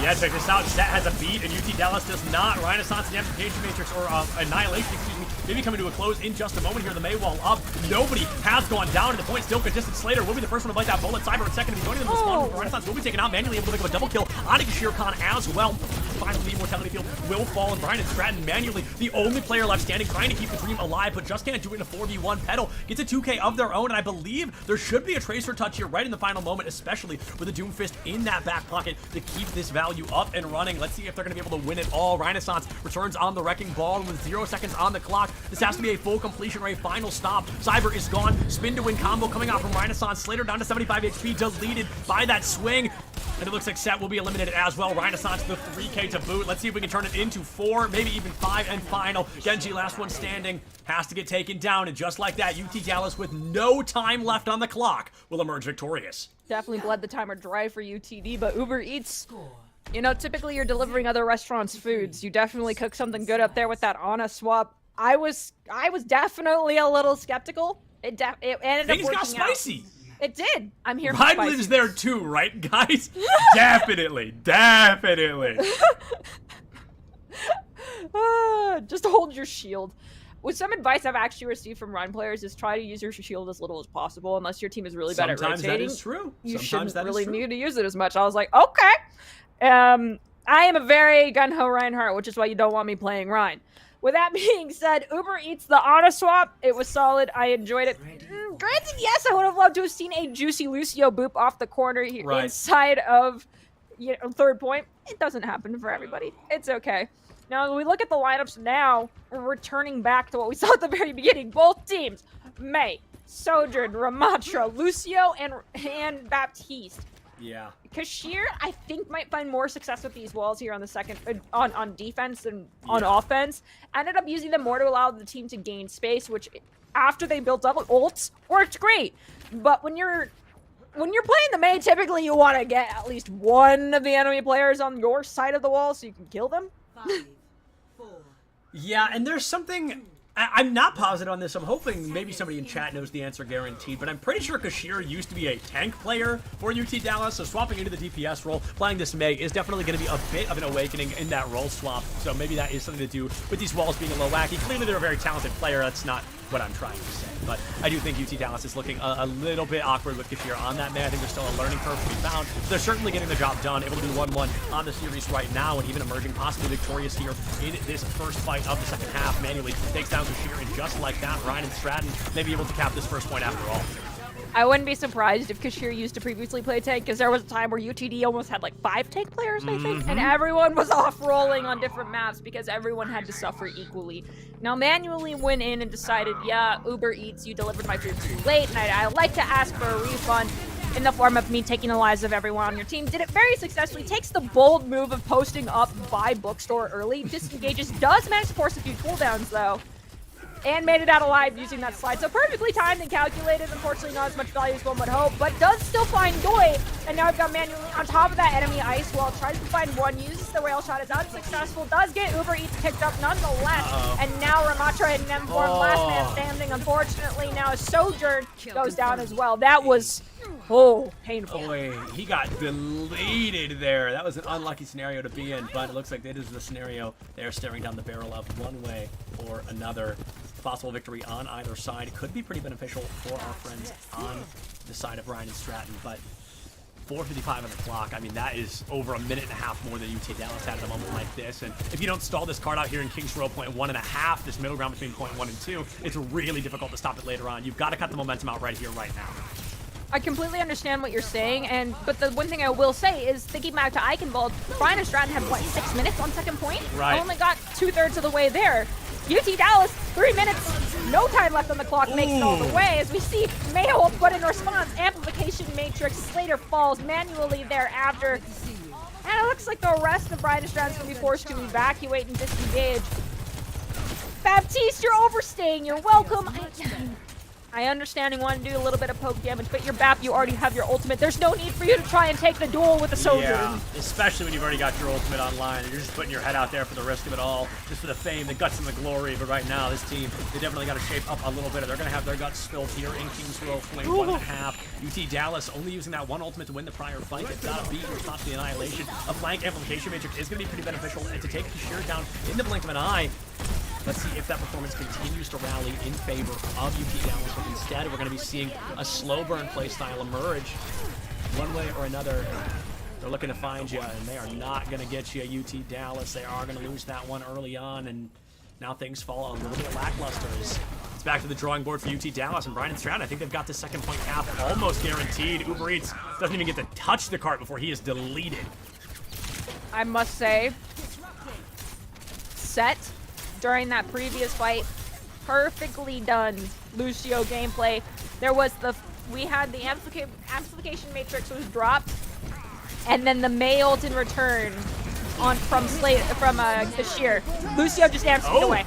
Yeah, check this out. Stat has a beat, and UT Dallas does not. Renaissance and Amplification Matrix, or Annihilation, excuse me, maybe coming to a close in just a moment here. The May wall up. Nobody has gone down, and the point still contested. Slater will be the first one to bite that bullet. Cyber in second to be joining them in the spawn. Renaissance will be taken out, manually able to pick up a double kill on Kashir Khan as well. Finally, the Immortality field will fall, and Brian and Stratton manually the only player left standing, trying to keep the dream alive, but just can't do it in a 4v1. Petal gets a 2K of their own, and I believe there should be a Tracer touch here right in the final moment, especially with a Doomfist in that back pocket to keep this value up and running. Let's see if they're going to be able to win it all. Renaissance returns on the Wrecking Ball with 0 seconds on the clock. This has to be a full completion or a final stop. Cyber is gone. Spin to win combo coming out from Renaissance. Slater down to 75 HP, deleted by that swing. And it looks like Set will be eliminated as well. Renaissance, the 3K to boot. Let's see if we can turn it into 4, maybe even 5, and final. Genji, last one standing, has to get taken down. And just like that, UT Dallas, with no time left on the clock, will emerge victorious. Definitely bled the timer dry for UTD, but Uber Eats, you know, typically you're delivering other restaurants' foods. You definitely cook something good up there with that Ana swap. I was definitely a little skeptical. It ended up working got spicy. out. It did. I'm here for Ryan spicy. lives there too, right, guys? Definitely. Just hold your shield. With some advice I've actually received from Ryan players is try to use your shield as little as possible unless your team is really bad at rotating. Sometimes that is true. You shouldn't really need to use it as much. I was like, okay. I am a very gun-ho Reinhardt, which is why you don't want me playing Ryan. With that being said, Uber Eats the Ana swap. It was solid. I enjoyed it. Granted, yes, I would have loved to have seen a juicy Lucio boop off the corner here inside of 3rd point. It doesn't happen for everybody. It's okay. Now, when we look at the lineups now, we're returning back to what we saw at the very beginning. Both teams, May, Sojourn, Ramatra, Lucio, and Baptiste. Yeah. Kashir, I think, might find more success with these walls here on the second on defense than on offense. Ended up using them more to allow the team to gain space, which after they built up ults worked great. But when you're playing the May, typically you want to get at least one of the enemy players on your side of the wall so you can kill them. 5, 4. Yeah, and there's something. I'm not positive on this. I'm hoping maybe somebody in chat knows the answer guaranteed, but I'm pretty sure Kashir used to be a tank player for UT Dallas, so swapping into the DPS role, playing this May is definitely going to be a bit of an awakening in that role swap, so maybe that is something to do with these walls being a little wacky. Clearly they're a very talented player. That's not what I'm trying to say, but I do think UT Dallas is looking a little bit awkward with Kashir on that May. I think there's still a learning curve to be found. They're certainly getting the job done, able to do 1-1 on the series right now, and even emerging possibly victorious here in this first fight of the second half. Manually takes down Kashir, and just like that, Ryan and Stratton may be able to cap this first point after all. I wouldn't be surprised if Kashir used to previously play tank, because there was a time where UTD almost had like 5 tank players, I think, and everyone was off rolling on different maps because everyone had to suffer equally. Now, Manually went in and decided, yeah, Uber Eats, you delivered my food too late, and I'd like to ask for a refund in the form of me taking the lives of everyone on your team. Did it very successfully, takes the bold move of posting up by bookstore early, disengages, does manage to force a few cooldowns though, and made it out alive using that slide. So perfectly timed and calculated. Unfortunately, not as much value as one would hope, but does still find Doi. And now we've got Manually on top of that enemy ice wall. Tries to find one, uses the rail shot, is unsuccessful. Does get Uber Eats picked up nonetheless. And now Ramatra and M4, last man standing. Unfortunately, now Sojourn goes down as well. That was, painful. Boy, he got deleted there. That was an unlucky scenario to be in, but it looks like that is the scenario they're staring down the barrel of one way or another. Possible victory on either side could be pretty beneficial for our friends on the side of Ryan and Stratton, but 4:55 on the clock. I mean, that is over a minute and a half more than UT Dallas had at a moment like this. And if you don't stall this card out here in Kings Row point 1.5, this middle ground between point 1 and 2, it's really difficult to stop it later on. You've got to cut the momentum out right here, right now. I completely understand what you're saying, but the one thing I will say is, thinking back to Eichenwald, Brian and Stratton had, what, 6 minutes on second point? Right. I only got 2/3 of the way there. UT Dallas, 3 minutes, no time left on the clock, makes it all the way. As we see Mayo put in response, Amplification Matrix, Slater falls Manually thereafter. And it looks like the rest of Brian and Stratton's going to be forced to evacuate and disengage. Baptiste, you're overstaying, you're welcome. I understand you want to do a little bit of poke damage, but your BAP, you already have your ultimate. There's no need for you to try and take the duel with the soldier. Yeah, especially when you've already got your ultimate online and you're just putting your head out there for the risk of it all, just for the fame, the guts, and the glory. But right now, this team, they definitely got to shape up a little bit. They're going to have their guts spilled here in Kings Row, point 1.5. UT Dallas only using that one ultimate to win the prior fight. They've got to beat and stop the annihilation. A flank amplification matrix is going to be pretty beneficial, and to take Kashir down in the blink of an eye. Let's see if that performance continues to rally in favor of UT Dallas, but instead we're going to be seeing a slow burn playstyle emerge. One way or another, they're looking to find you, and they are not going to get you, UT Dallas. They are going to lose that one early on, and now things fall a little bit lackluster. It's back to the drawing board for UT Dallas, and Brian and Stratton, I think they've got the second point cap almost guaranteed. Uber Eats doesn't even get to touch the cart before he is deleted. I must say, set during that previous fight, perfectly done Lucio gameplay. There was we had the amplification matrix was dropped, and then the May ult in return from Kashir. Lucio just amps it away.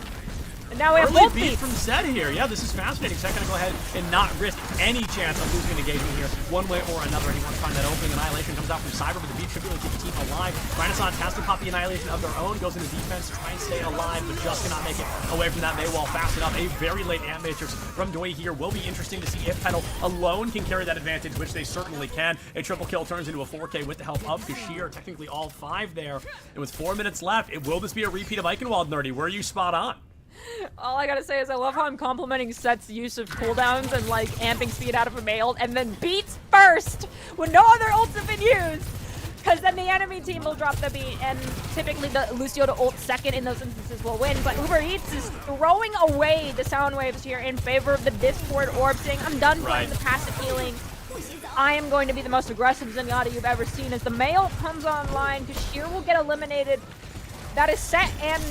And now we have both beat from Zed here. Yeah, this is fascinating. Zed going to go ahead and not risk any chance of losing an engagement here, one way or another. He wants to find that opening. Annihilation comes out from Cyber, but the beat should be able to keep the team alive. Renaissance has to pop the Annihilation of their own, goes into defense, try and stay alive, but just cannot make it away from that Maywall fast enough. A very late Amp Matrix from Doi here will be interesting to see if Petal alone can carry that advantage, which they certainly can. A triple kill turns into a 4K with the help of Kashir, technically all 5 there. And with 4 minutes left, will this be a repeat of Eichenwald, Nerdy? Were you spot on? All I gotta say is I love how I'm complimenting Set's use of cooldowns and like amping speed out of a May ult, and then beats first when no other ults have been used. Because then the enemy team will drop the beat, and typically the Lucio to ult second in those instances will win. But Uber Eats is throwing away the sound waves here in favor of the Discord orb, saying, I'm done playing the passive healing. I am going to be the most aggressive Zenyatta you've ever seen. As the May ult comes online, Kashir will get eliminated. That is Set and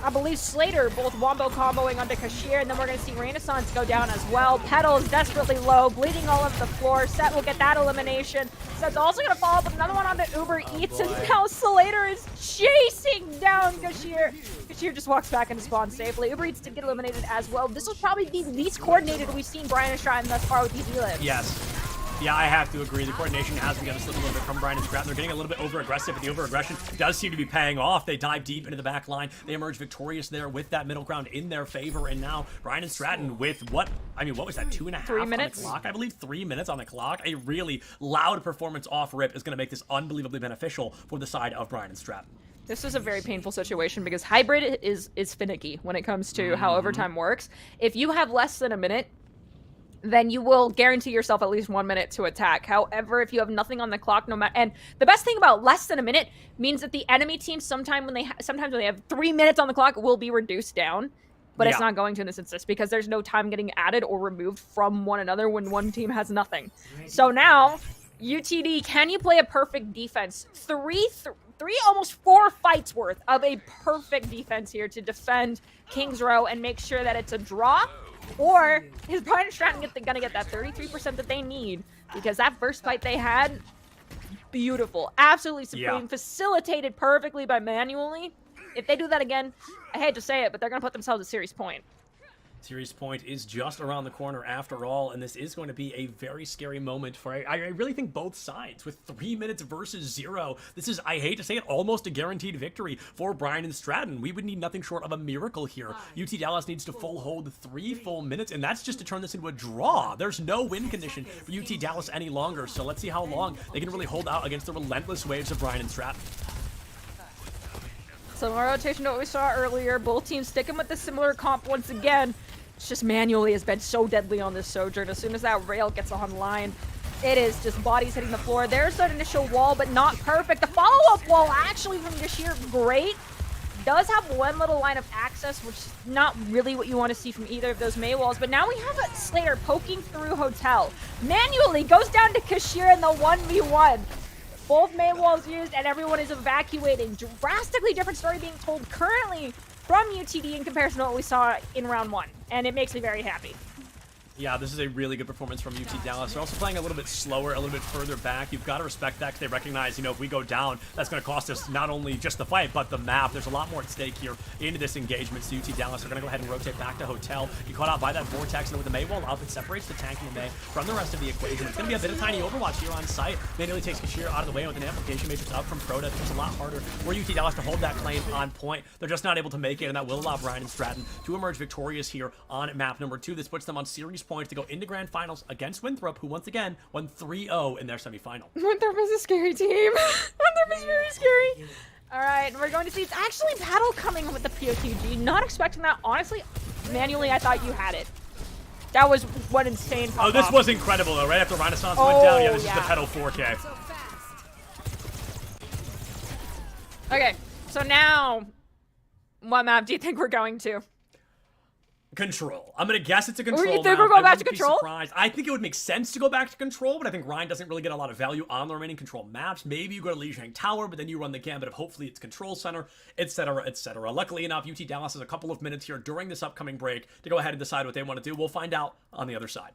I believe Slater both wombo comboing onto Kashir, and then we're going to see Renaissance go down as well. Petal is desperately low, bleeding all over the floor. Set will get that elimination. Set's also going to follow up with another one onto Uber Eats, and now Slater is chasing down Kashir. Kashir just walks back into spawn safely. Uber Eats did get eliminated as well. This will probably be the least coordinated we've seen Brian and Stratton thus far with these elims. Yes. Yeah, I have to agree. The coordination has begun to slip a little bit from Brian and Stratton. They're getting a little bit over-aggressive, but the over-aggression does seem to be paying off. They dive deep into the back line. They emerge victorious there with that middle ground in their favor. And now Brian and Stratton with what was that, 2.5 3 minutes on the clock? I believe 3 minutes on the clock. A really loud performance off rip is going to make this unbelievably beneficial for the side of Brian and Stratton. This is a very painful situation because Hybrid is finicky when it comes to how overtime works. If you have less than a minute, then you will guarantee yourself at least 1 minute to attack. However, if you have nothing on the clock, and the best thing about less than a minute means that the enemy team sometimes when they have 3 minutes on the clock will be reduced down. But Yeah. it's not going to in this instance because there's no time getting added or removed from one another when one team has nothing. So now, UTD, can you play a perfect defense? Three, almost 4 fights worth of a perfect defense here to defend Kings Row and make sure that it's a draw? Or is Brian and Stratton gonna get that 33% that they need? Because that first fight they had, beautiful, absolutely supreme, facilitated perfectly by Manually. If they do that again, I hate to say it, but they're gonna put themselves at series point. Series point is just around the corner after all, and this is going to be a very scary moment for, I really think, both sides. With 3 minutes versus 0, this is, I hate to say it, almost a guaranteed victory for Brian and Stratton. We would need nothing short of a miracle here. UT Dallas needs to full hold 3 full minutes, and that's just to turn this into a draw. There's no win condition for UT Dallas any longer, so let's see how long they can really hold out against the relentless waves of Brian and Stratton. Similar rotation to what we saw earlier. Both teams sticking with the similar comp once again. It's just Manually has been so deadly on this Sojourn. As soon as that rail gets online, it is just bodies hitting the floor. There's that initial wall, but not perfect. The follow-up wall, actually, from Gashir, great. Does have one little line of access, which is not really what you want to see from either of those May walls. But now we have a Slayer poking through Hotel. Manually goes down to Kashir in the 1v1. Both May walls used, and everyone is evacuating. Drastically different story being told currently from UTD in comparison to what we saw in round 1. And it makes me very happy. Yeah, this is a really good performance from UT Dallas. They're also playing a little bit slower, a little bit further back. You've got to respect that because they recognize, if we go down, that's going to cost us not only just the fight, but the map. There's a lot more at stake here into this engagement. So UT Dallas are going to go ahead and rotate back to Hotel. Get caught out by that Vortex, and with the May wall up, it separates the tank and the May from the rest of the equation. It's going to be a bit of tiny Overwatch here on site. Manually takes Kashir out of the way with an amplification matrix up from Proto. It's a lot harder for UT Dallas to hold that claim on point. They're just not able to make it, and that will allow Brian and Stratton to emerge victorious here on map number 2. This puts them on series points to go into Grand Finals against Winthrop, who once again won 3-0 in their semifinal. Winthrop is a scary team. Winthrop is very scary. All right, we're going to see. It's actually Battle coming with the POTG. Not expecting that. Honestly, Manually, I thought you had it. That was one insane pop. Oh, this was incredible, though. Right after Renaissance went down, this is the pedal 4K. Okay, so now, what map do you think we're going to? Control. I'm going to guess it's a Control. You think we're going back to wouldn't be Control? surprised. I think it would make sense to go back to Control, but I think Ryan doesn't really get a lot of value on the remaining Control maps. Maybe you go to Lijiang Tower, but then you run the gambit of hopefully it's Control Center, etc., etc. Luckily enough, UT Dallas has a couple of minutes here during this upcoming break to go ahead and decide what they want to do. We'll find out on the other side.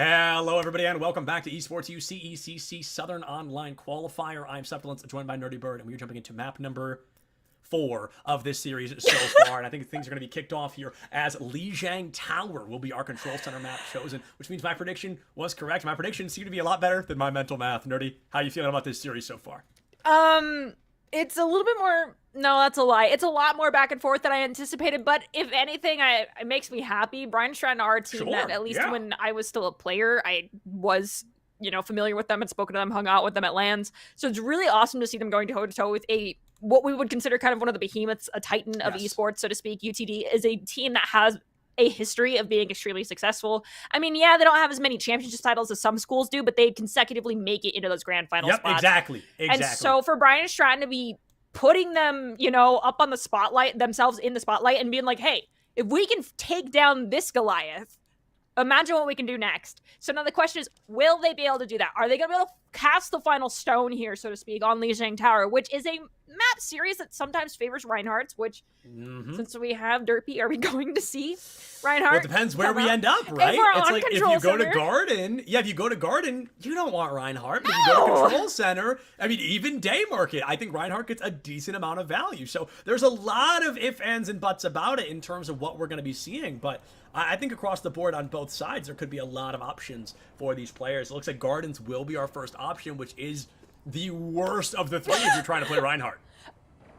Hello, everybody, and welcome back to Esports U CECC Southern Online Qualifier. I'm Subtilence, joined by Nerdy Bird, and we're jumping into map number 4 of this series so far. And I think things are going to be kicked off here as Lijiang Tower will be our control center map chosen, which means my prediction was correct. My predictions seem to be a lot better than my mental math. Nerdy, how are you feeling about this series so far? It's a little bit more. No, that's a lie. It's a lot more back and forth than I anticipated. But if anything, it makes me happy. Brian Stratton, our team, that at least when I was still a player, I was, familiar with them and spoken to them, hung out with them at LANs. So it's really awesome to see them going toe to toe with what we would consider kind of one of the behemoths, a titan of esports, so to speak. UTD is a team that has a history of being extremely successful. I mean, yeah, they don't have as many championship titles as some schools do, but they consecutively make it into those grand final spots. Exactly. And so for Brian Stratton to be putting them, up on the spotlight, themselves in the spotlight, and being like, hey, if we can take down this Goliath, imagine what we can do next. So now the question is, will they be able to do that? Are they going to be able to cast the final stone here, so to speak, on Lijiang Tower, which is a map series that sometimes favors Reinhardt's, which, since we have Derpy, are we going to see Reinhardt? Well, it depends where we end up, right? It's like if you go to Garden, you don't want Reinhardt. But if you go to Control Center, I mean, even Day Market, I think Reinhardt gets a decent amount of value. So there's a lot of ifs, ands, and buts about it in terms of what we're going to be seeing. But I think across the board on both sides, there could be a lot of options for these players. It looks like Gardens will be our first option, which is the worst of the three if you're trying to play Reinhardt.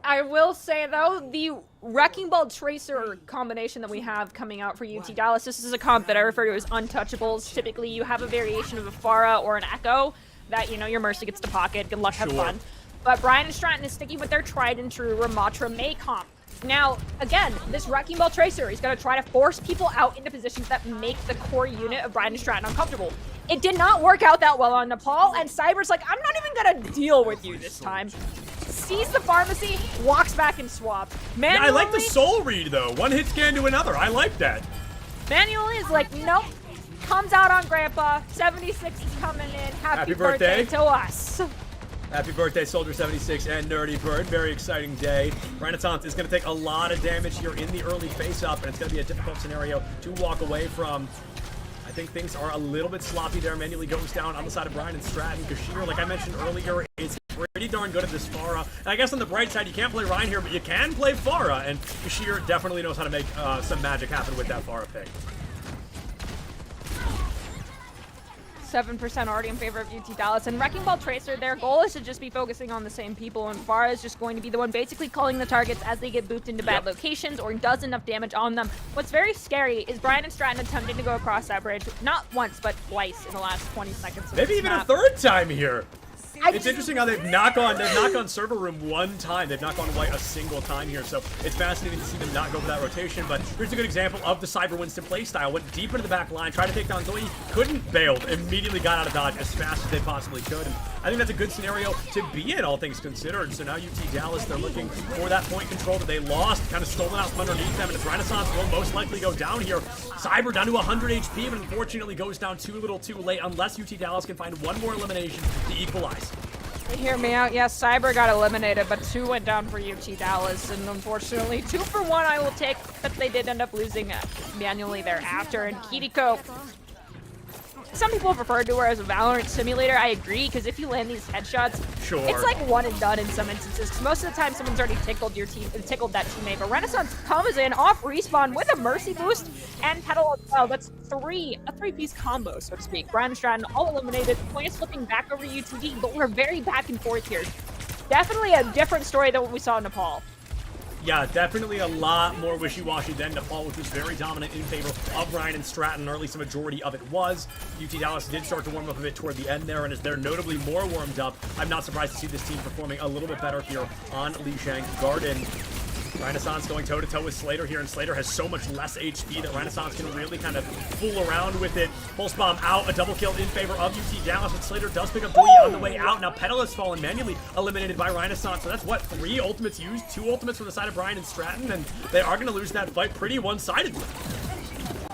I will say, though, the Wrecking Ball Tracer combination that we have coming out for UT Dallas, this is a comp that I refer to as untouchables. Typically, you have a variation of a Pharah or an Echo that, your Mercy gets to pocket. Good luck, have fun. But Brian and Stratton is sticking with their tried and true Ramatra May comp. Now, again, this Wrecking Ball Tracer is going to try to force people out into positions that make the core unit of Brian and Stratton uncomfortable. It did not work out that well on Nepal, and Cyber's like, I'm not even going to deal with you this time. Sees the pharmacy, walks back and swaps. Yeah, I like the soul read, though. One hit scan to another. I like that. Manually is like, nope. Comes out on Grandpa. 76 is coming in. Happy birthday to us. Happy birthday, Soldier 76 and Nerdy Bird. Very exciting day. Renaissance is going to take a lot of damage here in the early face-up, and it's going to be a difficult scenario to walk away from. I think things are a little bit sloppy there. Manually goes down on the side of Brian and Stratton. Kashir, like I mentioned earlier, is pretty darn good at this Pharah. And I guess on the bright side, you can't play Ryan here, but you can play Pharah, and Kashir definitely knows how to make some magic happen with that Pharah pick. 7% already in favor of UT Dallas. And Wrecking Ball Tracer, their goal is to just be focusing on the same people, and Pharah is just going to be the one basically calling the targets as they get booped into bad locations or does enough damage on them. What's very scary is Brian and Stratton attempting to go across that bridge, not once, but twice in the last 20 seconds. Maybe even a third time here. It's interesting how they've knocked on server room one time. They've not gone white a single time here, so it's fascinating to see them not go for that rotation. But here's a good example of the Cyber Winston playstyle. Went deep into the back line, tried to take down Zoe, couldn't, bailed, immediately got out of dodge as fast as they possibly could. And I think that's a good scenario to be in, all things considered. So now UT Dallas, they're looking for that point control that they lost, kind of stolen out from underneath them, and its Renaissance will most likely go down here. Cyber down to 100 HP, but unfortunately goes down too little too late, unless UT Dallas can find one more elimination to equalize. Hear me out. Yes, Cyber got eliminated, but 2 went down for UT Dallas, and unfortunately 2 for 1 I will take, but they did end up losing manually thereafter. And Kiriko, some people have referred to her as a Valorant simulator. I agree, because if you land these headshots, it's like one and done in some instances. Because most of the time, someone's already tickled that teammate. But Renaissance comes in off respawn with a Mercy boost and Petal as well. That's a three-piece combo, so to speak. Brian Stratton all eliminated. Points flipping back over UTD, but we're very back and forth here. Definitely a different story than what we saw in Nepal. Yeah, definitely a lot more wishy-washy than Nepal, which was very dominant in favor of Ryan and Stratton, or at least a majority of it was. UT Dallas did start to warm up a bit toward the end there, and as they're notably more warmed up, I'm not surprised to see this team performing a little bit better here on Lijiang Garden. Renaissance going toe-to-toe with Slater here, and Slater has so much less HP that Renaissance can really kind of fool around with it. Pulse Bomb out, a double kill in favor of UT Dallas, but Slater does pick up Booyah on the way out. Now Petal has fallen manually eliminated by Renaissance, so that's what, 3 ultimates used, 2 ultimates from the side of Brian and Stratton, and they are going to lose that fight pretty one-sidedly.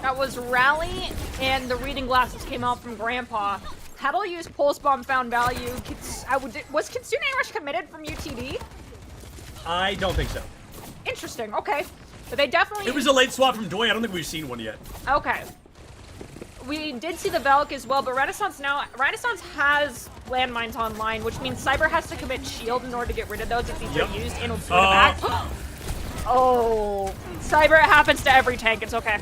That was Rally, and the reading glasses came out from Grandpa. Petal used Pulse Bomb, found value. Was Kitsune Rush committed from UTD? I don't think so. Interesting, okay. But they definitely... It was a late swap from Doi. I don't think we've seen one yet. Okay. we did see the Valk as well, but Renaissance has landmines online, which means Cyber has to commit shield in order to get rid of those if these are used, and it'll swing it back. Oh, Cyber, it happens to every tank. It's okay.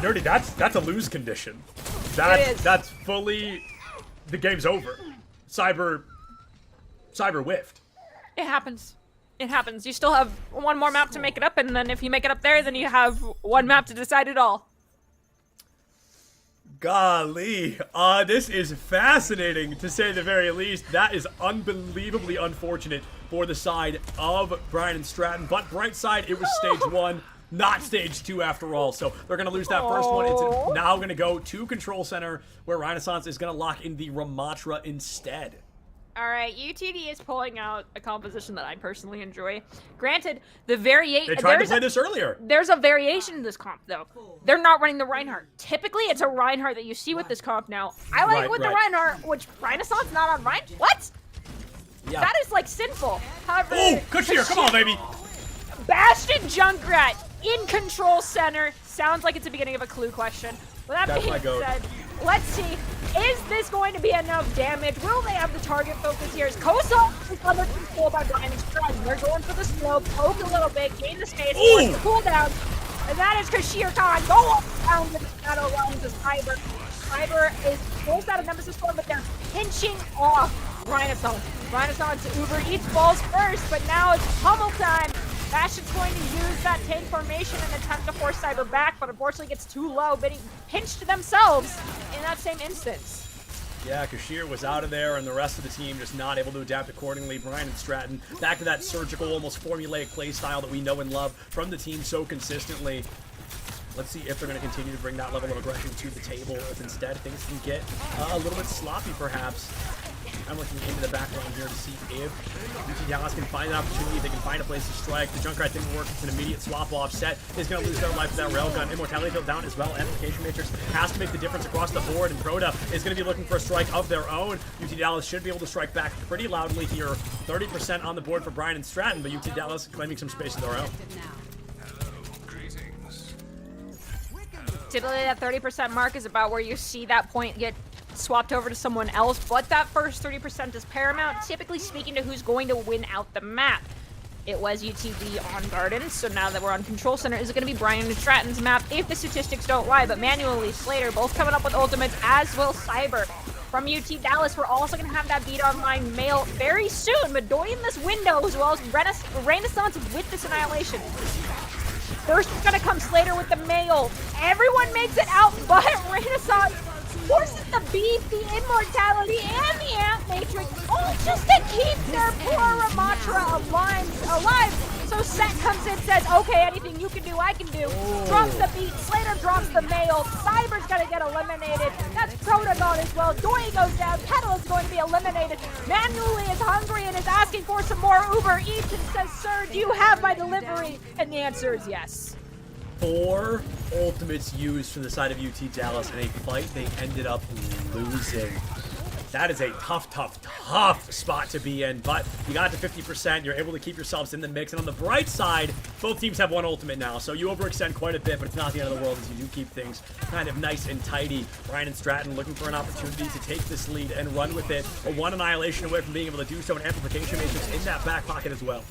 Nerdy, that's a lose condition. That's fully, the game's over. Cyber whiffed. It happens. It happens. You still have one more map to make it up, and then if you make it up there, then you have one map to decide it all. Golly, this is fascinating to say the very least. That is unbelievably unfortunate for the side of Brian and Stratton, but bright side, it was stage 1. Not stage 2 after all, so they're going to lose that first one. It's now going to go to Control Center, where Renaissance is going to lock in the Ramatra instead. All right, UTD is pulling out a composition that I personally enjoy. Granted, the variation... They tried to play this earlier. There's a variation in this comp, though. They're not running the Reinhardt. Typically, it's a Reinhardt that you see with this comp now. I like it with the Reinhardt, which Renaissance not on Reinhardt. What? Yeah. That is, like, sinful. However... Oh, Kushir, come on, baby! Bastion Junkrat in Control Center. Sounds like it's the beginning of a clue question. With that being said, let's see. Is this going to be enough damage? Will they have the target focus here? Is Kosa is under control by Brian and Stratton? They're going for the slope, poke a little bit, gain the space, force the cooldown. And that is Kashir Khan. Go down with the shadow realms of Cyber. Cyber is close out of Nemesis form, but they're pinching off Renaissance. Renaissance Uber eats balls first, but now it's pummel time. Bastion's going to use that tank formation and attempt to force Cyber back, but unfortunately gets too low, getting pinched themselves in that same instance. Yeah, Kashir was out of there, and the rest of the team just not able to adapt accordingly. Brian and Stratton back to that surgical, almost formulaic play style that we know and love from the team so consistently. Let's see if they're going to continue to bring that level of aggression to the table, if instead things can get a little bit sloppy, perhaps. I'm looking into the background here to see if UT Dallas can find an opportunity, if they can find a place to strike. The Junkrat didn't work. It's an immediate swap off. Set is going to lose their life with that railgun. Immortality field down as well. Amplification Matrix has to make the difference across the board, and Proda is going to be looking for a strike of their own. UT Dallas should be able to strike back pretty loudly here. 30% on the board for Brian and Stratton, but UT Dallas claiming some space of their own. Typically, that 30% mark is about where you see that point get swapped over to someone else, but that first 30% is paramount, typically speaking to who's going to win out the map. It was UTV on Garden, so now that we're on Control Center, is it going to be Brian and Stratton's map if the statistics don't lie? But manually, Slater both coming up with ultimates, as will Cyber. From UT Dallas, we're also going to have that beat online mail very soon, but doing this window as well as Renaissance with this Annihilation. First is going to come Slater with the mail. Everyone makes it out, but Renaissance forces the beat, the immortality, and the amp matrix, all just to keep their poor Ramatra alive. So Set comes in, says, okay, anything you can do, I can do. Drops the beat, Slater drops the mail, Cyber's gonna get eliminated. That's Protagon as well. Doi goes down, Petal is going to be eliminated. Manually is hungry and is asking for some more Uber Eats and says, sir, do you have my delivery? And the answer is yes. 4 ultimates used from the side of UT Dallas in a fight they ended up losing. That is a tough spot to be in, but you got to 50%, you're able to keep yourselves in the mix, and on the bright side, both teams have 1 ultimate now, so you overextend quite a bit, but it's not the end of the world as you do keep things kind of nice and tidy. Brian and Stratton looking for an opportunity to take this lead and run with it, but 1 annihilation away from being able to do so, an amplification matrix in that back pocket as well.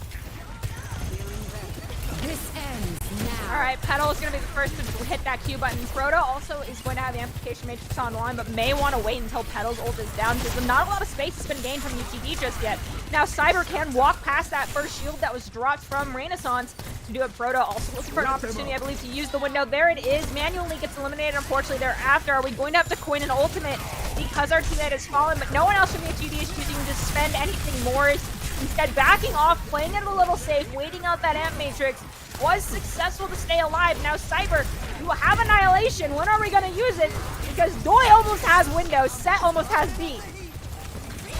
This ends now. Alright, Petal is going to be the first to hit that Q button. Proto also is going to have the Amplification Matrix online, but may want to wait until Petal's ult is down because not a lot of space has been gained from UTD just yet. Now Cyber can walk past that first shield that was dropped from Renaissance to do it. Proto also looking for an opportunity, I believe, to use the window. There it is. Manually gets eliminated, unfortunately, thereafter. Are we going to have to coin an ultimate because our teammate has fallen? But no one else from UTD is choosing to spend anything more. Instead, backing off, playing it a little safe, waiting out that Amp Matrix. Was successful to stay alive. Now Cyber, you have Annihilation. When are we going to use it? Because Doi almost has Windows. Set almost has B.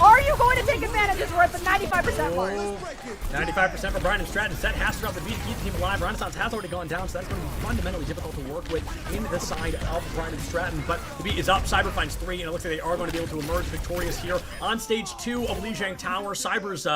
Are you going to take advantage as we're at the 95% mark? 95% for Brian and Stratton. Set has to drop the beat to keep the team alive. Renaissance has already gone down, so that's going to be fundamentally difficult to work with in the side of Brian and Stratton. But the beat is up. Cyber finds 3, and it looks like they are going to be able to emerge victorious here on stage 2 of Lijiang Tower. Cyber's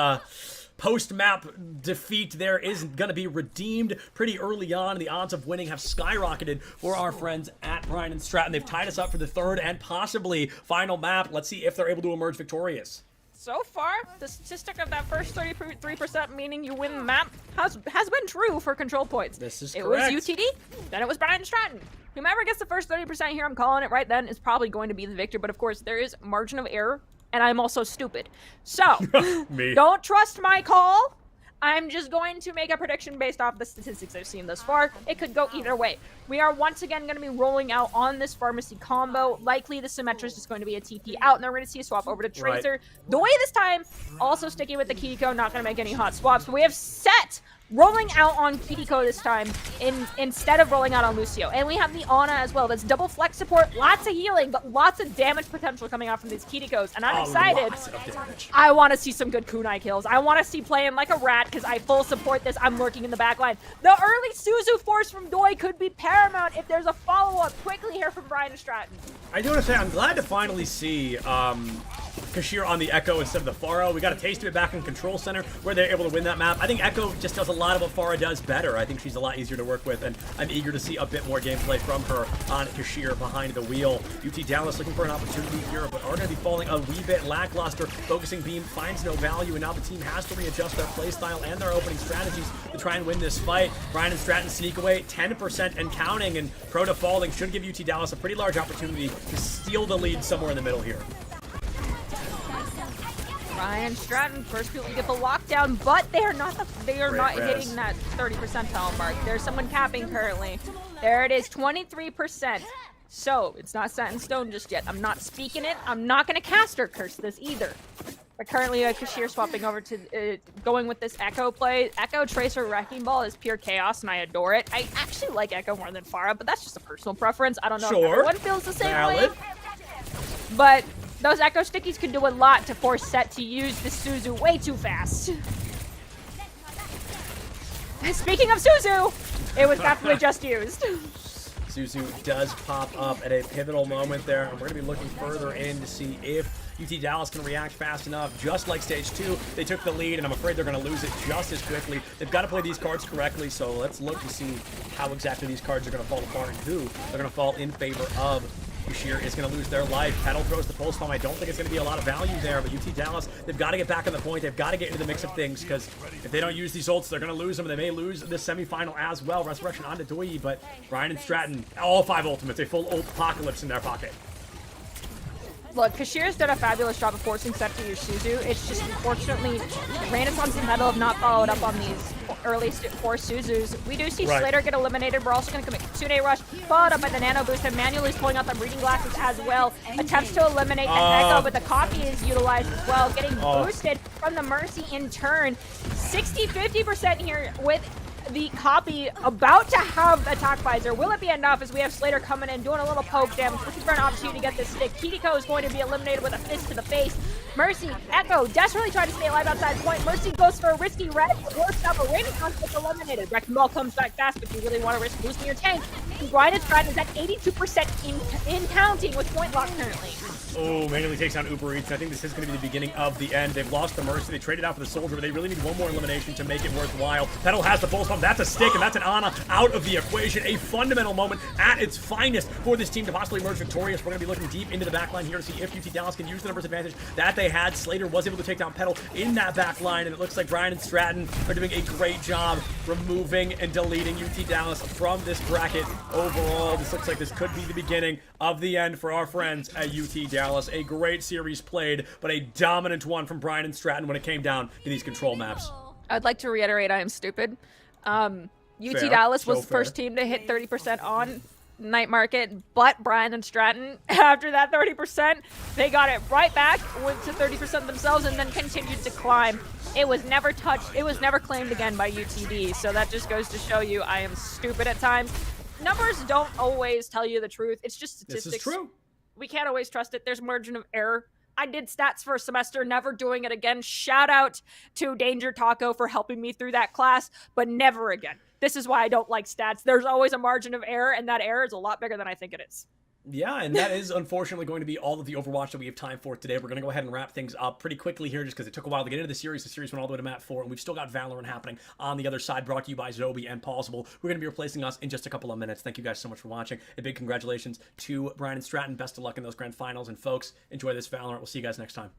post-map defeat there is going to be redeemed pretty early on. The odds of winning have skyrocketed for our friends at Brian and Stratton. They've tied us up for the third and possibly final map. Let's see if they're able to emerge victorious. So far, the statistic of that first 33%, meaning you win the map, has been true for control points. This is It correct. was UTD, then it was Brian Stratton. Whomever gets the first 30% here, I'm calling it right then, is probably going to be the victor. But of course, there is margin of error, and I'm also stupid. So, Me. don't trust my call. I'm just going to make a prediction based off the statistics I've seen thus far. It could go either way. We are once again going to be rolling out on this pharmacy combo. Likely the Symmetra's just going to be a TP out, and then we're going to see a swap over to Tracer. Doi this time, also sticking with the Kiriko, not going to make any hot swaps. But we have Set rolling out on Kiriko this time instead of rolling out on Lucio. And we have the Ana as well. That's double flex support, lots of healing, but lots of damage potential coming out from these Kirikos. And I'm excited. Lots of damage. I want to see some good kunai kills. I want to see playing like a rat because I full support this. I'm lurking in the back line. The early Suzu force from Doi could be paramount if there's a follow-up quickly here from Brian Stratton. I do want to say I'm glad to finally see Kashir on the Echo instead of the Pharah. We got a taste of it back in Control Center where they're able to win that map. I think Echo just does a lot of what Pharah does better. I think she's a lot easier to work with, and I'm eager to see a bit more gameplay from her on Kashir behind the wheel. UT Dallas looking for an opportunity here, but are going to be falling a wee bit lackluster. Focusing beam finds no value, and now the team has to readjust their playstyle and their opening strategies to try and win this fight. Brian and Stratton sneak away 10% and counting, and Proto falling should give UT Dallas a pretty large opportunity to steal the lead somewhere in the middle here. Brian Stratton, first people to get the lockdown, but they are not hitting that 30 percentile mark. There's someone capping currently. There it is, 23%. So it's not set in stone just yet. I'm not speaking it. I'm not going to caster curse this either. But currently, Kashir swapping over to going with this Echo play. Echo Tracer Wrecking Ball is pure chaos, and I adore it. I actually like Echo more than Pharah, but that's just a personal preference. I don't know if everyone feels the same way. But those Echo Stickies could do a lot to force Set to use the Suzu way too fast. Speaking of Suzu, it was definitely just used. Suzu does pop up at a pivotal moment there, and we're going to be looking further in to see if UT Dallas can react fast enough. Just like stage 2, they took the lead, and I'm afraid they're going to lose it just as quickly. They've got to play these cards correctly, so let's look to see how exactly these cards are going to fall apart and who they're going to fall in favor of. Kashir is going to lose their life. Petal throws the pulse bomb. I don't think it's going to be a lot of value there, but UT Dallas, they've got to get back on the point. They've got to get into the mix of things, because if they don't use these ults, they're going to lose them. They may lose this semifinal as well. Resurrection onto Doi, but Brian and Stratton, all 5 ultimates, a full ult apocalypse in their pocket. Look, Kashir's done a fabulous job of forcing Set to use Suzu. It's just, unfortunately, Renaissance and Metal have not followed up on these early 4 Suzus. We do see Slater get eliminated. We're also going to commit Tsune Rush, followed up by the Nano Boost, and Manuel is pulling out the reading glasses as well. Attempts to eliminate the Echo, but the copy is utilized as well, getting boosted from the Mercy in turn. 60-50% here with the copy about to have attack visor. Will it be enough as we have Slater coming in, doing a little poke damage, looking for an opportunity to get this stick. Kiriko is going to be eliminated with a fist to the face. Mercy, Echo, desperately trying to stay alive outside point. Mercy goes for a risky red, works up, a Renaissance gets eliminated. Wrecking Ball comes back fast, but you really want to risk boosting your tank. Brian and Stratton is at 82% in counting with point lock currently. Oh, manually takes down Uber Eats. I think this is going to be the beginning of the end. They've lost the Mercy. They traded out for the Soldier, but they really need one more elimination to make it worthwhile. Petal has the pulse bomb. That's a stick, and that's an Ana out of the equation. A fundamental moment at its finest for this team to possibly emerge victorious. We're going to be looking deep into the back line here to see if UT Dallas can use the numbers advantage that they had. Slater was able to take down Petal in that back line, and it looks like Brian and Stratton are doing a great job removing and deleting UT Dallas from this bracket. Overall, this looks like this could be the beginning of the end for our friends at UT Dallas. A great series played, but a dominant one from Brian and Stratton when it came down to these control maps. I'd like to reiterate I am stupid. UT Dallas was the first team to hit 30% on night market, but Brian and Stratton, after that 30%, they got it right back, went to 30% themselves, and then continued to climb. It was never touched, it was never claimed again by UTD, so that just goes to show you I am stupid at times. Numbers don't always tell you the truth. It's just statistics. This is true. We can't always trust it. There's margin of error. I did stats for a semester, never doing it again. Shout out to Danger Taco for helping me through that class, but never again. This is why I don't like stats. There's always a margin of error, and that error is a lot bigger than I think it is. Yeah, and that is unfortunately going to be all of the Overwatch that we have time for today. We're going to go ahead and wrap things up pretty quickly here just because it took a while to get into the series. The series went all the way to map 4, and we've still got Valorant happening on the other side, brought to you by Zobi and Possible. We're going to be replacing us in just a couple of minutes. Thank you guys so much for watching. A big congratulations to Brian and Stratton. Best of luck in those grand finals. And folks, enjoy this Valorant. We'll see you guys next time.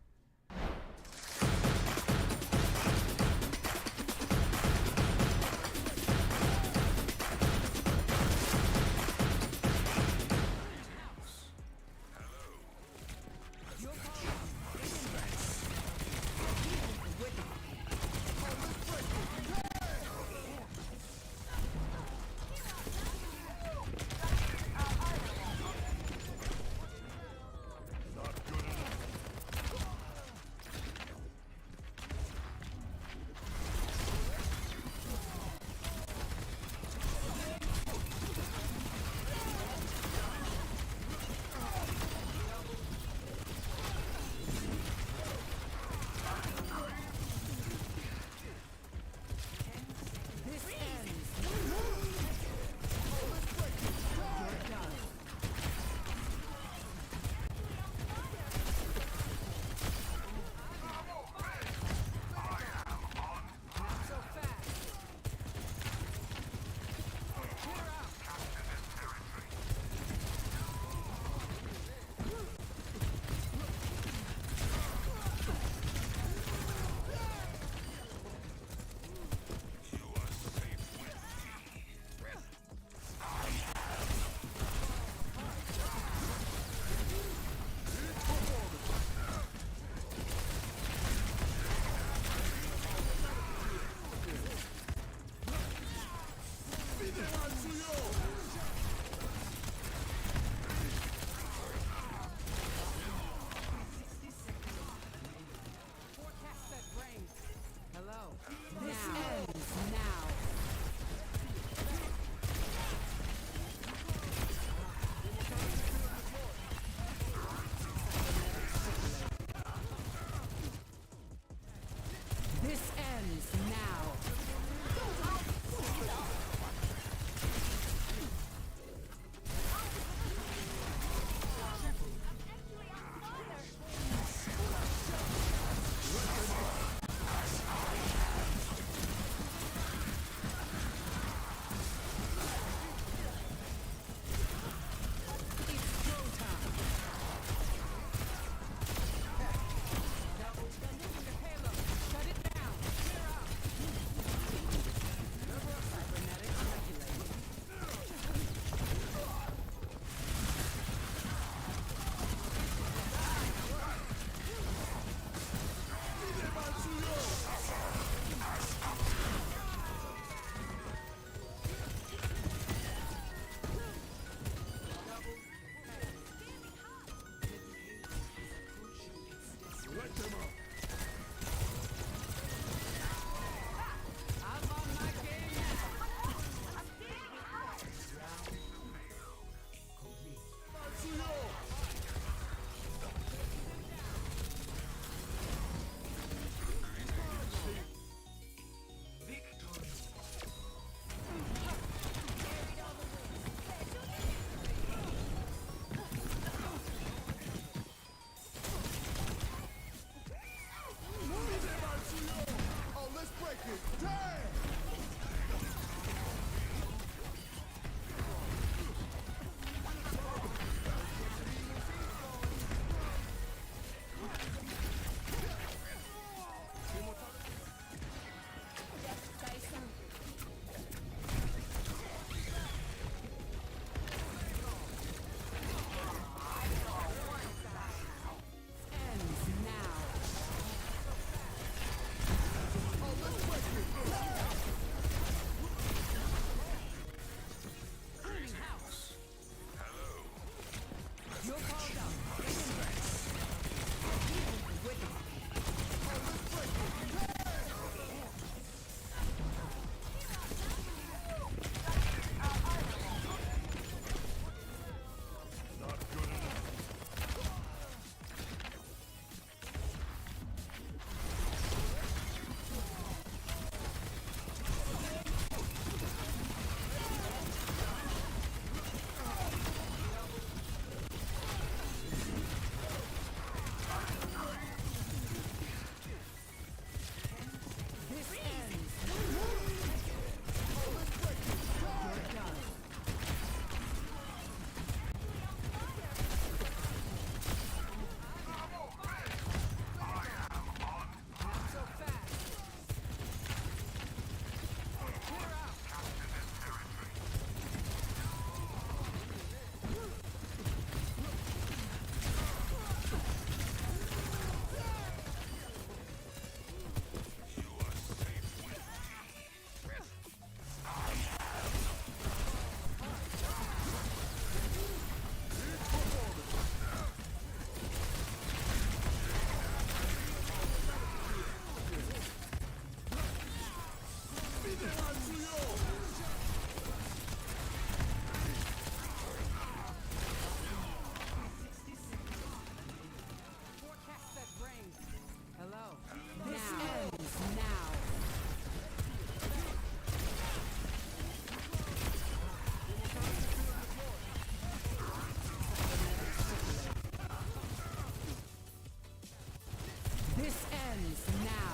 This ends now.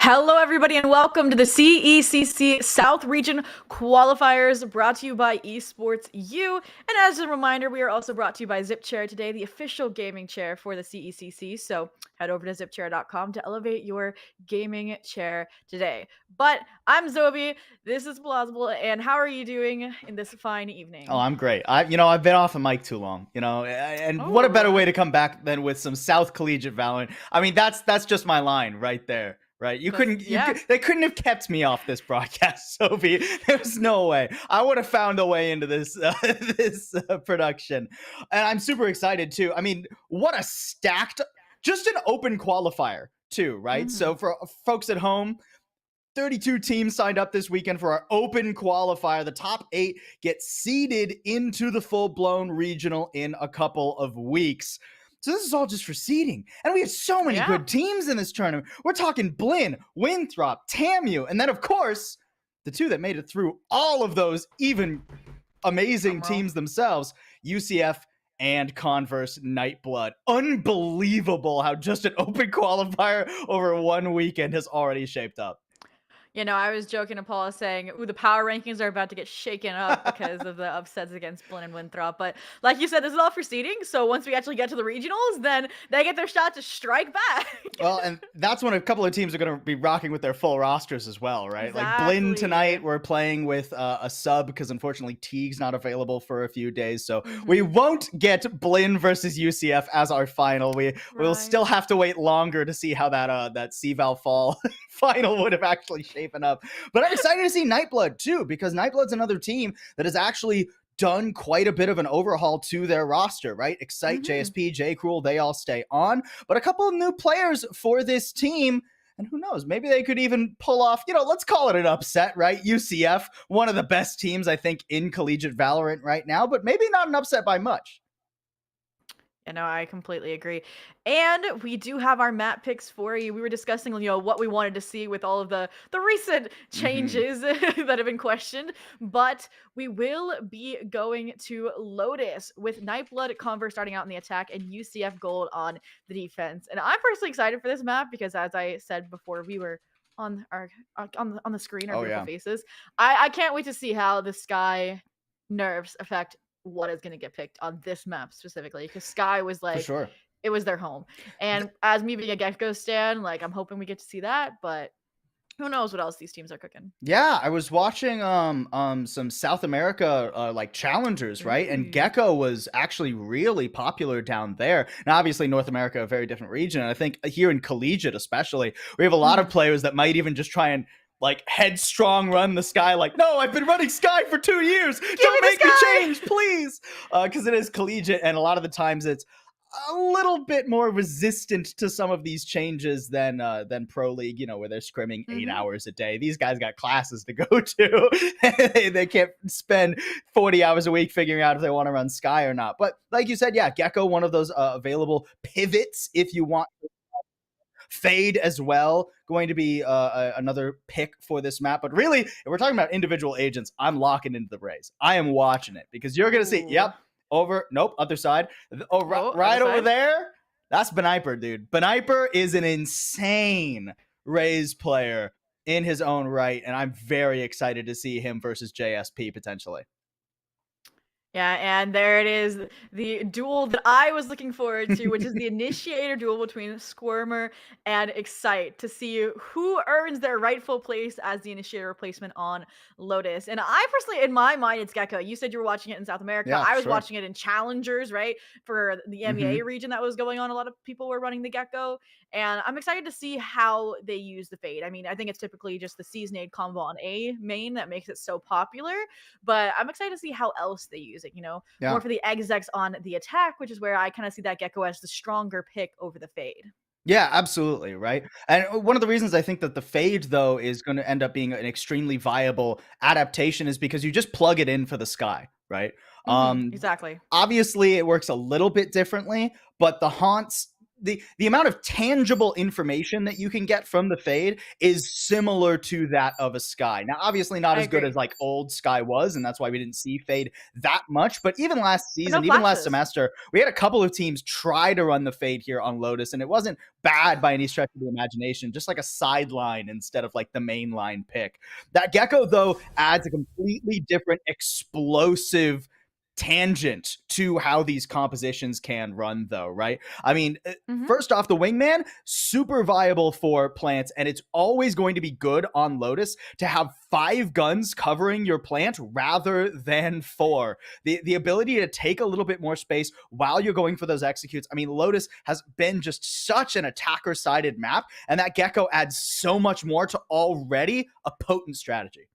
Hello, everybody, and welcome to the CECC South Region Qualifiers, brought to you by Esports U. And as a reminder, we are also brought to you by ZipChair today, the official gaming chair for the CECC. So head over to zipchair.com to elevate your gaming chair today. But I'm Zobi, this is Plausible, and how are you doing in this fine evening? Oh, I'm great. I've been off the mic too long, and what a better way to come back than with some South Collegiate Valorant. I mean, that's just my line right there. Right, they couldn't have kept me off this broadcast, Sophie. There's no way. I would have found a way into this production, and I'm super excited too. I mean, what a stacked, just an open qualifier too, right? So for folks at home, 32 teams signed up this weekend for our open qualifier. The top 8 get seeded into the full-blown regional in a couple of weeks. So this is all just for seeding. And we had so many good teams in this tournament. We're talking Blinn, Winthrop, TAMU, and then, of course, the 2 that made it through all of those even amazing teams themselves, UCF and Converse Nightblood. Unbelievable how just an open qualifier over one weekend has already shaped up. You know, I was joking to Paula saying, ooh, the power rankings are about to get shaken up because of the upsets against Blinn and Winthrop. But like you said, this is all for seeding. So once we actually get to the regionals, then they get their shot to strike back. Well, and that's when a couple of teams are going to be rocking with their full rosters as well, right? Exactly. Like Blinn tonight, we're playing with a sub because unfortunately Teague's not available for a few days. So we won't get Blinn versus UCF as our final. We'll still have to wait longer to see how that CVAL fall final would have actually shapen up. But I'm excited to see Nightblood too, because Nightblood's another team that has actually done quite a bit of an overhaul to their roster, right? Excite, JSP, J. Cruel, they all stay on. But a couple of new players for this team. And who knows, maybe they could even pull off, let's call it an upset, right? UCF, one of the best teams, I think, in collegiate Valorant right now, but maybe not an upset by much. You know, I completely agree. And we do have our map picks for you. We were discussing, what we wanted to see with all of the recent changes that have been questioned. But we will be going to Lotus with Nightblood Converse starting out in the attack and UCF Gold on the defense. And I'm personally excited for this map because, as I said before, we were on the screen, our beautiful faces. I can't wait to see how the Sky nerfs affect what is going to get picked on this map specifically, because Sky was like, For sure. It was their home. And as me being a Gecko stan, I'm hoping we get to see that, but who knows what else these teams are cooking. Yeah, I was watching some South America challengers, right? And Gecko was actually really popular down there. Now, obviously, North America, a very different region. And I think here in collegiate especially, we have a lot of players that might even just try and headstrong run the Sky, no, I've been running Sky for 2 years. Don't make me change, please. Because it is collegiate, and a lot of the times it's a little bit more resistant to some of these changes than Pro League, where they're scrimming 8 hours a day. These guys got classes to go to. They can't spend 40 hours a week figuring out if they want to run Sky or not. But like you said, yeah, Gecko, one of those available pivots if you want. Fade as well, going to be another pick for this map. But really, if we're talking about individual agents, I'm locking into the Raze. I am watching it because you're going to see, other side. Right over there, that's Beniper, dude. Beniper is an insane Raze player in his own right, and I'm very excited to see him versus JSP potentially. Yeah, and there it is, the duel that I was looking forward to, which is the initiator duel between Squirmer and Excite, to see who earns their rightful place as the initiator replacement on Lotus. And I personally, in my mind, it's Gecko. You said you were watching it in South America. Yeah, I was sure. watching it in Challengers, right? For the MEA region that was going on. A lot of people were running the Gecko. And I'm excited to see how they use the Fade. I mean, I think it's typically just the Seasonade combo on A main that makes it so popular. But I'm excited to see how else they use it, more for the execs on the attack, which is where I kind of see that Gecko as the stronger pick over the Fade. Yeah, absolutely, right? And one of the reasons I think that the Fade, though, is going to end up being an extremely viable adaptation is because you just plug it in for the Sky, right? Exactly. Obviously, it works a little bit differently, but the Haunts the amount of tangible information that you can get from the Fade is similar to that of a Sky. Now, obviously not I as good agree. as like old Sky was, and that's why we didn't see Fade that much. But even last season, no even last flashes. semester, we had a couple of teams try to run the Fade here on Lotus, and it wasn't bad by any stretch of the imagination, just like a sideline instead of like the main line pick. That Gecko, though, adds a completely different explosive tangent to how these compositions can run, though, right? I mean, first off, the Wingman, super viable for plants, and it's always going to be good on Lotus to have 5 guns covering your plant rather than 4. The ability to take a little bit more space while you're going for those executes. I mean, Lotus has been just such an attacker-sided map, and that Gecko adds so much more to already a potent strategy.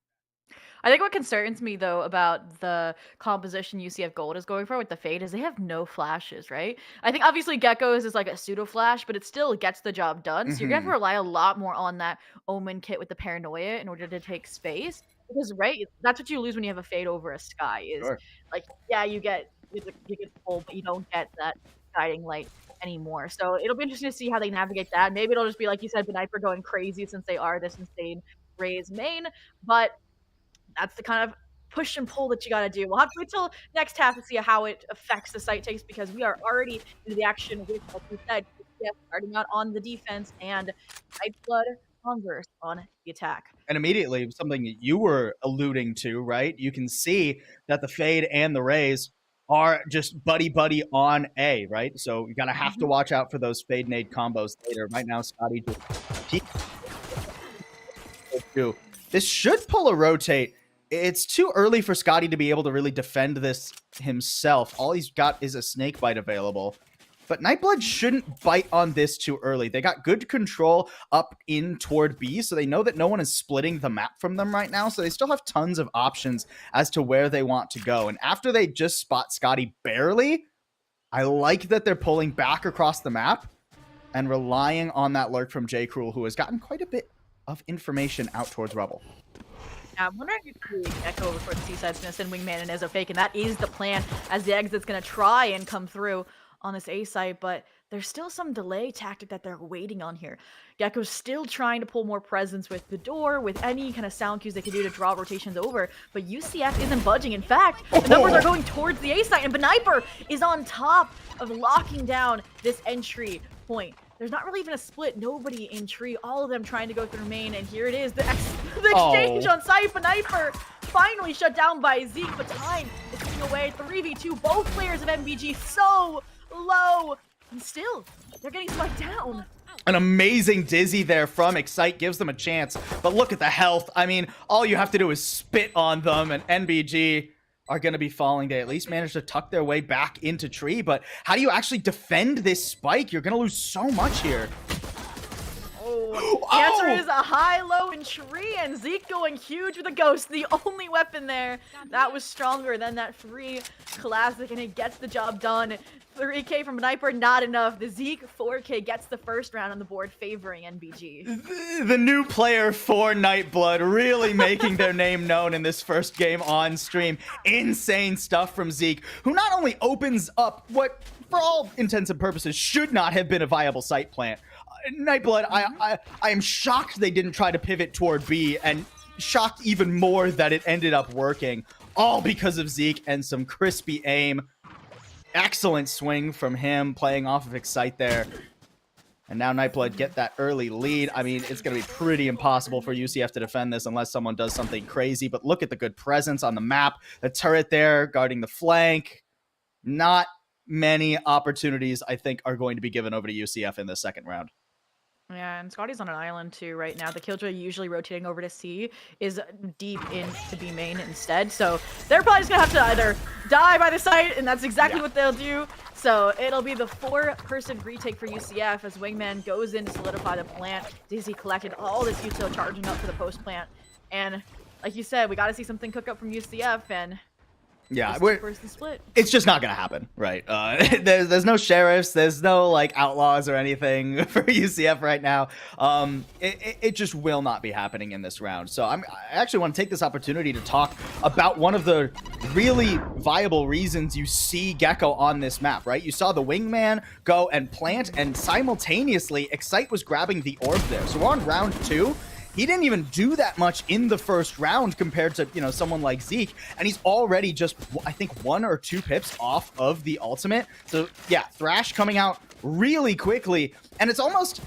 I think what concerns me, though, about the composition UCF Gold is going for with the Fade is they have no flashes, right? I think obviously Gecko's is like a pseudo flash, but it still gets the job done. So you're gonna have to rely a lot more on that Omen kit with the Paranoia in order to take space. Because right, that's what you lose when you have a Fade over a Sky. Is like, yeah, you get pull, but you don't get that guiding light anymore. So it'll be interesting to see how they navigate that. Maybe it'll just be like you said, Beniper going crazy since they are this insane Raze main, but that's the kind of push and pull that you got to do. We'll have to wait till next half to see how it affects the site takes because we are already into the action with, like we said, starting out on the defense and Nightblood Converse on the attack. And immediately, something that you were alluding to, right? You can see that the Fade and the Raze are just buddy on A, right? So you're going to have to watch out for those Fade nade combos later. Right now, Scotty just... This should pull a rotate. It's too early for Scotty to be able to really defend this himself. All he's got is a snake bite available. But Nightblood shouldn't bite on this too early. They got good control up in toward B, so they know that no one is splitting the map from them right now, so they still have tons of options as to where they want to go. And after they just spot Scotty barely, I like that they're pulling back across the map and relying on that lurk from J. Cruel, who has gotten quite a bit of information out towards Rubble. Yeah, I'm wondering if the Echo over for the Seaside's going to send Wingman in as a fake, and that is the plan as the exit's going to try and come through on this A site, but there's still some delay tactic that they're waiting on here. Gecko's still trying to pull more presence with the door, with any kind of sound cues they can do to draw rotations over, but UCF isn't budging. In fact, the numbers are going towards the A site, and Beniper is on top of locking down this entry point. There's not really even a split. Nobody in tree. All of them trying to go through main, and here it is. The exchange on site. Beniper finally shut down by Zeke, but time is ticking away. 3v2. Both players of MBG so low, and still they're getting spiked down. An amazing dizzy there from Excite gives them a chance, but look at the health. I mean, all you have to do is spit on them, and NBG are going to be falling. They at least managed to tuck their way back into tree, but how do you actually defend this spike? You're going to lose so much here. The answer is a high, low, and tree, and Zeke going huge with a ghost. The only weapon there that was stronger than that free classic, and it gets the job done. 3K from Sniper, not enough. The Zeke 4K gets the first round on the board, favoring NBG. The new player for Nightblood really making their name known in this first game on stream. Insane stuff from Zeke, who not only opens up what, for all intents and purposes, should not have been a viable site plant. Nightblood, I am shocked they didn't try to pivot toward B, and shocked even more that it ended up working, all because of Zeke and some crispy aim. Excellent swing from him, playing off of Excite there. And now Nightblood get that early lead. I mean, it's going to be pretty impossible for UCF to defend this unless someone does something crazy, but look at the good presence on the map. The turret there guarding the flank. Not many opportunities, I think, are going to be given over to UCF in the second round. Yeah, and Scotty's on an island too right now. The Killjoy usually rotating over to C is deep into B main instead. So they're probably just going to have to either die by the site, and that's exactly what they'll do. So it'll be the 4-person retake for UCF as Wingman goes in to solidify the plant. Dizzy collected all this util charging up for the post plant. And like you said, we got to see something cook up from UCF, and yeah, split. It's just not gonna happen, right? There's no sheriffs, there's no like outlaws or anything for UCF right now. It just will not be happening in this round. So I actually want to take this opportunity to talk about one of the really viable reasons you see Gecko on this map, right? You saw the wingman go and plant, and simultaneously, Excite was grabbing the orb there. So we're on round 2. He didn't even do that much in the first round compared to, you know, someone like Zeke, and he's already just, I think, 1 or 2 pips off of the ultimate. So yeah, Thrash coming out really quickly, and it's almost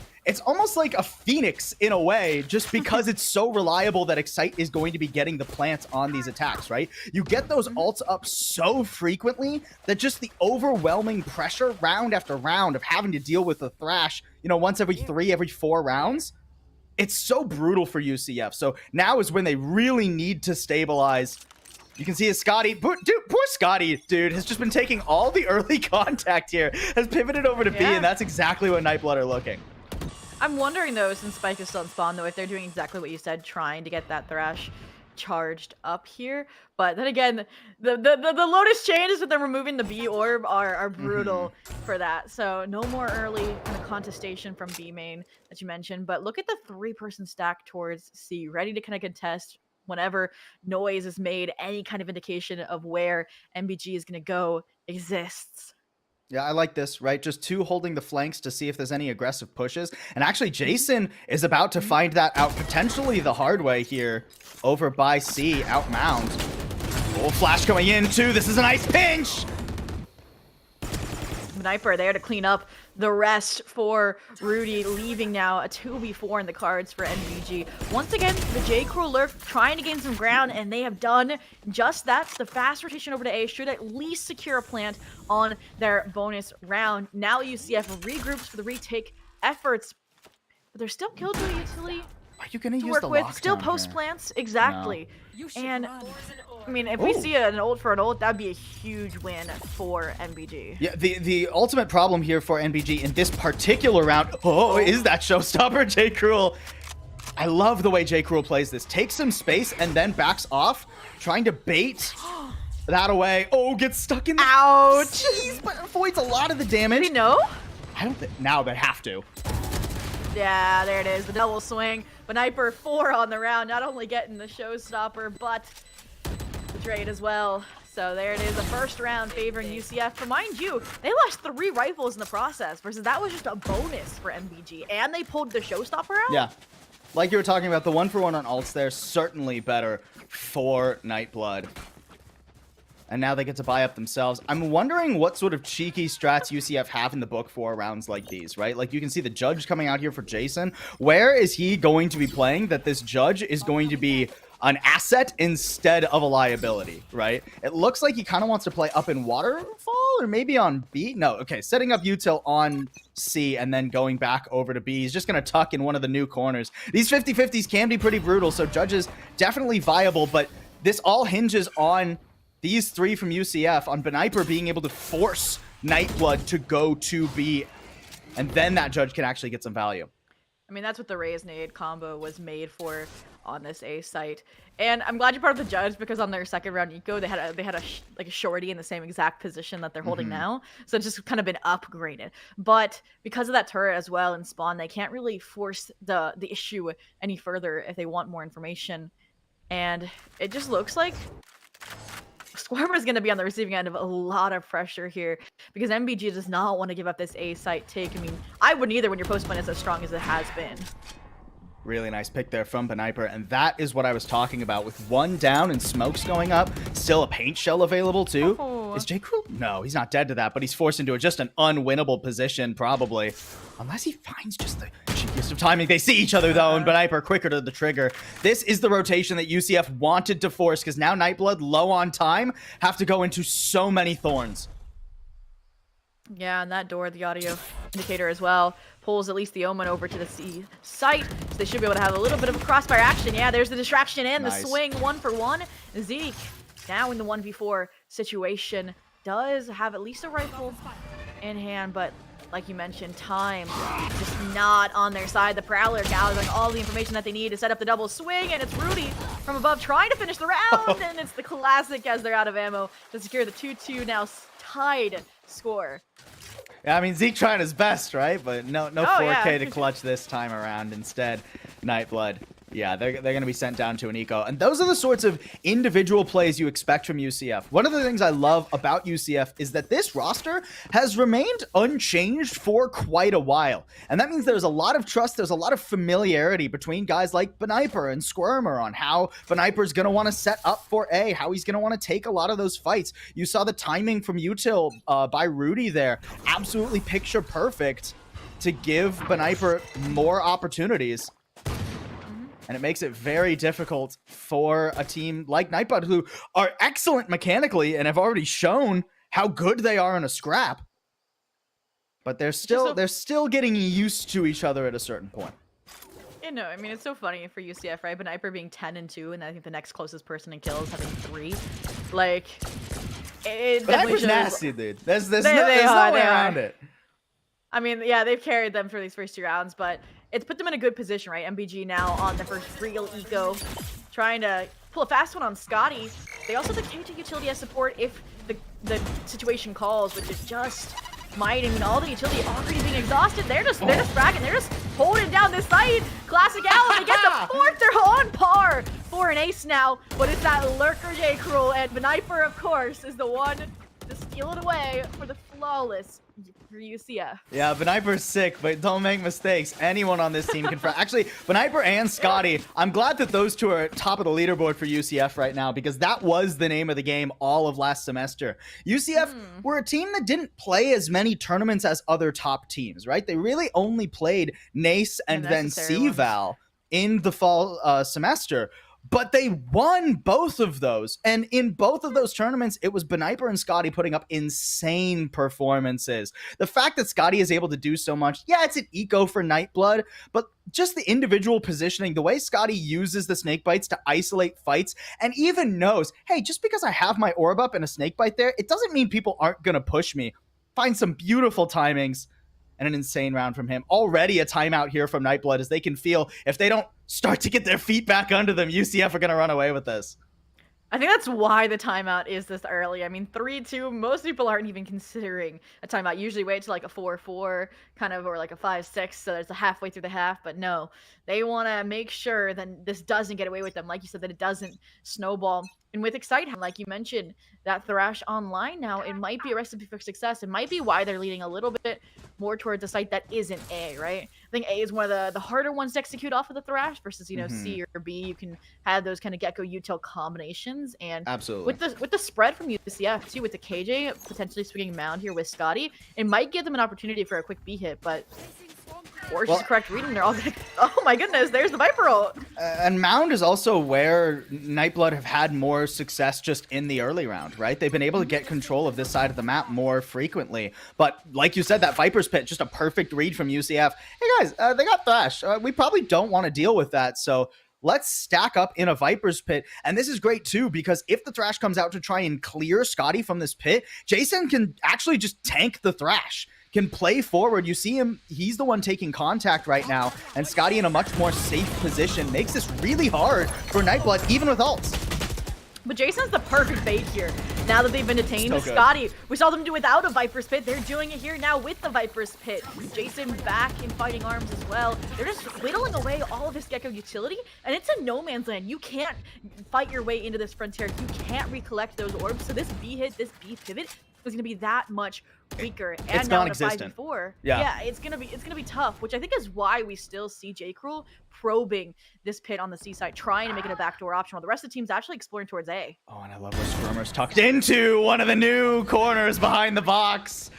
like a Phoenix in a way, just because it's so reliable that Excite is going to be getting the plants on these attacks, right? You get those ults up so frequently that just the overwhelming pressure round after round of having to deal with the Thrash, you know, once every 3, every 4 rounds, it's so brutal for UCF. So now is when they really need to stabilize. You can see Scotty, dude, poor Scotty, dude, has just been taking all the early contact here, has pivoted over to B, and that's exactly what Nightblood are looking. I'm wondering though, since Spike is still in spawn though, if they're doing exactly what you said, trying to get that Thrash charged up here. But then again, the Lotus changes with them removing the B orb are brutal for that. So no more early kind of contestation from B main that you mentioned. But look at the 3-person stack towards C, ready to kind of contest whenever noise is made. Any kind of indication of where MBG is going to go exists. Yeah, I like this, right? Just 2 holding the flanks to see if there's any aggressive pushes. And actually, Jason is about to find that out potentially the hard way here over by C, out mound. Oh, flash coming in too. This is a nice pinch. Sniper there to clean up the rest for Rudy, leaving now a 2v4 in the cards for NBG. Once again, the J-Crew lurk trying to gain some ground, and they have done just that. The fast rotation over to A should at least secure a plant on their bonus round. Now UCF regroups for the retake efforts, but there's still Killjoy utility Are you gonna to use work the with. lockdown Still post here? plants, exactly. And I mean, if we see an ult for an ult, that'd be a huge win for NBG. Yeah, the ultimate problem here for NBG in this particular round, is that showstopper, J. Cruel. I love the way J. Cruel plays this. Takes some space and then backs off, trying to bait that away. Oh, gets stuck in the... Ouch! Jeez, but avoids a lot of the damage. Do we know? I don't think... Now they have to. Yeah, there it is, the double swing. Beniper 4 on the round, not only getting the showstopper, but the trade as well. So there it is, the first round favoring UCF. But mind you, they lost 3 rifles in the process, versus that was just a bonus for MBG. And they pulled the showstopper out? Yeah. Like you were talking about, the 1-for-1 on ults there, certainly better for Nightblood. And now they get to buy up themselves. I'm wondering what sort of cheeky strats UCF have in the book for rounds like these, right? Like, you can see the Judge coming out here for Jason. Where is he going to be playing that this Judge is going to be an asset instead of a liability, right? It looks like he kind of wants to play up in Waterfall or maybe on B. No, okay, setting up util on C and then going back over to B. He's just going to tuck in one of the new corners. These 50-50s can be pretty brutal, so Judge is definitely viable, but this all hinges on these 3 from UCF, on Beniper being able to force Nightblood to go to B, and then that Judge can actually get some value. I mean, that's what the Raze Nade combo was made for on this A site. And I'm glad you're part of the Judge, because on their second round eco, they had a shorty in the same exact position that they're holding now. So it's just kind of been upgraded. But because of that turret as well in spawn, they can't really force the issue any further if they want more information. And it just looks like Squirmer is going to be on the receiving end of a lot of pressure here, because MBG does not want to give up this A site take. I mean, I wouldn't either when your post plan is as strong as it has been. Really nice pick there from Beniper, and that is what I was talking about. With 1 down and smokes going up, still a paint shell available too. Oh. Is J. Cruel? No, he's not dead to that, but he's forced into just an unwinnable position, probably. Unless he finds just the cheekiest of timing. They see each other, though, and Beniper quicker to the trigger. This is the rotation that UCF wanted to force, because now Nightblood, low on time, have to go into so many thorns. Yeah, and that door, the audio indicator as well, pulls at least the Omen over to the C site, so they should be able to have a little bit of a crossfire action. Yeah, there's the distraction and the swing, 1-for-1. Zeke, now in the 1v4 situation, does have at least a rifle in hand, but like you mentioned, time just not on their side. The Prowler gathering all the information that they need to set up the double swing, and it's Rudy from above trying to finish the round, and it's the classic as they're out of ammo to secure the 2-2 now tied score. Yeah, I mean, Zeke trying his best, right? But no 4K yeah. to clutch this time around. Instead, Nightblood Yeah, they're going to be sent down to an eco. And those are the sorts of individual plays you expect from UCF. One of the things I love about UCF is that this roster has remained unchanged for quite a while. And that means there's a lot of trust, there's a lot of familiarity between guys like Beniper and Squirmer on how Beniper's going to want to set up for A, how he's going to want to take a lot of those fights. You saw the timing from Util by Rudy there. Absolutely picture perfect to give Beniper more opportunities. And it makes it very difficult for a team like Nightblood, who are excellent mechanically and have already shown how good they are in a scrap. But they're still getting used to each other at a certain point. You know, I mean, it's so funny for UCF, right? Beniper being 10-2, and I think the next closest person in kills having 3. Like, it definitely Beniper's shows... nasty, dude. There's no way around it. I mean, yeah, they've carried them for these first 2 rounds, but it's put them in a good position, right? MBG now on the first real eco, trying to pull a fast one on Scotty. They also have the KJ utility as support if the situation calls, which is just might. I mean, all the utility already being exhausted. They're just fragging. They're just holding down this fight. Classic Allen, they get the 4th. They're on par for an ace now, but it's that lurker J. Cruel, and Beniper, of course, is the one to steal it away for the flawless for UCF. Yeah, Beniper's sick, but don't make mistakes. Anyone on this team can actually, Beniper and Scotty, I'm glad that those two are at top of the leaderboard for UCF right now, because that was the name of the game all of last semester. UCF were a team that didn't play as many tournaments as other top teams, right? They really only played NACE and then CVAL in the fall semester. But they won both of those. And in both of those tournaments, it was Beniper and Scotty putting up insane performances. The fact that Scotty is able to do so much, yeah, it's an eco for Nightblood, but just the individual positioning, the way Scotty uses the snake bites to isolate fights, and even knows, hey, just because I have my orb up and a snake bite there, it doesn't mean people aren't going to push me. Find some beautiful timings. And an insane round from him. Already a timeout here from Nightblood, as they can feel if they don't start to get their feet back under them, UCF are going to run away with this. I think that's why the timeout is this early. I mean, 3-2, most people aren't even considering a timeout. Usually wait to like a 4-4 kind of, or like a 5-6, so there's a halfway through the half. But no, they want to make sure that this doesn't get away with them. Like you said, that it doesn't snowball. And with Excite, like you mentioned, that Thrash online now, it might be a recipe for success. It might be why they're leading a little bit more towards a site that isn't A, right? I think A is one of the harder ones to execute off of the Thrash versus, you know, C or B. You can have those kind of Gecko util combinations. And absolutely, with the spread from UCF too, with the KJ potentially swinging Mound here with Scotty, it might give them an opportunity for a quick B hit, but Force is correct reading. They're all gonna, oh my goodness, there's the Viper ult. And Mound is also where Nightblood have had more success just in the early round, right? They've been able to get control of this side of the map more frequently. But like you said, that Viper's Pit, just a perfect read from UCF. Hey guys, they got Thrash. We probably don't want to deal with that, so let's stack up in a Viper's Pit. And this is great too, because if the Thrash comes out to try and clear Scotty from this pit, Jason can actually just tank the Thrash. Can play forward. You see him, he's the one taking contact right now, and Scotty in a much more safe position makes this really hard for Nightblood, even with ults. But Jason's the perfect bait here. Now that they've been detained, Scotty, we saw them do without a Viper's Pit. They're doing it here now with the Viper's Pit. Jason back in fighting arms as well. They're just whittling away all of his Gecko utility, and it's a no man's land. You can't fight your way into this frontier. You can't recollect those orbs. So this B hit, this B pivot is going to be that much weaker. And it's now non-existent. 5v4, yeah, it's gonna be tough, which I think is why we still see J. Cruel probing this pit on the C side, trying to make it a backdoor option, while the rest of the team's actually exploring towards A. Oh, and I love where Squirmer's tucked into one of the new corners behind the box.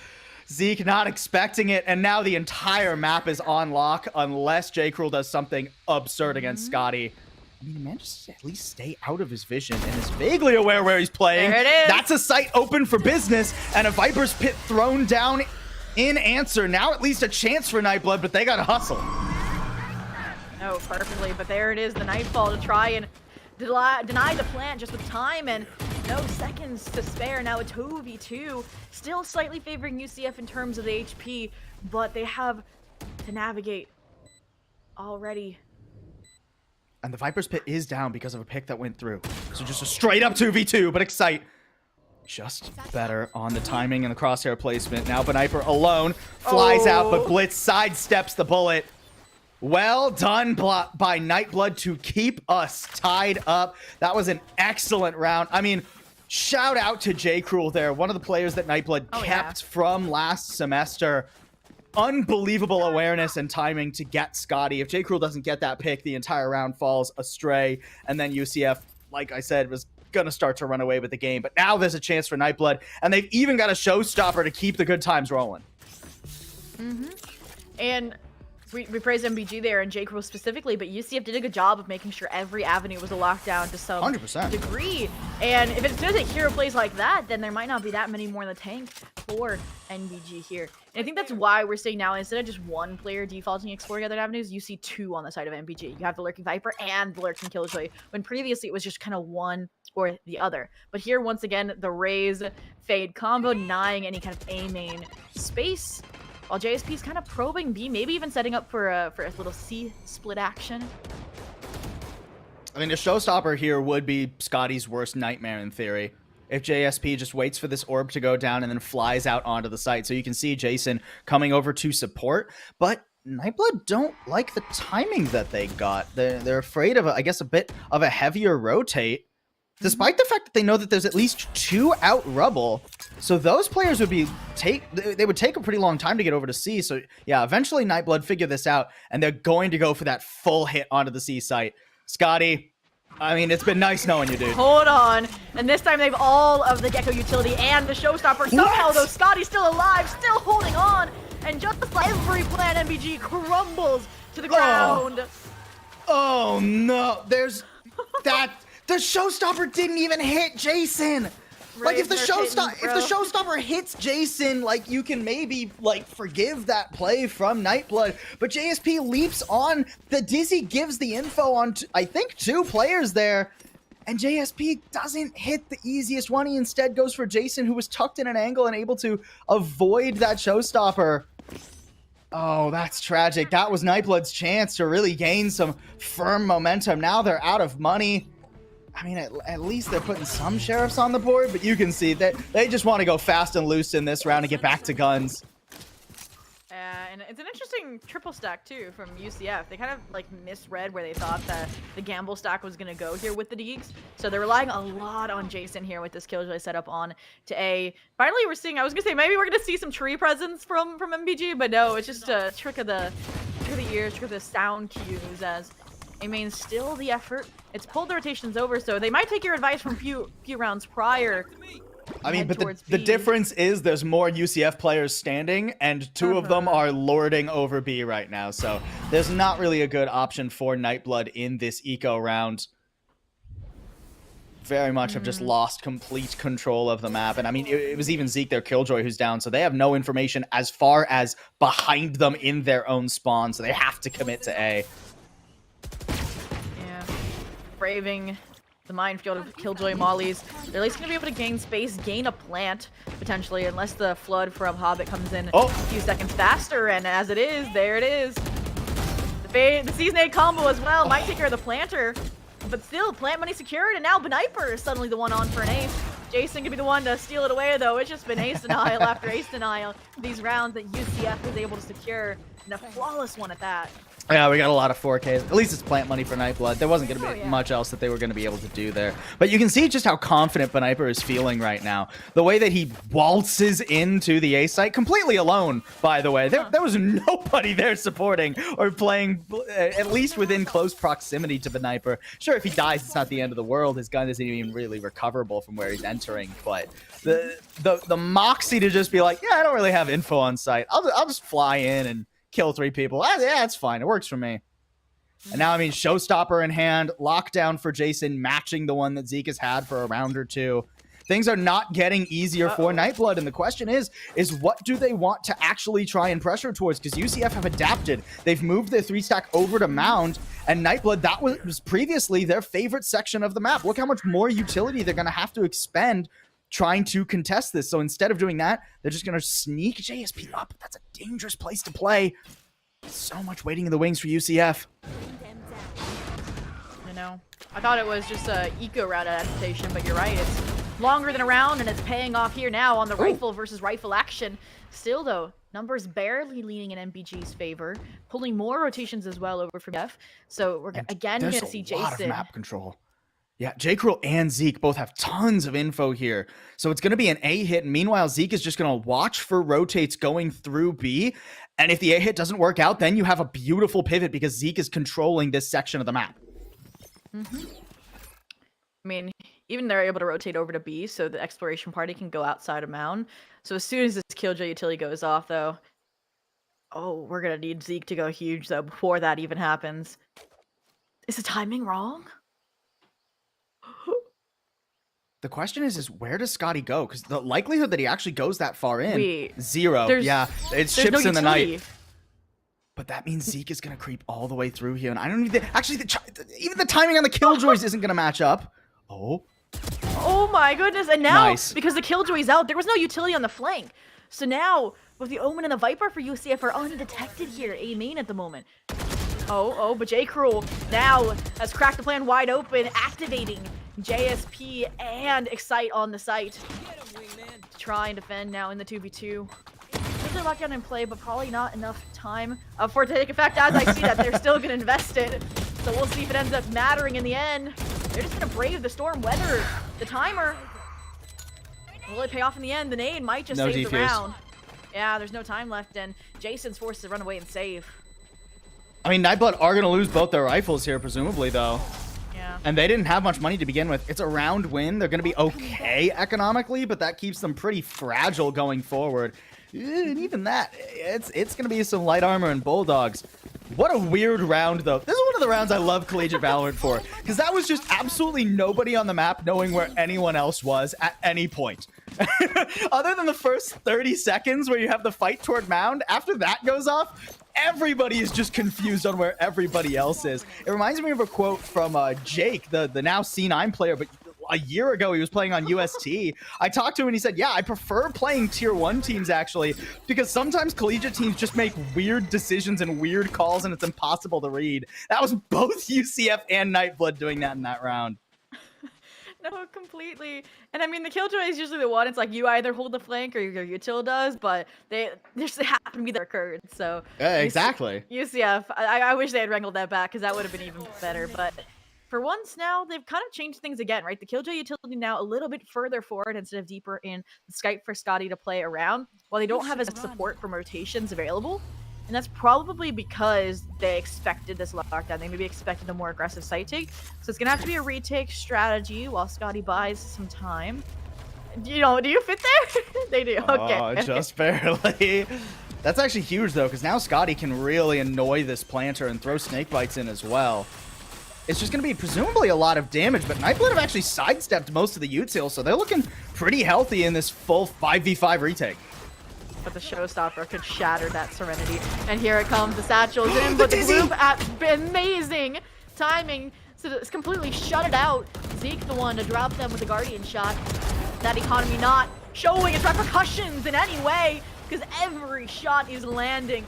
Zeke not expecting it, and now the entire map is on lock unless J. Cruel does something absurd against Scotty. I mean, he manages to at least stay out of his vision and is vaguely aware where he's playing. There it is. That's a site open for business, and a Viper's Pit thrown down in answer. Now at least a chance for Nightblood, but they gotta hustle. No, perfectly, but there it is, the Nightfall to try and deny the plant just with time, and no seconds to spare. Now a 2v2, still slightly favoring UCF in terms of the HP, but they have to navigate already. And the Viper's Pit is down because of a pick that went through. So just a straight up 2v2, but Excite just better on the timing and the crosshair placement. Now Beniper alone flies out, but Blitz sidesteps the bullet. Well done by Nightblood to keep us tied up. that was an excellent round. I mean, shout out to J. Cruel there, one of the players that Nightblood kept from last semester. Unbelievable awareness and timing to get Scotty. If J. Cruel doesn't get that pick, the entire round falls astray. And then UCF, like I said, was going to start to run away with the game. But now there's a chance for Nightblood. And they've even got a showstopper to keep the good times rolling. And we praise MBG there and J. Cruel specifically, but UCF did a good job of making sure every avenue was a lockdown to some 100%. degree. And if it doesn't hero plays like that, then there might not be that many more in the tank for NBG here. And I think that's why we're seeing now, instead of just one player defaulting exploring other avenues, you see two on the side of MBG. You have the Lurking Viper and the Lurking Killjoy, when previously it was just kind of one or the other. But here, once again, the Raze Fade combo, denying any kind of A main space, while JSP is kind of probing B, maybe even setting up for a little C split action. I mean, the showstopper here would be Scotty's worst nightmare in theory. If JSP just waits for this orb to go down and then flies out onto the site. So you can see Jason coming over to support, but Nightblood don't like the timing that they got. They're afraid of, I guess, a bit of a heavier rotate, despite the fact that they know that there's at least 2 out rubble. So those players would they would take a pretty long time to get over to C. So yeah, eventually Nightblood figure this out, and they're going to go for that full hit onto the C site. Scotty, I mean, it's been nice knowing you, dude. Hold on. And this time they have all of the Gecko utility and the showstopper. Somehow, though, Scotty's still alive, still holding on. And just like every plan, MBG crumbles to the ground. Oh no, there's that. The showstopper didn't even hit Jason. Like, if the showstopper hits Jason, like, you can maybe like forgive that play from Nightblood. But JSP leaps on. The Dizzy gives the info on I think 2 players there, and JSP doesn't hit the easiest one. He instead goes for Jason, who was tucked in an angle and able to avoid that showstopper. Oh, that's tragic. That was Nightblood's chance to really gain some firm momentum. Now they're out of money. I mean, at least they're putting some sheriffs on the board, but you can see that they just want to go fast and loose in this round and get back to guns. And it's an interesting triple stack, too, from UCF. They kind of, like, misread where they thought that the gamble stack was going to go here with the Deegs. So they're relying a lot on Jason here with this Killjoy setup on to A. Finally, we're seeing, I was going to say, maybe we're going to see some tree presence from MBG, but no, it's just a trick of the ears, trick of the sound cues, as A main's still the effort. It's pulled the rotations over, so they might take your advice from few rounds prior. I mean, but the difference is there's more UCF players standing, and 2 of them are lording over B right now. So there's not really a good option for Nightblood in this eco round. Very much have just lost complete control of the map. And I mean, it was even Zeke, their Killjoy, who's down. So they have no information as far as behind them in their own spawn. So they have to commit to A. Braving the minefield of Killjoy mollies. They're at least going to be able to gain space, gain a plant, potentially, unless the flood from Hobbit comes in a few seconds faster. And as it is, there it is. The Season 8 combo as well might take care of the planter. But still, plant money secured, and now Beniper is suddenly the one on for an ace. Jason could be the one to steal it away, though. It's just been ace denial after ace denial. These rounds that UCF was able to secure, and a flawless one at that. Yeah, we got a lot of 4Ks. At least it's plant money for Nightblood. There wasn't going to be much else that they were going to be able to do there. But you can see just how confident Beniper is feeling right now. The way that he waltzes into the A site, completely alone, by the way. There was nobody there supporting or playing, at least within close proximity to Beniper. Sure, if he dies, it's not the end of the world. His gun isn't even really recoverable from where he's entering. But the moxie to just be like, yeah, I don't really have info on site. I'll just fly in and kill 3 people. Yeah, it's fine. It works for me. And now, I mean, showstopper in hand, lockdown for Jason, matching the one that Zeke has had for a round or 2. Things are not getting easier for Nightblood, and the question is what do they want to actually try and pressure towards? Because UCF have adapted. They've moved their 3-stack over to Mound, and Nightblood, that was previously their favorite section of the map. Look how much more utility they're going to have to expend trying to contest this. So instead of doing that, they're just going to sneak JSP up. That's a dangerous place to play. So much waiting in the wings for UCF. I know. I thought it was just a eco route adaptation, but you're right. longer than a round, and it's paying off here now on the rifle versus rifle action. Still, though, numbers barely leaning in MBG's favor, pulling more rotations as well over from Jeff. So we're again going to see There's a lot of Jason. map control. Yeah, J-Cruel and Zeke both have tons of info here. So it's going to be an A hit. And meanwhile, Zeke is just going to watch for rotates going through B. And if the A hit doesn't work out, then you have a beautiful pivot because Zeke is controlling this section of the map. I mean, even they're able to rotate over to B, so the exploration party can go outside of Mound. So as soon as this Killjoy utility goes off, though, we're going to need Zeke to go huge, though, before that even happens. Is the timing wrong? The question is where does Scotty go? Because the likelihood that he actually goes that far in, Wait, 0. Yeah, it's there's ships no in the utility. night. But that means Zeke is going to creep all the way through here. And I don't even actually, even the timing on the Killjoys isn't going to match up. Oh my goodness. And now, Nice. because the Killjoy's out, there was no utility on the flank. So now, with the Omen and the Viper for UCF are undetected here, A main at the moment. But J-Cruel now has cracked the plan wide open, activating JSP and Excite on the site. To try and defend now in the 2v2. There's a lockdown in play, but probably not enough time for it to take effect. As I see that, they're still going to invest it. So we'll see if it ends up mattering in the end. They're just going to brave the storm weather. The timer. Will it pay off in the end? The nade might just No save the defuse. round. Yeah, there's no time left, and Jason's forced to run away and save. I mean, Nightblood are going to lose both their rifles here, presumably, though. Yeah. And they didn't have much money to begin with. It's a round win. They're going to be okay economically, but that keeps them pretty fragile going forward. And even that, it's going to be some light armor and bulldogs. What a weird round, though. This is one of the rounds I love Collegiate Valorant for, because that was just absolutely nobody on the map knowing where anyone else was at any point. Other than the first 30 seconds where you have the fight toward Mound, after that goes off, everybody is just confused on where everybody else is. It reminds me of a quote from Jake, the now C9 player, but a year ago he was playing on UST. I talked to him and he said, yeah, I prefer playing tier 1 teams actually, because sometimes collegiate teams just make weird decisions and weird calls and it's impossible to read. That was both UCF and Nightblood doing that in that round. No, completely. And I mean, the Killjoy is usually the one. It's like you either hold the flank or your util does, but they just happen to be their occurred. So Exactly. UCF, I wish they had wrangled that back because that would have been even better. But for once now, they've kind of changed things again, right? The Killjoy utility now a little bit further forward instead of deeper in the Skype for Scotty to play around, while they don't have as support from rotations available. And that's probably because they expected this lockdown. They maybe expected a more aggressive site take. So it's going to have to be a retake strategy while Scotty buys some time. Do you fit there? They do. Okay. Oh, just barely. That's actually huge, though, because now Scotty can really annoy this planter and throw snake bites in as well. It's just going to be presumably a lot of damage, but Nightblood have actually sidestepped most of the util, so they're looking pretty healthy in this full 5v5 retake. But the showstopper could shatter that Serenity. And here it comes, the satchel's in, but the group at amazing timing. So it's completely shut it out. Zeke the one to drop them with the Guardian shot. That economy not showing its repercussions in any way, because every shot is landing.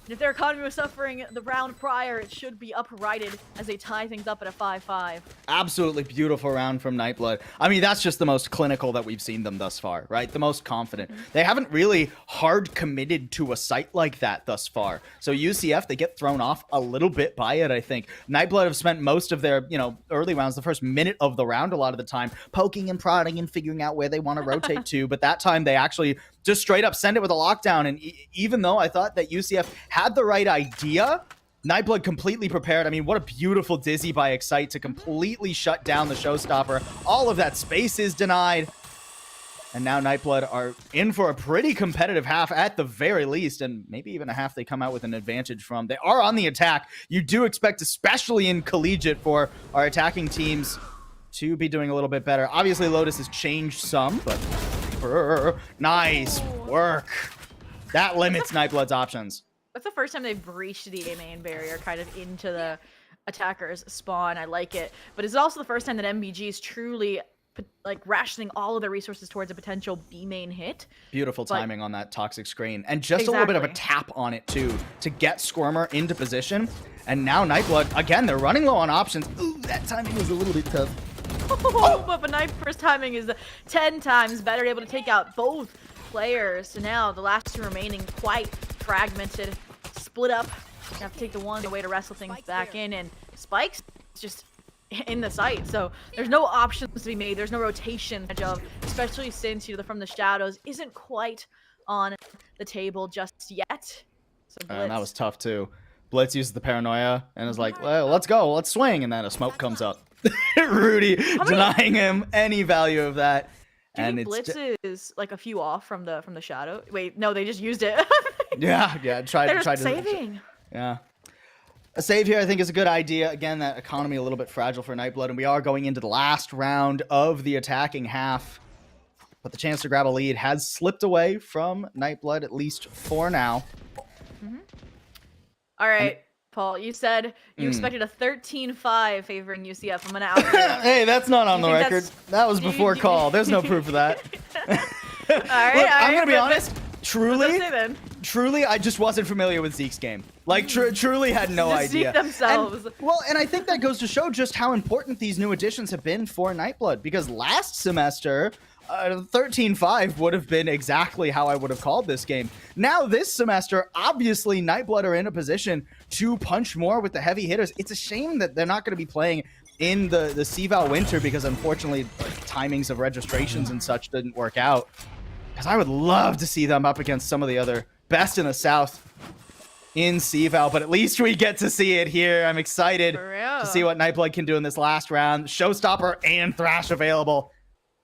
And if their economy was suffering the round prior, it should be uprighted as they tie things up at a 5-5. Absolutely beautiful round from Nightblood. I mean, that's just the most clinical that we've seen them thus far, right? The most confident. They haven't really hard committed to a site like that thus far. So UCF, they get thrown off a little bit by it, I think. Nightblood have spent most of their, early rounds, the first minute of the round a lot of the time, poking and prodding and figuring out where they want to rotate to. But that time they actually just straight up send it with a lockdown. And even though I thought that UCF had the right idea, Nightblood completely prepared. I mean, what a beautiful dizzy by Excite to completely shut down the showstopper. All of that space is denied. And now Nightblood are in for a pretty competitive half at the very least, and maybe even a half they come out with an advantage from. They are on the attack. You do expect, especially in Collegiate, for our attacking teams to be doing a little bit better. Obviously, Lotus has changed some, but nice work. That limits Nightblood's options. That's the first time they've breached the A main barrier kind of into the attacker's spawn. I like it. But it's also the first time that MBG is truly rationing all of their resources towards a potential B main hit. Beautiful timing on that toxic screen. And just a little bit of a tap on it too to get Squirmer into position. And now Nightblood, again, they're running low on options. Ooh, that timing was a little bit tough. Oh, but Viper's timing is 10 times better, able to take out both players. So now the last two remaining quite fragmented, split up. You have to take the one away to wrestle things back in, and Spike's just in the site, so there's no options to be made. There's no rotation of, especially since the From the Shadows isn't quite on the table just yet. So And that was tough too. Blitz uses the paranoia and is like, well, let's go, let's swing, and then a smoke comes up. Rudy denying him any value of that. And Blitz is like a few off from the shadow. Wait, no, they just used it. yeah. Tried to saving. Yeah. A save here, I think, is a good idea. Again, that economy a little bit fragile for Nightblood, and we are going into the last round of the attacking half. But the chance to grab a lead has slipped away from Nightblood, at least for now. All right, Paul, you said you expected a 13-5 favoring UCF. I'm going to out Hey, that's not on the record. That was before call. There's no proof of that. All right, I'm going to be honest. Truly, I just wasn't familiar with Zeke's game. Like, truly had no idea. Zeke themselves. And I think that goes to show just how important these new additions have been for Nightblood. Because last semester, 13-5 would have been exactly how I would have called this game. Now, this semester, obviously, Nightblood are in a position to punch more with the heavy hitters. It's a shame that they're not going to be playing in the CVAL winter because, unfortunately, timings of registrations and such didn't work out. Because I would love to see them up against some of the other best in the South in CVAL, but at least we get to see it here. I'm excited to see what Nightblood can do in this last round. Showstopper and Thrash available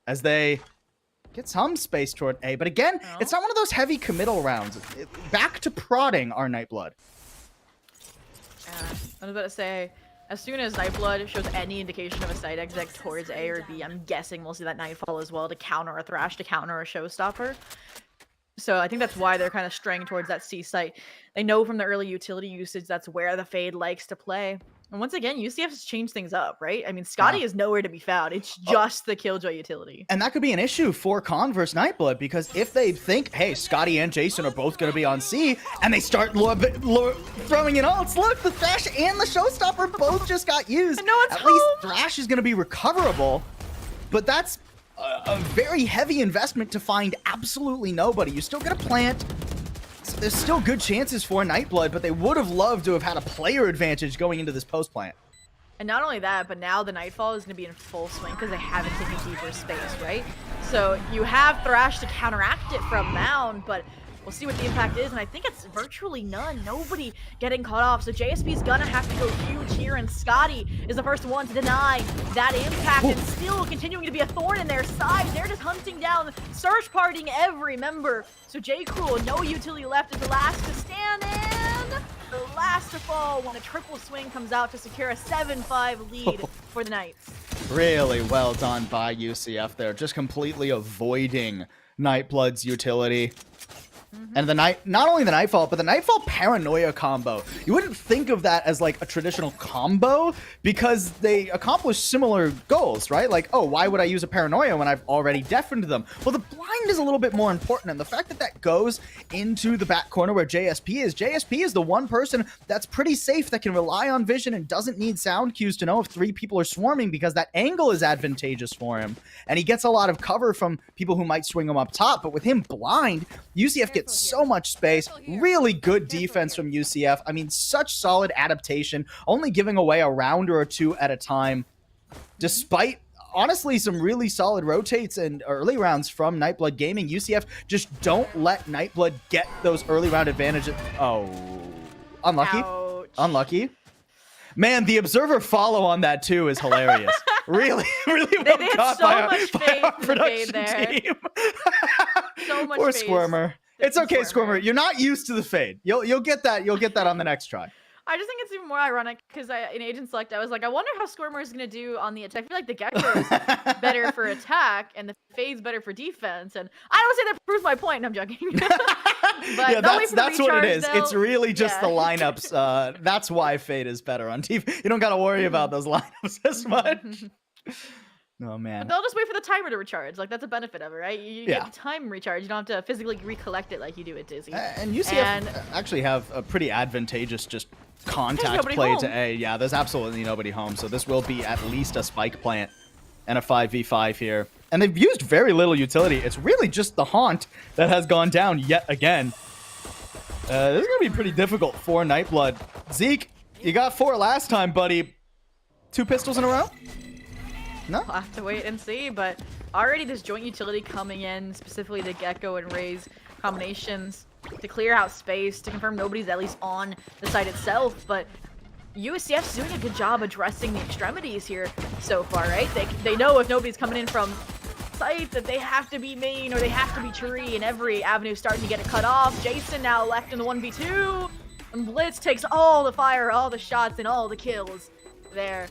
as they get some space toward A. But again, it's not one of those heavy committal rounds. Back to prodding our Nightblood. I was about to say, as soon as Nightblood shows any indication of a side exec towards A or B, I'm guessing we'll see that Nightfall as well to counter a Thrash, to counter a Showstopper. So I think that's why they're kind of straying towards that C site. They know from the early utility usage that's where the Fade likes to play. And once again, UCF has changed things up, right? I mean, Scotty is nowhere to be found. It's just the Killjoy utility. And that could be an issue for Converse Nightblood, because if they think, hey, Scotty and Jason are both going to be on C, and they start throwing in ults, look, the Thrash and the Showstopper both just got used. And no one's At least Thrash is going to be recoverable, but that's a very heavy investment to find absolutely nobody. You still get a plant. So there's still good chances for Nightblood, but they would have loved to have had a player advantage going into this post plant. And not only that, but now the Nightfall is going to be in full swing because they haven't taken deeper space, right? So you have Thrash to counteract it from Mound, but we'll see what the impact is, and I think it's virtually none. Nobody getting caught off, so JSP's gonna have to go huge here, and Scotty is the first one to deny that impact, and still continuing to be a thorn in their side. They're just hunting down, search partying every member. So J. Cruel, no utility left, is the last to stand, and the last to fall when a triple swing comes out to secure a 7-5 lead for the Knights. Really well done by UCF there, just completely avoiding Nightblood's utility. And not only the Nightfall, but the Nightfall Paranoia combo. You wouldn't think of that as like a traditional combo because they accomplish similar goals, right? Like, oh, why would I use a Paranoia when I've already deafened them? Well, the blind is a little bit more important, and the fact that that goes into the back corner where JSP is the one person that's pretty safe, that can rely on vision and doesn't need sound cues to know if 3 people are swarming because that angle is advantageous for him. And he gets a lot of cover from people who might swing him up top, but with him blind, UCF gets so much space. Really good defense from UCF. I mean, such solid adaptation, only giving away a rounder or 2 at a time, despite honestly some really solid rotates and early rounds from Nightblood Gaming. UCF just don't let Nightblood get those early round advantages. Oh, unlucky. Ouch. Unlucky. Man, the observer follow on that too is hilarious. Really well caught by our production team. So much Poor faith. Squirmer. It's okay, Squirmer. You're not used to the fade. You'll get that. You'll get that on the next try. I just think it's even more ironic because in Agent Select, I was like, I wonder how Squirmer is going to do on the attack. I feel like the Gecko is better for attack and the Fade's better for defense. And I don't say that proves my point. I'm joking. But yeah, that's what it is. Though. It's really just the lineups. That's why Fade is better on defense. You don't got to worry about those lineups as much. Oh, man. But they'll just wait for the timer to recharge. Like, that's a benefit of it, right? You get the time recharge. You don't have to physically recollect it like you do at Dizzy. And UCF actually have a pretty advantageous just contact play to A. Yeah, there's absolutely nobody home, so this will be at least a spike plant and a 5v5 here. And they've used very little utility. It's really just the Haunt that has gone down yet again. This is going to be pretty difficult for Nightblood. Zeke, you got 4 last time, buddy. 2 pistols in a row? No? We'll have to wait and see, but already this joint utility coming in, specifically the Gecko and Raze combinations, to clear out space, to confirm nobody's at least on the site itself, but USCF's doing a good job addressing the extremities here so far, right? They know if nobody's coming in from site that they have to be main or they have to be tree, and every avenue starting to get it cut off. Jason now left in the 1v2, and Blitz takes all the fire, all the shots, and all the kills there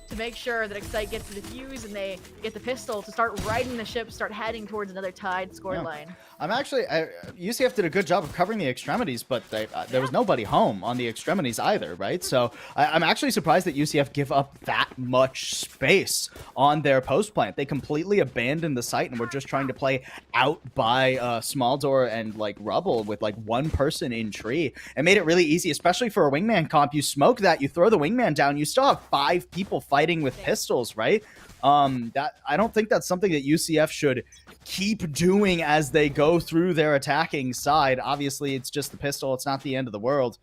to make sure that Excite gets the defuse and they get the pistol to start riding the ship, start heading towards another tied scoreline. I'm actually, UCF did a good job of covering the extremities, but there was nobody home on the extremities either, right? So I'm actually surprised that UCF give up that much space on their post plant. They completely abandoned the site and were just trying to play out by Small Door and like Rubble with like 1 person in tree. It made it really easy, especially for a wingman comp. You smoke that, you throw the wingman down, you still have 5 people fighting with pistols, right? I don't think that's something that UCF should keep doing as they go through their attacking side. Obviously, it's just the pistol. It's not the end of the world.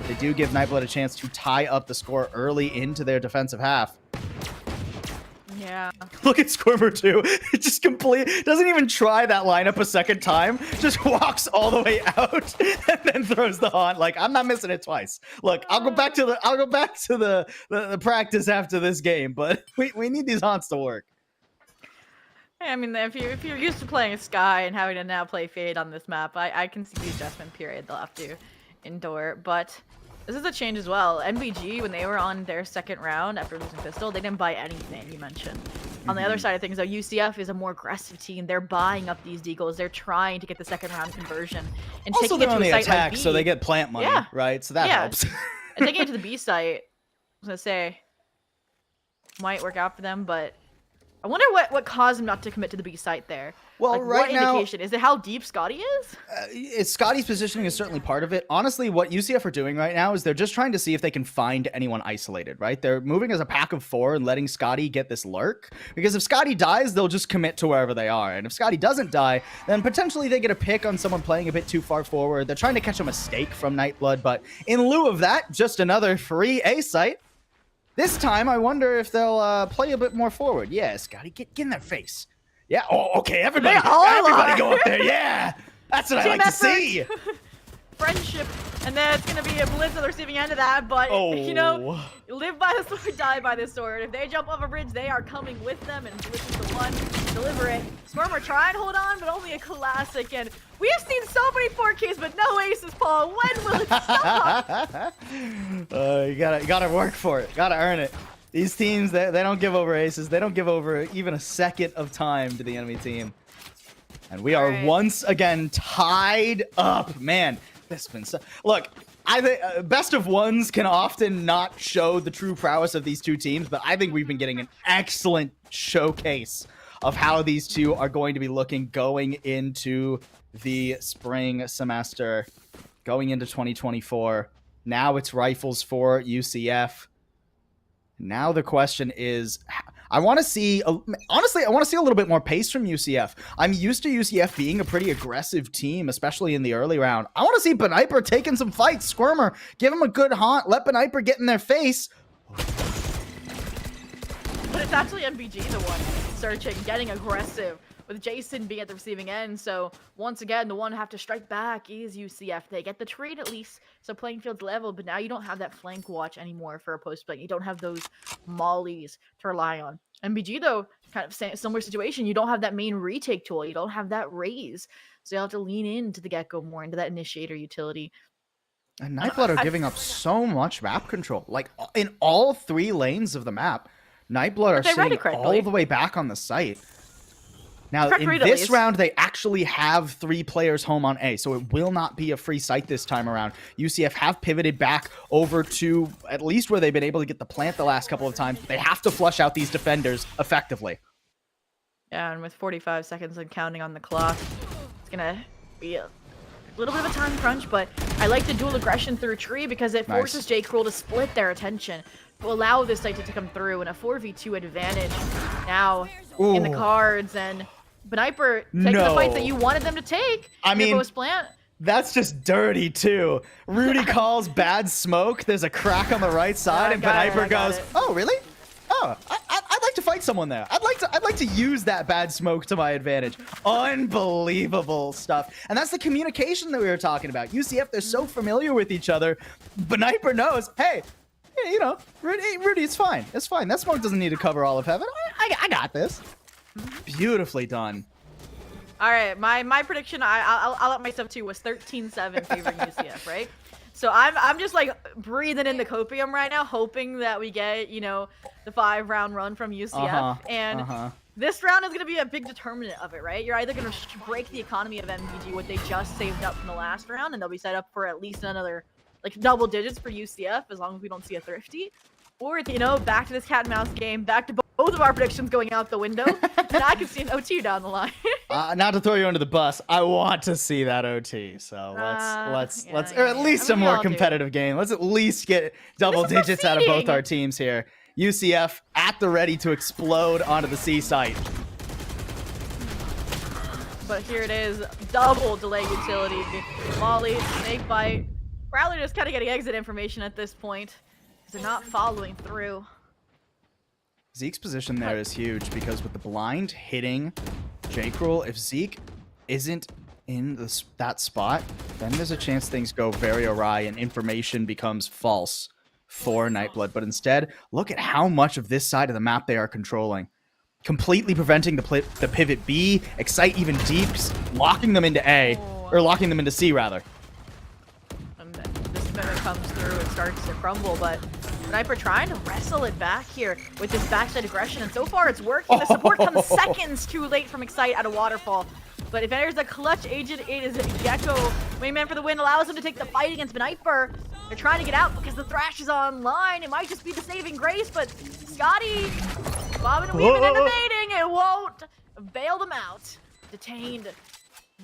They do give Nightblood a chance to tie up the score early into their defensive half. Yeah. Look at Squirmer too. It just doesn't even try that lineup a second time. Just walks all the way out and then throws the Haunt. Like, I'm not missing it twice. Look, I'll go back to the practice after this game, but we need these Haunts to work. I mean, if you're used to playing Sky and having to now play Fade on this map, I can see the adjustment period they'll have to endure, but this is a change as well. NBG, when they were on their second round after losing Pistol, they didn't buy anything, you mentioned. On the other side of things, though, UCF is a more aggressive team. They're buying up these deagles. They're trying to get the second round conversion. And Also, taking they're it on to a the site attack, like B, so they get plant money, right? So that helps. And taking it to the B site, I was going to say, might work out for them, but I wonder what caused him not to commit to the B site there. Well, like, right what now, indication? Is it how deep Scotty is? Scotty's positioning is certainly part of it. Honestly, what UCF are doing right now is they're just trying to see if they can find anyone isolated, right? They're moving as a pack of 4 and letting Scotty get this lurk. Because if Scotty dies, they'll just commit to wherever they are. And if Scotty doesn't die, then potentially they get a pick on someone playing a bit too far forward. They're trying to catch a mistake from Nightblood, but in lieu of that, just another free A site. This time, I wonder if they'll play a bit more forward. Yeah, Scotty, get in their face. Yeah, oh, okay, everybody go up there, yeah! That's what I like to see! Friendship, and then it's gonna be a Blitz on the receiving end of that, but, you know, live by the sword, die by the sword. If they jump off a bridge, they are coming with them, and Blitz is the one to deliver it. Squirmer try and hold on, but only a classic, and we have seen so many 4Ks, but no aces, Paul. When will it stop? You gotta work for it. Gotta earn it. These teams, they don't give over aces. They don't give over even a second of time to the enemy team. And we are once again tied up. Man, this has been so... Look, I think best of ones can often not show the true prowess of these two teams, but I think we've been getting an excellent showcase of how these two are going to be looking going into the spring semester, going into 2024. Now it's rifles for UCF. Now the question is, I want to see, honestly, I want to see a little bit more pace from UCF. I'm used to UCF being a pretty aggressive team, especially in the early round. I want to see Beniper taking some fights. Squirmer, give him a good haunt. Let Beniper get in their face. But it's actually MBG the one searching, getting aggressive, with Jason being at the receiving end. So once again, the one to have to strike back is UCF. They get the trade at least, so playing field's level, but now you don't have that flank watch anymore for a post play. You don't have those mollies to rely on. MBG though, kind of similar situation. You don't have that main retake tool. You don't have that raise. So you'll have to lean into the Gecko more, into that initiator utility. And Nightblood are giving up so much map control. Like in all 3 lanes of the map, Nightblood are sitting all the way back on the site. Now, in this round, they actually have 3 players home on A, so it will not be a free site this time around. UCF have pivoted back over to at least where they've been able to get the plant the last couple of times. But they have to flush out these defenders effectively. Yeah, and with 45 seconds and counting on the clock, it's going to be a little bit of a time crunch, but I like the dual aggression through tree because it forces J. Cruel to split their attention, to allow this site to come through in a 4v2 advantage now in the cards. And Bniper taking the fights that you wanted them to take. I mean, Plant. That's just dirty too. Rudy calls bad smoke. There's a crack on the right side, and Bniper goes, "Oh, really? Oh, I'd like to fight someone there. I'd like to use that bad smoke to my advantage." Unbelievable stuff. And that's the communication that we were talking about. UCF, they're so familiar with each other. Bniper knows, hey, you know, Rudy, it's fine. It's fine. That smoke doesn't need to cover all of heaven. I got this. Beautifully done. All right, my prediction, I'll up myself too, was 13-7 favoring UCF, right? So I'm just like breathing in the copium right now, hoping that we get, you know, the 5-round run from UCF. This round is going to be a big determinant of it, right? You're either going to break the economy of MVG, what they just saved up from the last round, and they'll be set up for at least another, like, double digits for UCF, as long as we don't see a Thrifty. Or, you know, back to this cat and mouse game, back to both of our predictions going out the window, and I can see an OT down the line. Not to throw you under the bus, I want to see that OT. So let's or at least a more competitive game. Let's at least get double digits out of both our teams here. UCF at the ready to explode onto the C site. But here it is, double delay utility. Molly, snake bite. Probably just kind of getting exit information at this point. They're not following through. Zeke's position there is huge because with the blind hitting J. Cruel, if Zeke isn't in that spot, then there's a chance things go very awry and information becomes false for Nightblood. But instead, look at how much of this side of the map they are controlling. Completely preventing the pivot B, Excite even deeps, locking them into A, or locking them into C rather. And then this mimic comes through and starts to crumble, but Sniper trying to wrestle it back here with this backside aggression, and so far it's working. The support comes seconds too late from Excite at a waterfall. But if there's a clutch agent, it is Gecko. Wingman for the win allows him to take the fight against Sniper. They're trying to get out because the Thrash is online. It might just be the saving grace, but Scotty bobbing and weaving and evading. It won't bail them out. Detained.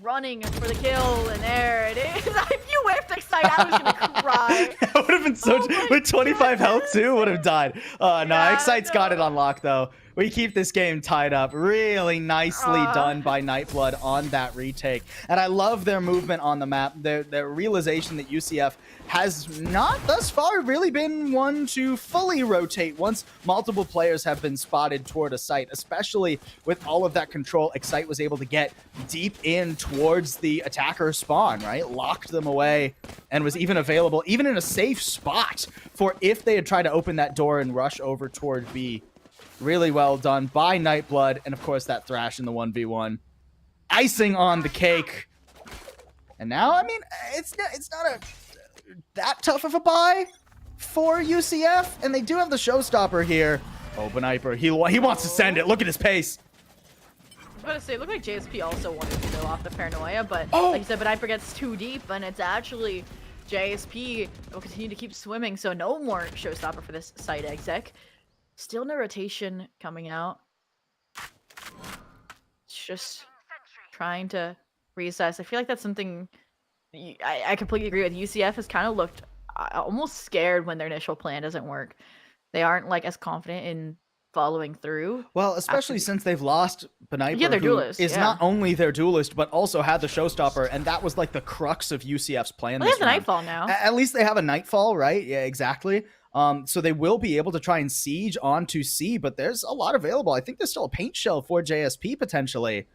Running for the kill, and there it is. If you whiffed Excite, I was gonna cry. That would have been so with 25 health too, would have died. No, Excite's got it on lock though. We keep this game tied up. Really nicely done by Nightblood on that retake. And I love their movement on the map. Their realization that UCF has not thus far really been one to fully rotate once multiple players have been spotted toward a site, especially with all of that control Excite was able to get deep in towards the attacker spawn, right? Locked them away and was even available, even in a safe spot for if they had tried to open that door and rush over toward B. Really well done by Nightblood, and of course that Thrash in the 1v1. Icing on the cake. And now, I mean, it's not that tough of a buy for UCF, and they do have the showstopper here. Oh, Bniper, he wants to send it. Look at his pace. I was about to say, it looked like JSP also wanted to go off the paranoia, but like you said, Bniper gets too deep, and it's actually JSP will continue to keep swimming, so no more showstopper for this site exec. Still no rotation coming out. It's just trying to reassess. I feel like that's something I completely agree with. UCF has kind of looked almost scared when their initial plan doesn't work. They aren't like as confident in following through. Well, especially since they've lost Bniper, their who duelist, is not only their duelist, but also had the showstopper, and that was like the crux of UCF's plan. Well, they have the Nightfall now. At least they have a Nightfall, right? Yeah, exactly. So they will be able to try and siege onto C, but there's a lot available. I think there's still a paint shell for JSP potentially.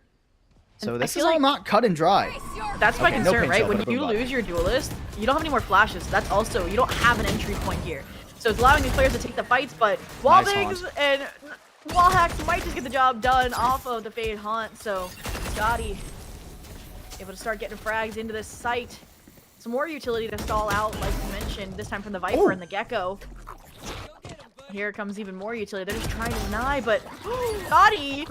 So this is all not cut and dry. That's my concern, right? When you lose your duelist, you don't have any more flashes. That's also, you don't have an entry point here. So it's allowing these players to take the fights, but Wallbangs and wall hacks might just get the job done off of the Fade Haunt. So Scotty able to start getting frags into this site. Some more utility to stall out, like you mentioned, this time from the Viper and the Gecko. Here comes even more utility. They're just trying to deny, but Scotty,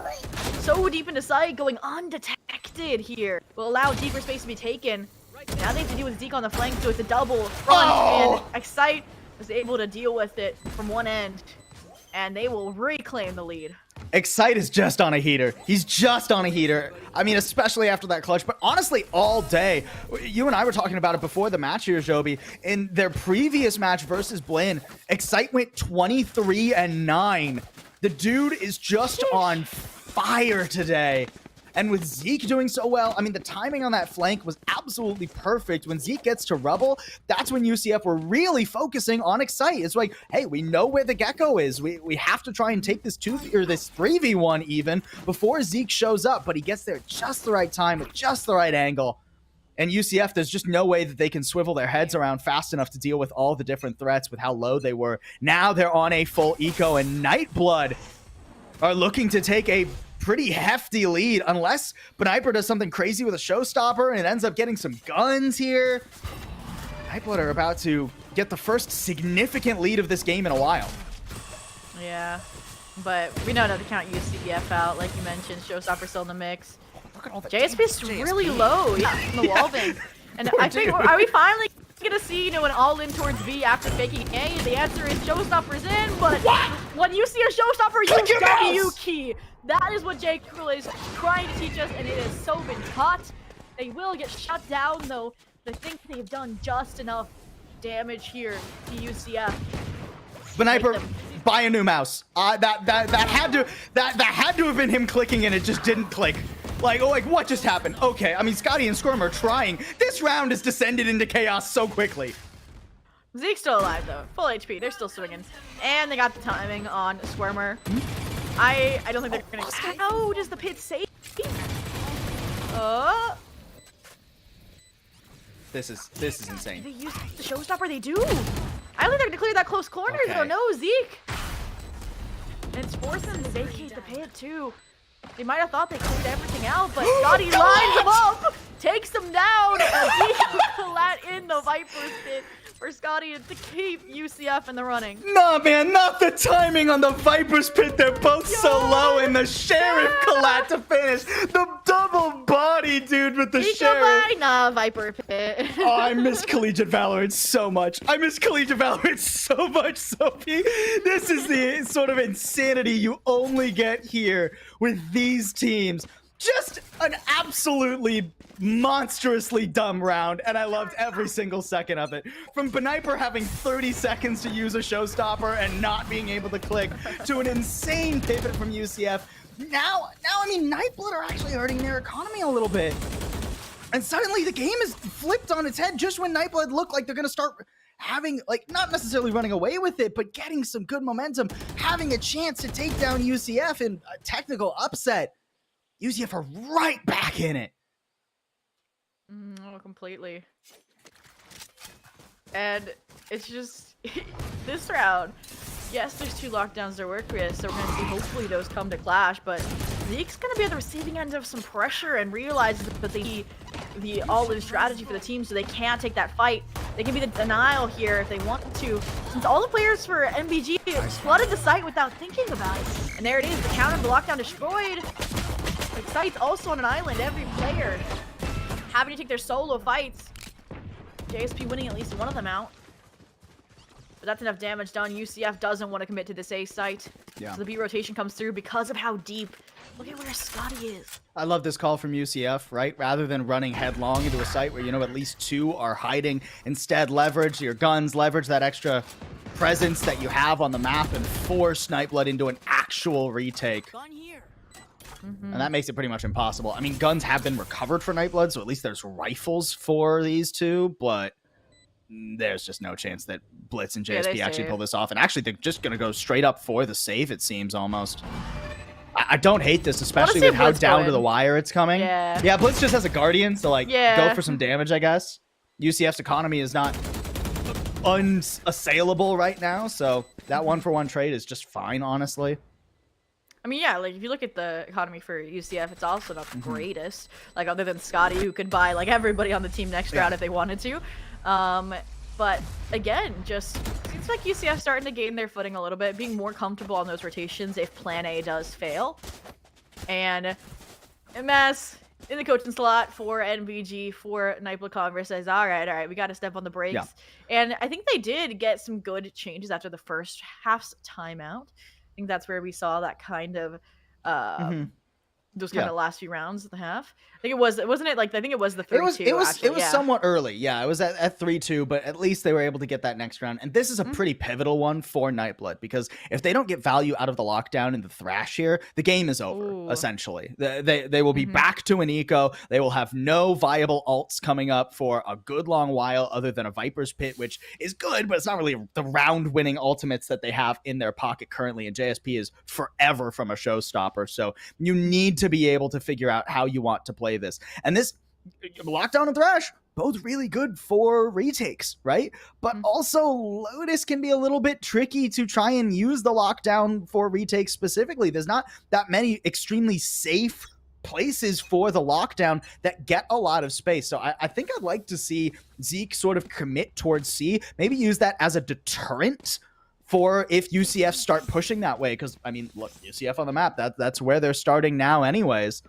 so deep into sight, going undetected here. Will allow deeper space to be taken. Now they have to deal with Zeke on the flank, so it's a double front, and Excite was able to deal with it from one end, and they will reclaim the lead. Excite is just on a heater. He's just on a heater. I mean, especially after that clutch, but honestly, all day. You and I were talking about it before the match here, Joby. In their previous match versus Blinn, Excite went 23-9. The dude is just on fire today. And with Zeke doing so well, I mean, the timing on that flank was absolutely perfect. When Zeke gets to Rubble, that's when UCF were really focusing on Excite. It's like, hey, we know where the Gecko is. We have to try and take this 3v1 even before Zeke shows up, but he gets there just the right time with just the right angle. And UCF, there's just no way that they can swivel their heads around fast enough to deal with all the different threats with how low they were. Now they're on a full eco, and Nightblood are looking to take a pretty hefty lead, unless Beniper does something crazy with a showstopper and it ends up getting some guns here. Nightblood are about to get the first significant lead of this game in a while. Yeah, but we know not to count UCF out, like you mentioned. Showstopper still in the mix. Look at all the JSP's really low, in the wall bank. And I think, are we finally gonna see, an all-in towards V after faking A? The answer is Showstopper's in, but when you see a Showstopper, use W key. That is what J. Cool is trying to teach us, and it has so been taught. They will get shut down, though. I think they've done just enough damage here to UCF. Beniper, buy a new mouse. That had to have been him clicking, and it just didn't click. Like what just happened? Okay, I mean, Scotty and Squirm are trying. This round has descended into chaos so quickly. Zeke's still alive, though. Full HP. They're still swinging. And they got the timing on Squirmer. I don't think they're gonna. Oh, does the pit save? This is insane. They use the Showstopper. They do. I don't think they're gonna clear that close corner, though. No, Zeke. And it's forcing them to vacate the pit too. They might have thought they cleared everything out, but Scotty lines them up, takes them down, and Zeke collat in the Viper's pit for Scotty to keep UCF in the running. Nah, man, not the timing on the Viper's pit. They're both so low, and the Sheriff collat to finish. The double body, dude, with the Sheriff. Nah, Viper pit. Oh, I miss Collegiate Valorant so much. Sophie. This is the sort of insanity you only get here with these teams. Just an absolutely monstrously dumb round, and I loved every single second of it. From Beniper having 30 seconds to use a showstopper and not being able to click, to an insane pivot from UCF. Now, I mean, Nightblood are actually hurting their economy a little bit. And suddenly the game is flipped on its head just when Nightblood look like they're going to start having, like, not necessarily running away with it, but getting some good momentum, having a chance to take down UCF in a technical upset. UCF are right back in it. Oh, completely. And it's just, this round, yes, there's 2 lockdowns to work with, so we're going to see hopefully those come to clash, but Zeke's going to be at the receiving end of some pressure and realize that they need the all-in strategy for the team, so they can't take that fight. They can be the denial here if they want to, since all the players for MBG flooded the site without thinking about it. And there it is, the counter of the lockdown destroyed. The site's also on an island, every player having to take their solo fights. JSP winning at least one of them out. But that's enough damage done. UCF doesn't want to commit to this A site. Yeah. So the B rotation comes through because of how deep. Look at where Scotty is. I love this call from UCF, right? Rather than running headlong into a site where, at least 2 are hiding, instead leverage your guns, leverage that extra presence that you have on the map, and force Nightblood into an actual retake. And that makes it pretty much impossible. I mean, guns have been recovered for Nightblood, so at least there's rifles for these 2, but there's just no chance that Blitz and JSP actually pull this off. And actually, they're just going to go straight up for the save, it seems, almost. I don't hate this, especially with how down to the wire it's coming. Yeah, Blitz just has a Guardian, so, go for some damage, I guess. UCF's economy is not unassailable right now, so that 1-for-1 trade is just fine, honestly. I mean, yeah, if you look at the economy for UCF, it's also not the greatest. Other than Scotty, who could buy, everybody on the team next round if they wanted to. But, again, just seems like UCF starting to gain their footing a little bit, being more comfortable on those rotations if Plan A does fail. And MS in the coaching slot for NVG, for Nightblood Converse says, all right, we got to step on the brakes. Yeah. And I think they did get some good changes after the first half's timeout. I think that's where we saw that kind of those kind of last few rounds at the half. I think it was, wasn't it? Like, I think it was the 3-2. It was somewhat early. Yeah, it was at 3-2, but at least they were able to get that next round. And this is a pretty pivotal one for Nightblood, because if they don't get value out of the lockdown and the thrash here, the game is over. Essentially, they will be back to an eco. They will have no viable ults coming up for a good long while, other than a Viper's Pit, which is good, but it's not really the round-winning ultimates that they have in their pocket currently. And JSP is forever from a showstopper, so you need to be able to figure out how you want to play this. And this lockdown and thrash, both really good for retakes, right? But also Lotus can be a little bit tricky to try and use the lockdown for retakes specifically. There's not that many extremely safe places for the lockdown that get a lot of space. So I think I'd like to see Zeke sort of commit towards C, maybe use that as a deterrent for if UCF start pushing that way. Because, I mean, look, UCF on the map, that's where they're starting now anyways.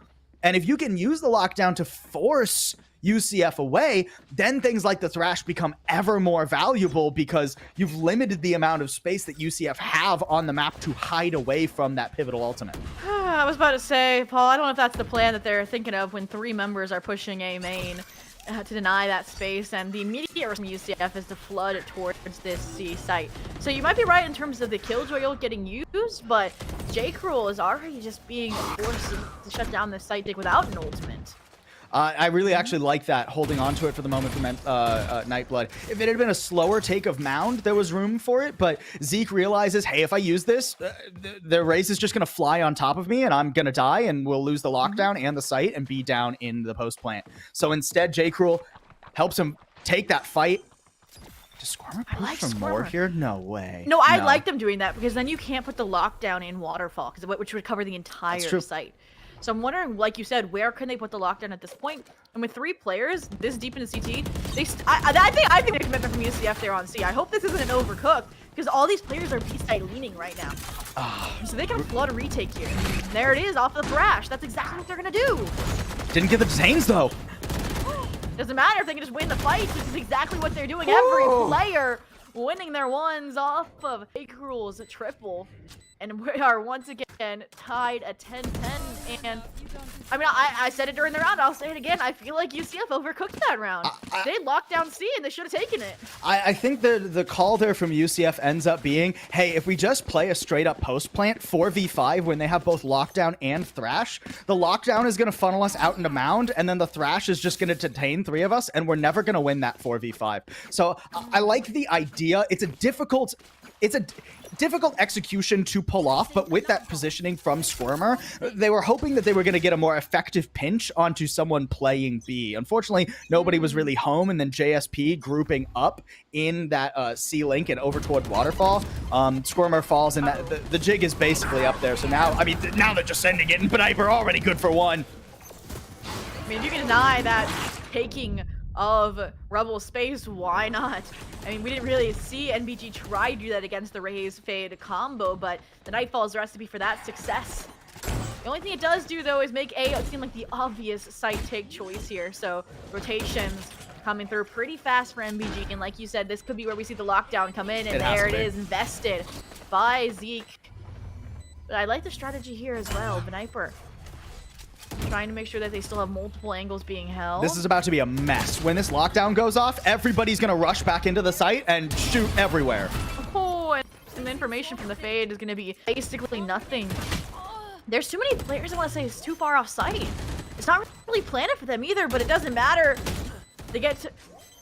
And if you can use the lockdown to force UCF away, then things like the thrash become ever more valuable, because you've limited the amount of space that UCF have on the map to hide away from that pivotal ultimate. I was about to say, Paul, I don't know if that's the plan that they're thinking of when 3 members are pushing a main to deny that space, and the immediate response from UCF is to flood towards this C site. So you might be right in terms of the Killjoy ult getting used, but J-Cruel is already just being forced to shut down this site dig without an ultimate. I really actually like that, holding on to it for the moment from Nightblood. If it had been a slower take of Mound, there was room for it, but Zeke realizes, hey, if I use this, the race is just going to fly on top of me, and I'm going to die, and we'll lose the lockdown and the site and be down in the post plant. So instead, J-Cruel helps him take that fight. Does Squirmer push for more here? No way. No, I like them doing that, because then you can't put the lockdown in Waterfall, which would cover the entire site. So I'm wondering, like you said, where can they put the lockdown at this point? And with 3 players this deep into CT, I think the commitment from UCF there on C. I hope this isn't an overcook, because all these players are B-side leaning right now. So they can flood a retake here. And there it is, off the thrash. That's exactly what they're gonna do. Didn't get the detains though. Doesn't matter if they can just win the fight. This is exactly what they're doing. Every player winning their ones off of J-Cruel's triple. And we are once again tied at 10-10. And I mean, I said it during the round. I'll say it again. I feel like UCF overcooked that round. They locked down C and they should have taken it. I think the call there from UCF ends up being, hey, if we just play a straight up post plant 4v5 when they have both lockdown and thrash, the lockdown is going to funnel us out into Mound, and then the thrash is just going to detain 3 of us, and we're never going to win that 4v5. So I like the idea. It's a difficult execution to pull off, but with that positioning from Squirmer, they were hoping that they were going to get a more effective pinch onto someone playing B. Unfortunately, nobody was really home, and then JSP grouping up in that C-Link and over toward Waterfall. Squirmer falls, and the jig is basically up there. So now, I mean, now they're just sending it, and Beniper already good for 1. I mean, if you can deny that taking of Rebel space, why not? I mean, we didn't really see NBG try to do that against the Raze Fade combo, but the Nightfall is the recipe for that success. The only thing it does do, though, is make A seem like the obvious site take choice here. So rotations coming through pretty fast for NBG, and like you said, this could be where we see the lockdown come in, and there it is, invested by Zeke. But I like the strategy here as well, Beniper trying to make sure that they still have multiple angles being held. This is about to be a mess. When this lockdown goes off, everybody's going to rush back into the site and shoot everywhere. Oh, and the information from the Fade is going to be basically nothing. There's too many players, I want to say, it's too far off site. It's not really planted for them either, but it doesn't matter. They get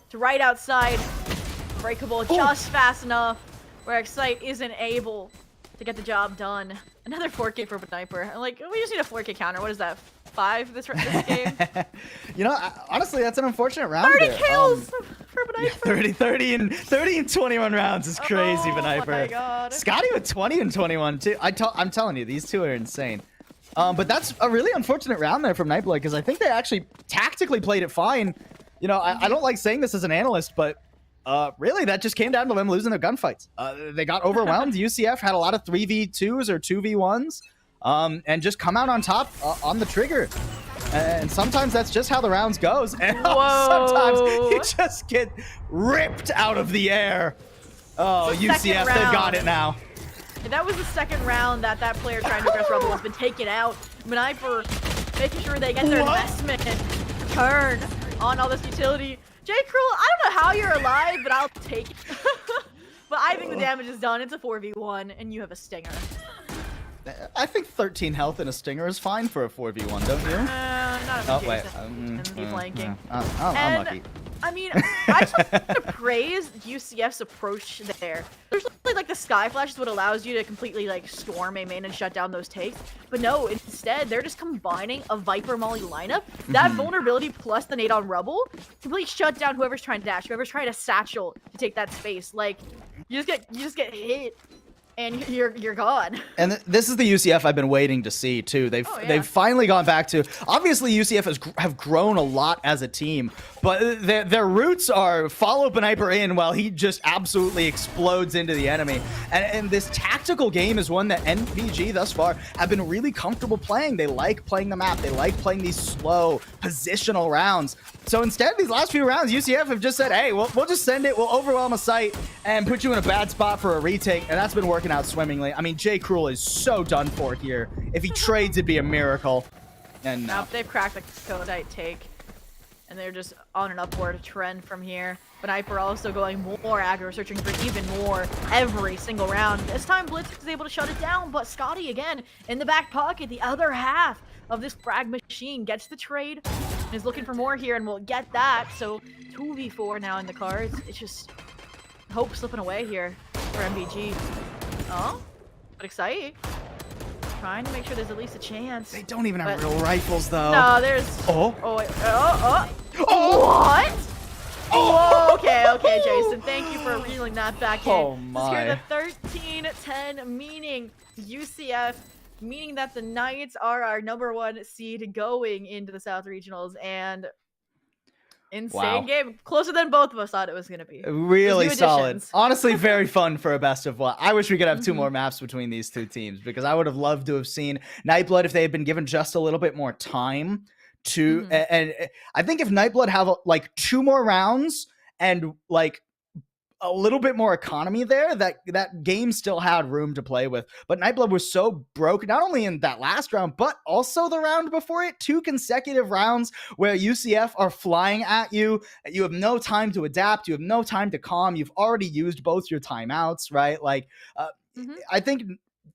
to right outside Breakable just fast enough where Excite isn't able to get the job done. Another 4K for Beniper. I'm like, we just need a 4K counter. What is that? 5 this game? You know, honestly, that's an unfortunate round. 30 kills for Beniper. Yeah, 30 and 21 rounds is crazy, Beniper. Oh my god. Scotty with 20 and 21 too. I'm telling you, these two are insane. But that's a really unfortunate round there from Nightblood, because I think they actually tactically played it fine. You know, I don't like saying this as an analyst, but really, that just came down to them losing their gunfights. They got overwhelmed. UCF had a lot of 3v2s or 2v1s, and just come out on top on the trigger. And sometimes that's just how the rounds goes. And sometimes you just get ripped out of the air. Oh, UCF, they've got it now. The that was the second round that player trying to aggress Rebel has been taken out. Mniper making sure they get their investment return on all this utility. J. Cruel, I don't know how you're alive, but I'll take it. But I think the damage is done. It's a 4v1, and you have a Stinger. I think 13 health in a Stinger is fine for a 4v1, don't you? Not if Oh, wait. and the flanking. I'm lucky. I mean, I just want to praise UCF's approach there. There's like the Sky Flash is what allows you to completely like storm a main and shut down those takes. But no, instead they're just combining a Viper Molly lineup. That vulnerability plus the nade on Rubble completely shut down whoever's trying to dash, whoever's trying to satchel to take that space. Like you just get hit. And you're gone. And this is the UCF I've been waiting to see too. They've finally gone back to. Obviously, UCF have grown a lot as a team, but their roots are follow Beniper in while he just absolutely explodes into the enemy. And this tactical game is one that NVG thus far have been really comfortable playing. They like playing the map. They like playing these slow positional rounds. So instead, these last few rounds, UCF have just said, hey, we'll just send it. We'll overwhelm a site and put you in a bad spot for a retake. And that's been working out swimmingly. I mean, J. Cruel is so done for here. If he trades, it'd be a miracle. And no. Nope, they've cracked the Kodite take. And they're just on an upward trend from here. But Hyper also going more aggro, searching for even more every single round. This time, Blitz is able to shut it down. But Scotty, again, in the back pocket, the other half of this frag machine gets the trade. And is looking for more here, and we'll get that. So 2v4 now in the cards. It's just hope slipping away here for MVG. Oh, but exciting. Trying to make sure there's at least a chance. They don't even have real rifles, though. No, there's... Oh. What? Oh, okay, Jason. Thank you for reeling that back in. Oh, my. Let's hear the 13-10, meaning UCF, meaning that the Knights are our #1 seed going into the South Regionals, and insane game. Closer than both of us thought it was going to be. Really solid. Honestly, very fun for a best of one. I wish we could have two more maps between these two teams, because I would have loved to have seen Nightblood if they had been given just a little bit more time to, and I think if Nightblood have like 2 more rounds and like a little bit more economy there, that game still had room to play with. But Nightblood was so broke, not only in that last round, but also the round before it. 2 consecutive rounds where UCF are flying at you. You have no time to adapt. You have no time to calm. You've already used both your timeouts, right? Like, I think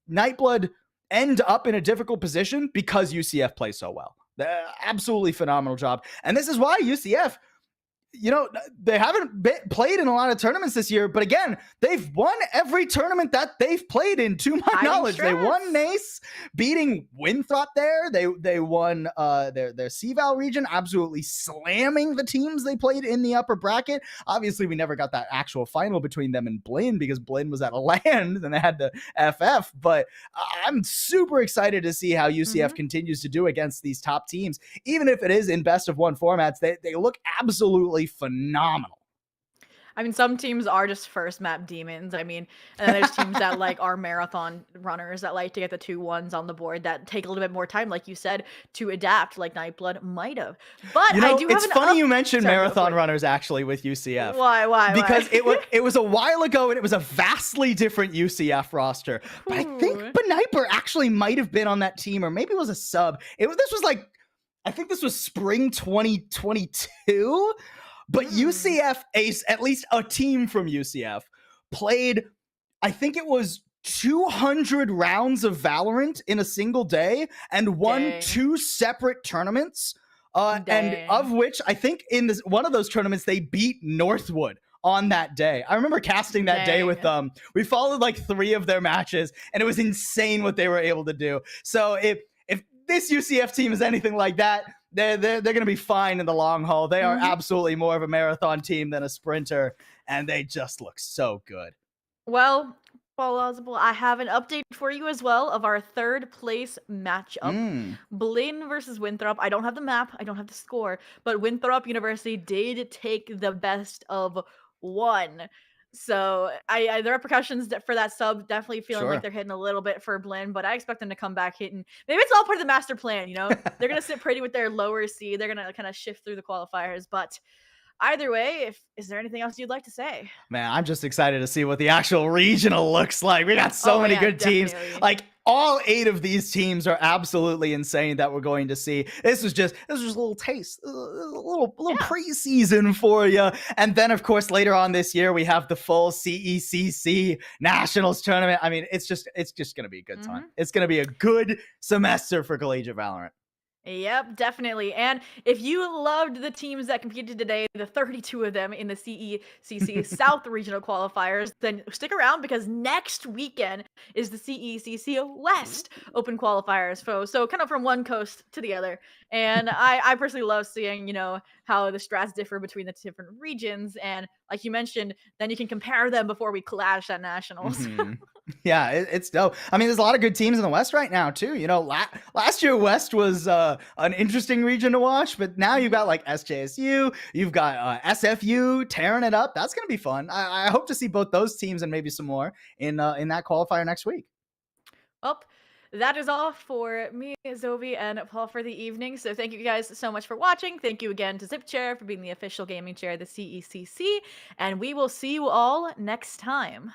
Nightblood end up in a difficult position because UCF plays so well. Absolutely phenomenal job. And this is why UCF, you know, they haven't played in a lot of tournaments this year, but again, they've won every tournament that they've played in, to my knowledge. They won NACE, beating Winthrop there. They won their CVAL region, absolutely slamming the teams they played in the upper bracket. Obviously, we never got that actual final between them and Blinn, because Blinn was at a LAN and they had to FF, but I'm super excited to see how UCF continues to do against these top teams. Even if it is in best of one formats, they look absolutely phenomenal. I mean, some teams are just first map demons. I mean, and then there's teams that like are marathon runners that like to get the 2-1s on the board that take a little bit more time, like you said, to adapt, like Nightblood might have. But you know, I do it's have funny you mentioned marathon runners actually with UCF. Why? Because it was a while ago and it was a vastly different UCF roster. But I think Beniper actually might have been on that team, or maybe it was a sub. This was like, I think this was spring 2022. But UCF, at least a team from UCF, played, I think it was 200 rounds of Valorant in a single day and won 2 separate tournaments. And of which, I think in one of those tournaments, they beat Northwood on that day. I remember casting that day with them. We followed like 3 of their matches, and it was insane what they were able to do. So if this UCF team is anything like that, they're going to be fine in the long haul. They are absolutely more of a marathon team than a sprinter, and they just look so good. Well, plausible. I have an update for you as well of our 3rd place matchup. Blinn versus Winthrop. I don't have the map. I don't have the score, but Winthrop University did take the best of 1. So the repercussions for that sub definitely feeling like they're hitting a little bit for Blinn, but I expect them to come back hitting. Maybe it's all part of the master plan, you know? They're going to sit pretty with their lower seed. They're going to kind of shift through the qualifiers, but either way, is there anything else you'd like to say? Man, I'm just excited to see what the actual regional looks like. We got so Oh, many yeah, good teams. definitely. Like all 8 of these teams are absolutely insane that we're going to see. This was just a little taste, a little Yeah. preseason for you. And then of course later on this year we have the full CECC Nationals tournament. I mean, it's just going to be a good time. It's going to be a good semester for collegiate Valorant. Yep, definitely. And if you loved the teams that competed today, the 32 of them in the CECC South Regional Qualifiers, then stick around because next weekend is the CECC West Open Qualifiers. So kind of from one coast to the other. And I personally love seeing, how the strats differ between the different regions. And like you mentioned, then you can compare them before we clash at Nationals. Yeah, it's dope. I mean, there's a lot of good teams in the West right now too. Last year West was an interesting region to watch, but now you've got like SJSU, you've got SFU tearing it up. That's gonna be fun. I hope to see both those teams and maybe some more in that qualifier next week. Well, that is all for me, Zoe, and Paul for the evening. So thank you guys so much for watching. Thank you again to Zip Chair for being the official gaming chair of the CECC. And we will see you all next time.